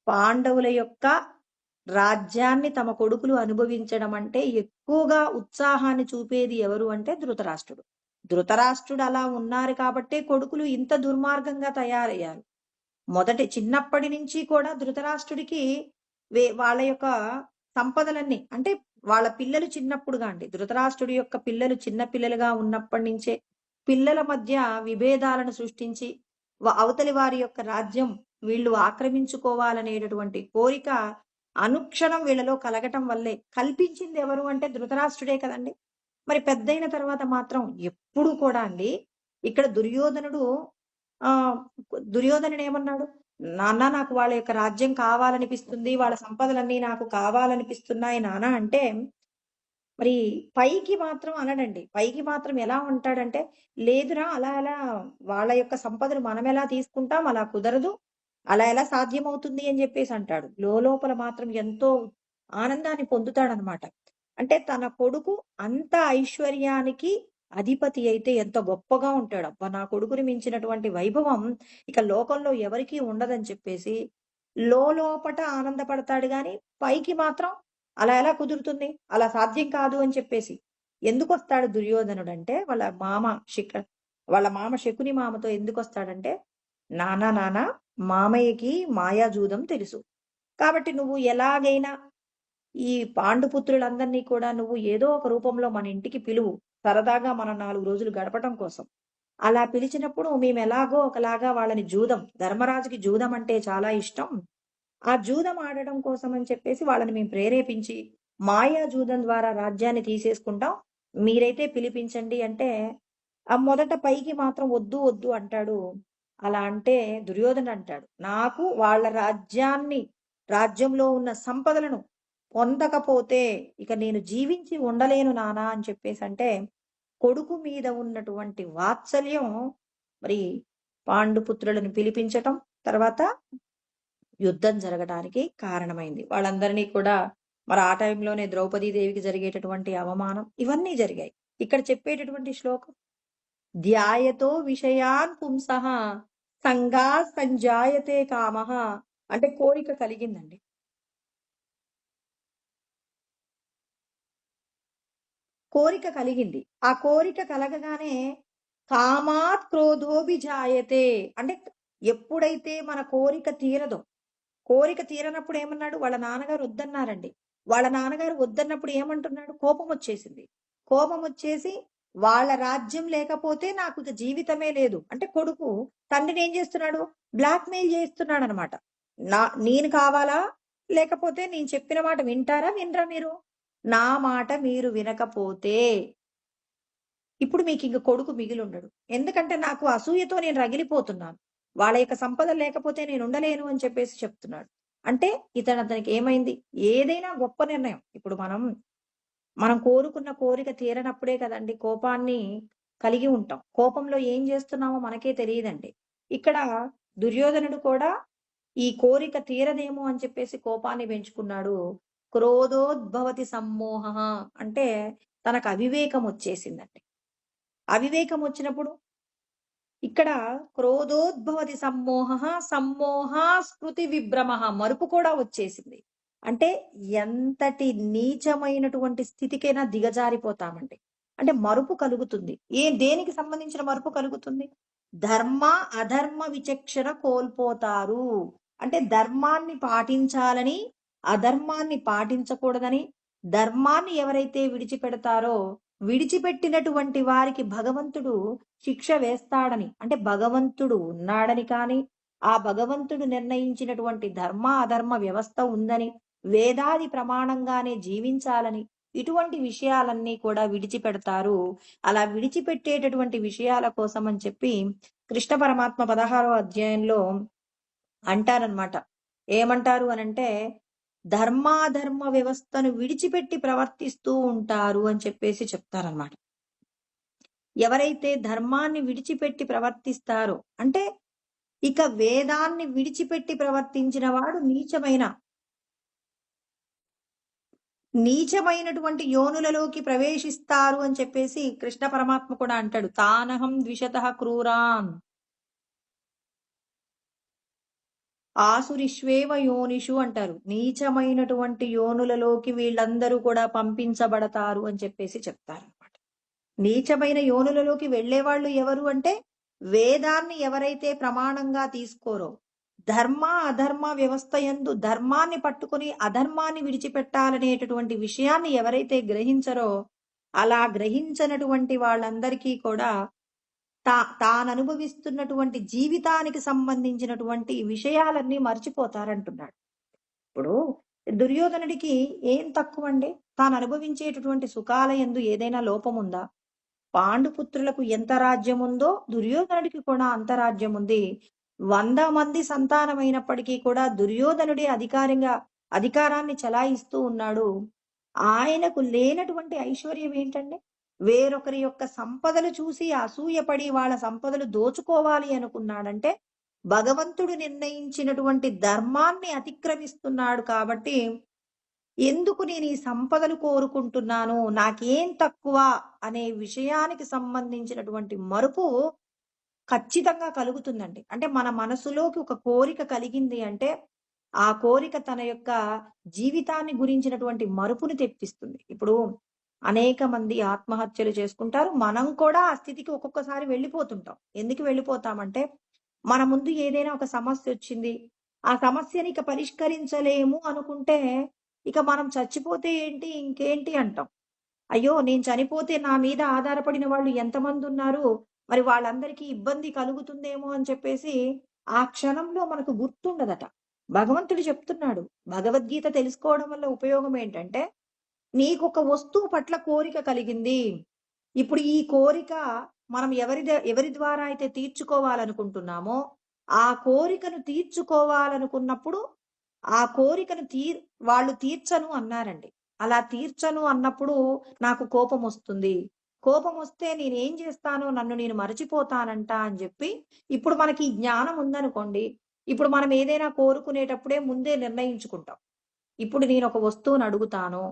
పాండవుల యొక్క రాజ్యాన్ని తమ కొడుకులు అనుభవించడం అంటే ఎక్కువగా ఉత్సాహాన్ని చూపేది ఎవరు అంటే ధృతరాష్ట్రుడు. ధృతరాష్ట్రుడు అలా ఉన్నారు కాబట్టే కొడుకులు ఇంత దుర్మార్గంగా తయారయ్యారు. చిన్నప్పటి నుంచి కూడా ధృతరాష్ట్రుడికి వాళ్ళ యొక్క సంపదలన్నీ అంటే వాళ్ళ పిల్లలు చిన్నప్పుడుగా అండి. ధృతరాష్ట్రుడి యొక్క పిల్లలు చిన్న పిల్లలుగా ఉన్నప్పటి నుంచే పిల్లల మధ్య విభేదాలను సృష్టించి అవతలి వారి యొక్క రాజ్యం వీళ్ళు ఆక్రమించుకోవాలనేటటువంటి కోరిక అనుక్షణం వీళ్ళలో కలగటం వల్లే కల్పించింది ఎవరు అంటే ధృతరాష్ట్రుడే కదండి. మరి పెద్దయిన తర్వాత మాత్రం ఎప్పుడు కూడా అండి ఇక్కడ ఆ దుర్యోధనుడు ఏమన్నాడు? నాన్న, నాకు వాళ్ళ యొక్క రాజ్యం కావాలనిపిస్తుంది, వాళ్ళ సంపదలన్నీ నాకు కావాలనిపిస్తున్నాయి నాన్న అంటే మరి పైకి మాత్రం అనడండి. పైకి మాత్రం ఎలా ఉంటాడంటే, లేదురా అలా అలా వాళ్ళ యొక్క సంపదను మనం ఎలా తీసుకుంటాం, అలా కుదరదు. అలా ఎలా సాధ్యమవుతుంది అని చెప్పేసి అంటాడు. లోలోపల మాత్రం ఎంతో ఆనందాన్ని పొందుతాడనమాట. అంటే తన కొడుకు అంత ఐశ్వర్యానికి అధిపతి అయితే ఎంత గొప్పగా ఉంటాడు. అబ్బా! నా కొడుకుని మించినటువంటి వైభవం ఇక లోకంలో ఎవరికీ ఉండదని చెప్పేసి లోలోపట ఆనందపడతాడు గానీ, పైకి మాత్రం అలా ఎలా కుదురుతుంది? అలా సాధ్యం కాదు అని చెప్పేసి. ఎందుకొస్తాడు దుర్యోధనుడంటే వాళ్ళ మామ శకుని మామతో ఎందుకొస్తాడంటే, నాన్న మామయ్యకి మాయాజూదం తెలుసు. కాబట్టి నువ్వు ఎలాగైనా ఈ పాండుపుత్రులందరినీ కూడా నువ్వు ఏదో ఒక రూపంలో మన ఇంటికి పిలువు. సరదాగా మనం 4 రోజులు గడపటం కోసం. అలా పిలిచినప్పుడు మేమెలాగో ఒకలాగా వాళ్ళని ధర్మరాజుకి జూదం అంటే చాలా ఇష్టం. ఆ జూదం ఆడడం కోసం అని చెప్పేసి వాళ్ళని మేము ప్రేరేపించి, మాయా జూదం ద్వారా రాజ్యాన్ని తీసేసుకుంటాం. మీరైతే పిలిపించండి అంటే, మొదట పైకి మాత్రం వద్దు వద్దు అంటాడు. అలా అంటే దుర్యోధనుడు అంటాడు, నాకు వాళ్ళ రాజ్యంలో ఉన్న సంపదలను పొందకపోతే ఇక నేను జీవించి ఉండలేను నానా అని చెప్పేసి అంటే, కొడుకు మీద ఉన్నటువంటి వాత్సల్యం మరి పాండుపుత్రులను పిలిపించటం, తర్వాత యుద్ధం జరగడానికి కారణమైంది. వాళ్ళందరినీ కూడా మరి ఆ టైంలోనే ద్రౌపదీదేవికి జరిగేటటువంటి అవమానం ఇవన్నీ జరిగాయి. ఇక్కడ చెప్పేటటువంటి శ్లోకం ధ్యాయతో విషయాన్ పుంసః సంగా సంజాయతే కామః అంటే కోరిక కలిగిందండి. కోరిక కలిగింది. ఆ కోరిక కలగగానే కామాత్ క్రోధోభిజాయతే అంటే ఎప్పుడైతే మన కోరిక తీరనప్పుడు ఏమన్నాడు? వాళ్ళ నాన్నగారు వద్దన్నారండి. వాళ్ళ నాన్నగారు వద్దన్నప్పుడు ఏమంటున్నాడు? కోపం వచ్చేసింది. కోపం వచ్చేసి వాళ్ళ రాజ్యం లేకపోతే నాకు ఇక జీవితమే లేదు. అంటే కొడుకు తండ్రిని ఏం చేస్తున్నాడు? బ్లాక్‌మెయిల్ చేస్తున్నాడనమాట. నేను కావాలా? లేకపోతే నేను చెప్పిన మాట వింటారా? వినరా మీరు? నా మాట మీరు వినకపోతే ఇప్పుడు మీకింక కొడుకు మిగిలుండడు. ఎందుకంటే నాకు అసూయతో నేను రగిలిపోతున్నాను. వాళ్ళ యొక్క సంపద లేకపోతే నేను ఉండలేను అని చెప్పేసి చెప్తున్నాడు. అంటే అతనికి ఏమైంది? ఏదైనా గొప్ప నిర్ణయం. ఇప్పుడు మనం కోరుకున్న కోరిక తీరనప్పుడే కదండీ కోపాన్ని కలిగి ఉంటాం. కోపంలో ఏం చేస్తున్నామో మనకే తెలియదండి. ఇక్కడ దుర్యోధనుడు కూడా ఈ కోరిక తీరదేమో అని చెప్పేసి కోపాన్ని పెంచుకున్నాడు. క్రోధోద్భవతి సమ్మోహః అంటే తనకు అవివేకం వచ్చేసిందండి. అవివేకం వచ్చినప్పుడు ఇక్కడ క్రోధోద్భవతి సమ్మోహ స్మృతి విభ్రమః మరుపు కూడా వచ్చేసింది. అంటే ఎంతటి నీచమైనటువంటి స్థితికైనా దిగజారిపోతామండి. అంటే మరుపు కలుగుతుంది. దేనికి సంబంధించిన మరుపు కలుగుతుంది? ధర్మ, అధర్మ విచక్షణ కోల్పోతారు. అంటే ధర్మాన్ని పాటించాలని, అధర్మాన్ని పాటించకూడదని, ధర్మాన్ని ఎవరైతే విడిచిపెడతారో విడిచిపెట్టినటువంటి వారికి భగవంతుడు శిక్ష వేస్తాడని అంటే భగవంతుడు ఉన్నాడని కానీ ఆ భగవంతుడు నిర్ణయించినటువంటి ధర్మ అధర్మ వ్యవస్థ ఉందని వేదాది ప్రమాణంగానే జీవించాలని ఇటువంటి విషయాలన్నీ కూడా విడిచిపెడతారు. అలా విడిచిపెట్టేటటువంటి విషయాల కోసం అని చెప్పి కృష్ణ పరమాత్మ 16వ అధ్యాయంలో అంటారనమాట. ఏమంటారు అనంటే ధర్మాధర్మ వ్యవస్థను విడిచిపెట్టి ప్రవర్తిస్తూ ఉంటారు అని చెప్పేసి చెప్తారనమాట. ఎవరైతే ధర్మాన్ని విడిచిపెట్టి ప్రవర్తిస్తారో అంటే ఇక వేదాన్ని విడిచిపెట్టి ప్రవర్తించిన వాడు నీచమైనటువంటి యోనులలోకి ప్రవేశిస్తారు అని చెప్పేసి కృష్ణ పరమాత్మ కూడా అంటాడు. తానహం ద్విషతః క్రూరాన్ ఆసురిష్వేవ యోనిషు అంటారు. నీచమైనటువంటి యోనులలోకి వీళ్ళందరూ కూడా పంపించబడతారు అని చెప్పేసి చెప్తారనమాట. నీచమైన యోనులలోకి వెళ్ళేవాళ్ళు ఎవరు అంటే వేదాన్ని ఎవరైతే ప్రమాణంగా తీసుకోరో ధర్మ అధర్మ వ్యవస్థ యందు ధర్మాన్ని పట్టుకొని అధర్మాన్ని విడిచిపెట్టాలనేటటువంటి విషయాన్ని ఎవరైతే గ్రహించరో అలా గ్రహించనటువంటి వాళ్ళందరికీ కూడా తాననుభవిస్తున్నటువంటి జీవితానికి సంబంధించినటువంటి విషయాలన్నీ మర్చిపోతారంటున్నాడు. ఇప్పుడు దుర్యోధనుడికి ఏం తక్కువండి? తాను అనుభవించేటటువంటి సుఖాల యందు ఏదైనా లోపం ఉందా? పాండుపుత్రులకు ఎంత రాజ్యం ఉందో దుర్యోధనుడికి కూడా అంత రాజ్యం ఉంది. 100 మంది సంతానమైనప్పటికీ కూడా దుర్యోధనుడే అధికారాన్ని చలాయిస్తూ ఉన్నాడు. ఆయనకు లేనటువంటి ఐశ్వర్యం ఏంటండి? వేరొకరి యొక్క సంపదలు చూసి అసూయపడి వాళ్ళ సంపదలు దోచుకోవాలి అనుకున్నాడంటే భగవంతుడు నిర్ణయించినటువంటి ధర్మాన్ని అతిక్రమిస్తున్నాడు కాబట్టి ఎందుకు నేను ఈ సంపదలు కోరుకుంటున్నాను, నాకేం తక్కువ అనే విషయానికి సంబంధించినటువంటి మరుపు ఖచ్చితంగా కలుగుతుందండి. అంటే మన మనసులోకి ఒక కోరిక కలిగింది అంటే, ఆ కోరిక తన యొక్క జీవితాన్ని గురించినటువంటి మరుపుని తెప్పిస్తుంది. ఇప్పుడు అనేక మంది ఆత్మహత్యలు చేసుకుంటారు. మనం కూడా ఆ స్థితికి ఒక్కొక్కసారి వెళ్ళిపోతుంటాం. ఎందుకు వెళ్ళిపోతామంటే, మన ముందు ఏదైనా ఒక సమస్యొచ్చింది. ఆ సమస్యని ఇక పరిష్కరించలేము అనుకుంటే, ఇక మనం చచ్చిపోతే ఏంటి, ఇంకేంటి అంటాం. అయ్యో! నేను చనిపోతే నా మీద ఆధారపడిన వాళ్ళు ఎంతమందున్నారు? మరి వాళ్ళందరికీ ఇబ్బంది కలుగుతుందేమో అని చెప్పేసి, ఆ క్షణంలో మనకు గుర్తుండదట. భగవంతుడు చెప్తున్నాడు. భగవద్గీత తెలుసుకోవడం వల్ల ఉపయోగం ఏంటంటే, నీకొక వస్తువు పట్ల కోరిక కలిగింది. ఇప్పుడు ఈ కోరిక మనం ఎవరి ద్వారా అయితే తీర్చుకోవాలనుకుంటున్నామో, ఆ కోరికను తీర్చుకోవాలనుకున్నప్పుడు, ఆ కోరికను వాళ్ళు తీర్చను అన్నారండి. అలా తీర్చను అన్నప్పుడు నాకు కోపమొస్తుంది. కోపమొస్తే నేనేం చేస్తాను? నన్ను నేను మరచిపోతానంట అని జెప్పి, ఇప్పుడు మనకి ఈ జ్ఞానం ఉందనుకోండి, ఇప్పుడు మనం ఏదైనా కోరుకునేటప్పుడే ముందే నిర్ణయించుకుంటాం. ఇప్పుడు నేనొక వస్తువుని అడుగుతాను.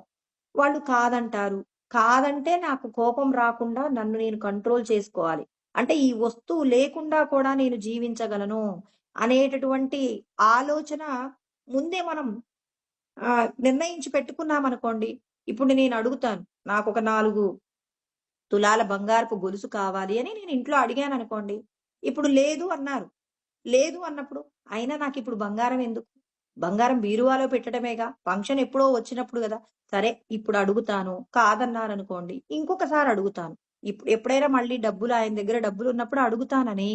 వాళ్ళు కాదంటారు. కాదంటే నాకు కోపం రాకుండా నన్ను నేను కంట్రోల్ చేసుకోవాలి. అంటే ఈ వస్తువు లేకుండా కూడా నేను జీవించగలను అనేటటువంటి ఆలోచన ముందే మనం నిర్ణయించి పెట్టుకున్నామనుకోండి. ఇప్పుడు నేను అడుగుతాను. నాకొక 4 తులాల బంగారపు గొలుసు కావాలి అని నేను ఇంట్లో అడిగాననుకోండి. ఇప్పుడు లేదు అన్నారు. లేదు అన్నప్పుడు, అయినా నాకిప్పుడు బంగారం ఎందుకు? బంగారం బీరువాలో పెట్టడమేగా. ఫంక్షన్ ఎప్పుడో వచ్చినప్పుడు గదా! సరే ఇప్పుడు అడుగుతాను. కాదన్నారనుకోండి, ఇంకొకసారి అడుగుతాను. ఎప్పుడైనా మళ్ళీ ఆయన దగ్గర డబ్బులున్నప్పుడు అడుగుతానని,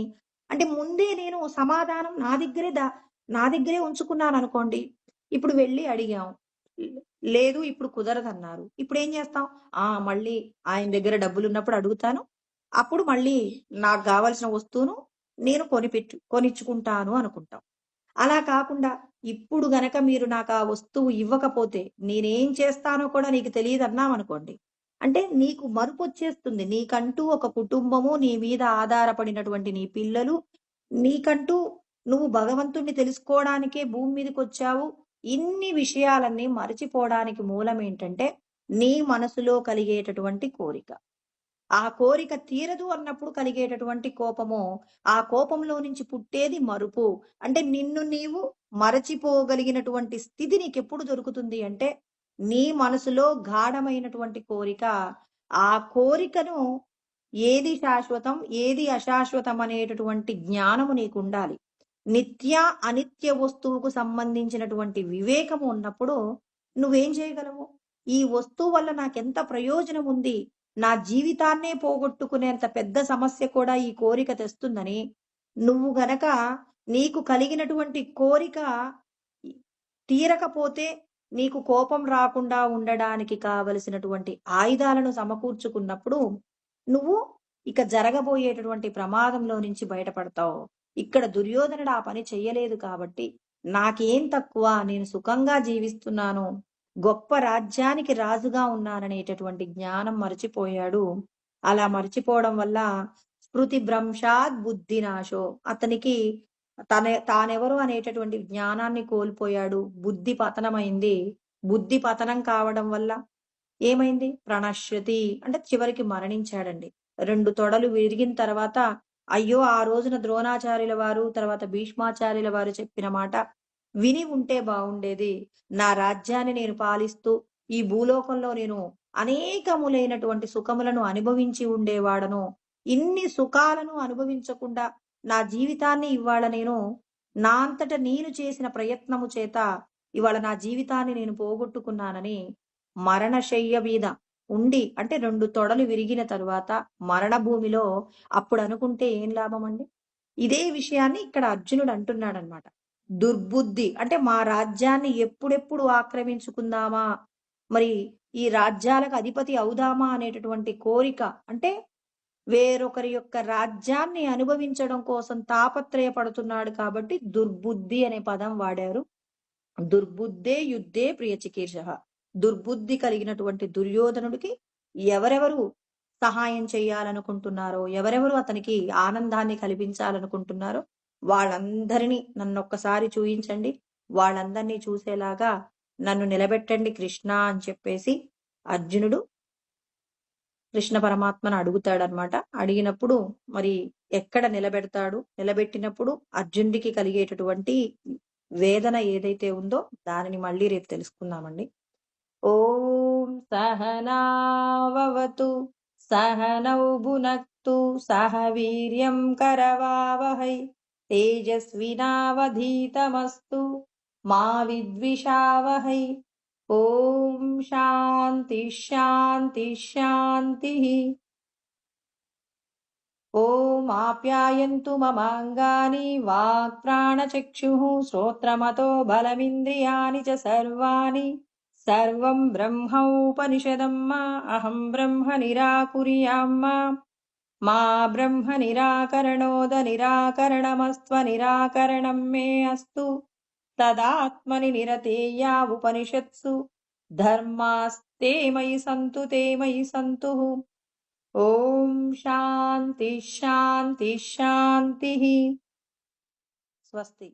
అంటే ముందే నేను సమాధానం నా దగ్గరే ఉంచుకున్నాననుకోండి. ఇప్పుడు వెళ్లి అడిగాం. లే లేదు ఇప్పుడు కుదరదన్నారు. ఇప్పుడేం జేస్తాం? మళ్ళీ ఆయన దగ్గర డబ్బులున్నప్పుడు అడుగుతాను. అప్పుడు మళ్ళీ నాకు గావాల్సిన వస్తువును నేను కొనిచ్చుకుంటాను అనుకుంటాం. అలా కాకుండా ఇప్పుడు గనక మీరు నాకా వస్తువు ఇవ్వకపోతే నేనేం చేస్తానో కూడా నీకు తెలీదన్నామనుకోండి. అంటే నీకు మరుపొచ్చేస్తుంది. నీకంటూ ఒక కుటుంబము, నీ మీద ఆధారపడినటువంటి నీ పిల్లలు, నీకంటూ నువ్వు భగవంతుడిని తెలుసుకోవడానికే భూమి మీదకొచ్చావు. ఇన్ని విషయాలన్నీ మరచిపోవడానికి మూలమేంటంటే, నీ మనసులో కలిగేటటువంటి కోరిక. ఆ కోరిక తీరదు అన్నప్పుడు కలిగేటటువంటి కోపము, ఆ కోపంలో నుంచి పుట్టేది మరుపు. అంటే నిన్ను నీవు మరచిపోగలిగినటువంటి స్థితి నీకెప్పుడు దొరుకుతుంది అంటే, నీ మనసులో గాఢమైనటువంటి కోరిక, ఆ కోరికను ఏది శాశ్వతం, ఏది అశాశ్వతం అనేటటువంటి జ్ఞానము నీకుండాలి. నిత్య, అనిత్య వస్తువుకు సంబంధించినటువంటి వివేకము ఉన్నప్పుడు నువ్వేం చేయగలవు? ఈ వస్తువు వల్ల నాకెంత ప్రయోజనం ఉంది, నా జీవితాన్నే పోగొట్టుకునేంత పెద్ద సమస్య కూడా ఈ కోరిక తెస్తుందని, నువ్వు గనక నీకు కలిగినటువంటి కోరిక ఇ తీరకపోతే నీకు కోపం రాకుండా ఉండడానికి కావలసినటువంటి ఆయుధాలను సమకూర్చుకున్నప్పుడు, నువ్వు ఇక జరగబోయేటటువంటి ప్రమాదంలో నుంచి బయటపడతావు. ఇక్కడ దుర్యోధనుడు ఆ పని చెయ్యలేదు కాబట్టి, నాకేం తక్కువ, నేను సుఖంగా జీవిస్తున్నాను, గొప్ప రాజ్యానికి రాజుగా ఉన్నాననేటటువంటి జ్ఞానం మరచిపోయాడు. అలా మరచిపోవడం వల్ల స్మృతి భ్రంశాత్ బుద్ధినాశో, అతనికి తానెవరు అనేటటువంటి జ్ఞానాన్ని కోల్పోయాడు. బుద్ధి పతనమైంది. బుద్ధి పతనం కావడం వల్ల ఏమైంది? ప్రణశ్యతి అంటే చివరికి మరణించాడండి. 2 తొడలు విరిగిన తర్వాత, అయ్యో! ఆ రోజున ద్రోణాచార్యుల వారు, తర్వాత భీష్మాచార్యుల వారు చెప్పిన మాట విని ఉంటే బావుండేది. నా రాజ్యాన్ని నేను పాలిస్తూ, ఈ భూలోకంలో నేను అనేకములైనటువంటి సుఖములను అనుభవించి ఉండేవాడను. ఇన్ని సుఖాలను అనుభవించకుండా నా జీవితాన్ని ఇవాళ నేను నా అంతట నేను చేసిన ప్రయత్నము చేత ఇవాళ నా జీవితాన్ని నేను పోగొట్టుకున్నానని మరణశయ్య మీద ఉండి, అంటే 2 తొడలు విరిగిన తరువాత మరణ భూమిలో అప్పుడు అనుకుంటే ఏం లాభమండి? ఇదే విషయాన్ని ఇక్కడ అర్జునుడు అంటున్నాడన్నమాట. దుర్బుద్ధి అంటే మా రాజ్యాన్ని ఎప్పుడెప్పుడు ఆక్రమించుకుందామా? మరి ఈ రాజ్యాలకు అధిపతి అవుదామా అనేటటువంటి కోరిక, అంటే వేరొకరి యొక్క రాజ్యాన్ని అనుభవించడం కోసం తాపత్రయపడుతున్నాడు కాబట్టి దుర్బుద్ధి అనే పదం వాడారు. దుర్బుద్ధే యుద్ధే ప్రియచికీర్షః. దుర్బుద్ధి కలిగినటువంటి దుర్యోధనుడికి ఎవరెవరు సహాయం చేయాలనుకుంటున్నారో, ఎవరెవరు అతనికి ఆనందాన్ని కల్పించాలనుకుంటున్నారో వాళ్ళందరినీ నన్నొక్కసారి చూయించండి. వాళ్ళందరినీ చూసేలాగా నన్ను నిలబెట్టండి కృష్ణ అని చెప్పేసి అర్జునుడు కృష్ణ పరమాత్మను అడుగుతాడనమాట. అడిగినప్పుడు మరి ఎక్కడ నిలబెడతాడు? నిలబెట్టినప్పుడు అర్జునుడికి కలిగేటటువంటి వేదన ఏదైతే ఉందో దానిని మళ్ళీ రేపు తెలుసుకుందామండి. ఓం సహనావవతు సహనౌ భునక్తు సహ వీర్యం కరవావహై తేజస్వినావధీతమస్తు మా విద్విషావహై. ఓం శాంతి శాంతి శాంతి. ఓం ఆప్యాయంతు మమాంగాని వాక్ ప్రాణచక్షుః శ్రోత్రమతో బలమింద్రియాణి చ సర్వాణి సర్వం బ్రహ్మోపనిషదం మా అహం బ్రహ్మ నిరాకుర్యాం మా బ్రహ్మ నిరాకరణోద నిరాకరణమస్త్వ నిరాకరణం మే అస్తు తదాత్మని నిరతేయా ఉపనిషత్సు ధర్మాస్తే మయి సంతు తే మయి సంతు. ఓం శాంతి శాంతి శాంతి. స్వస్తి.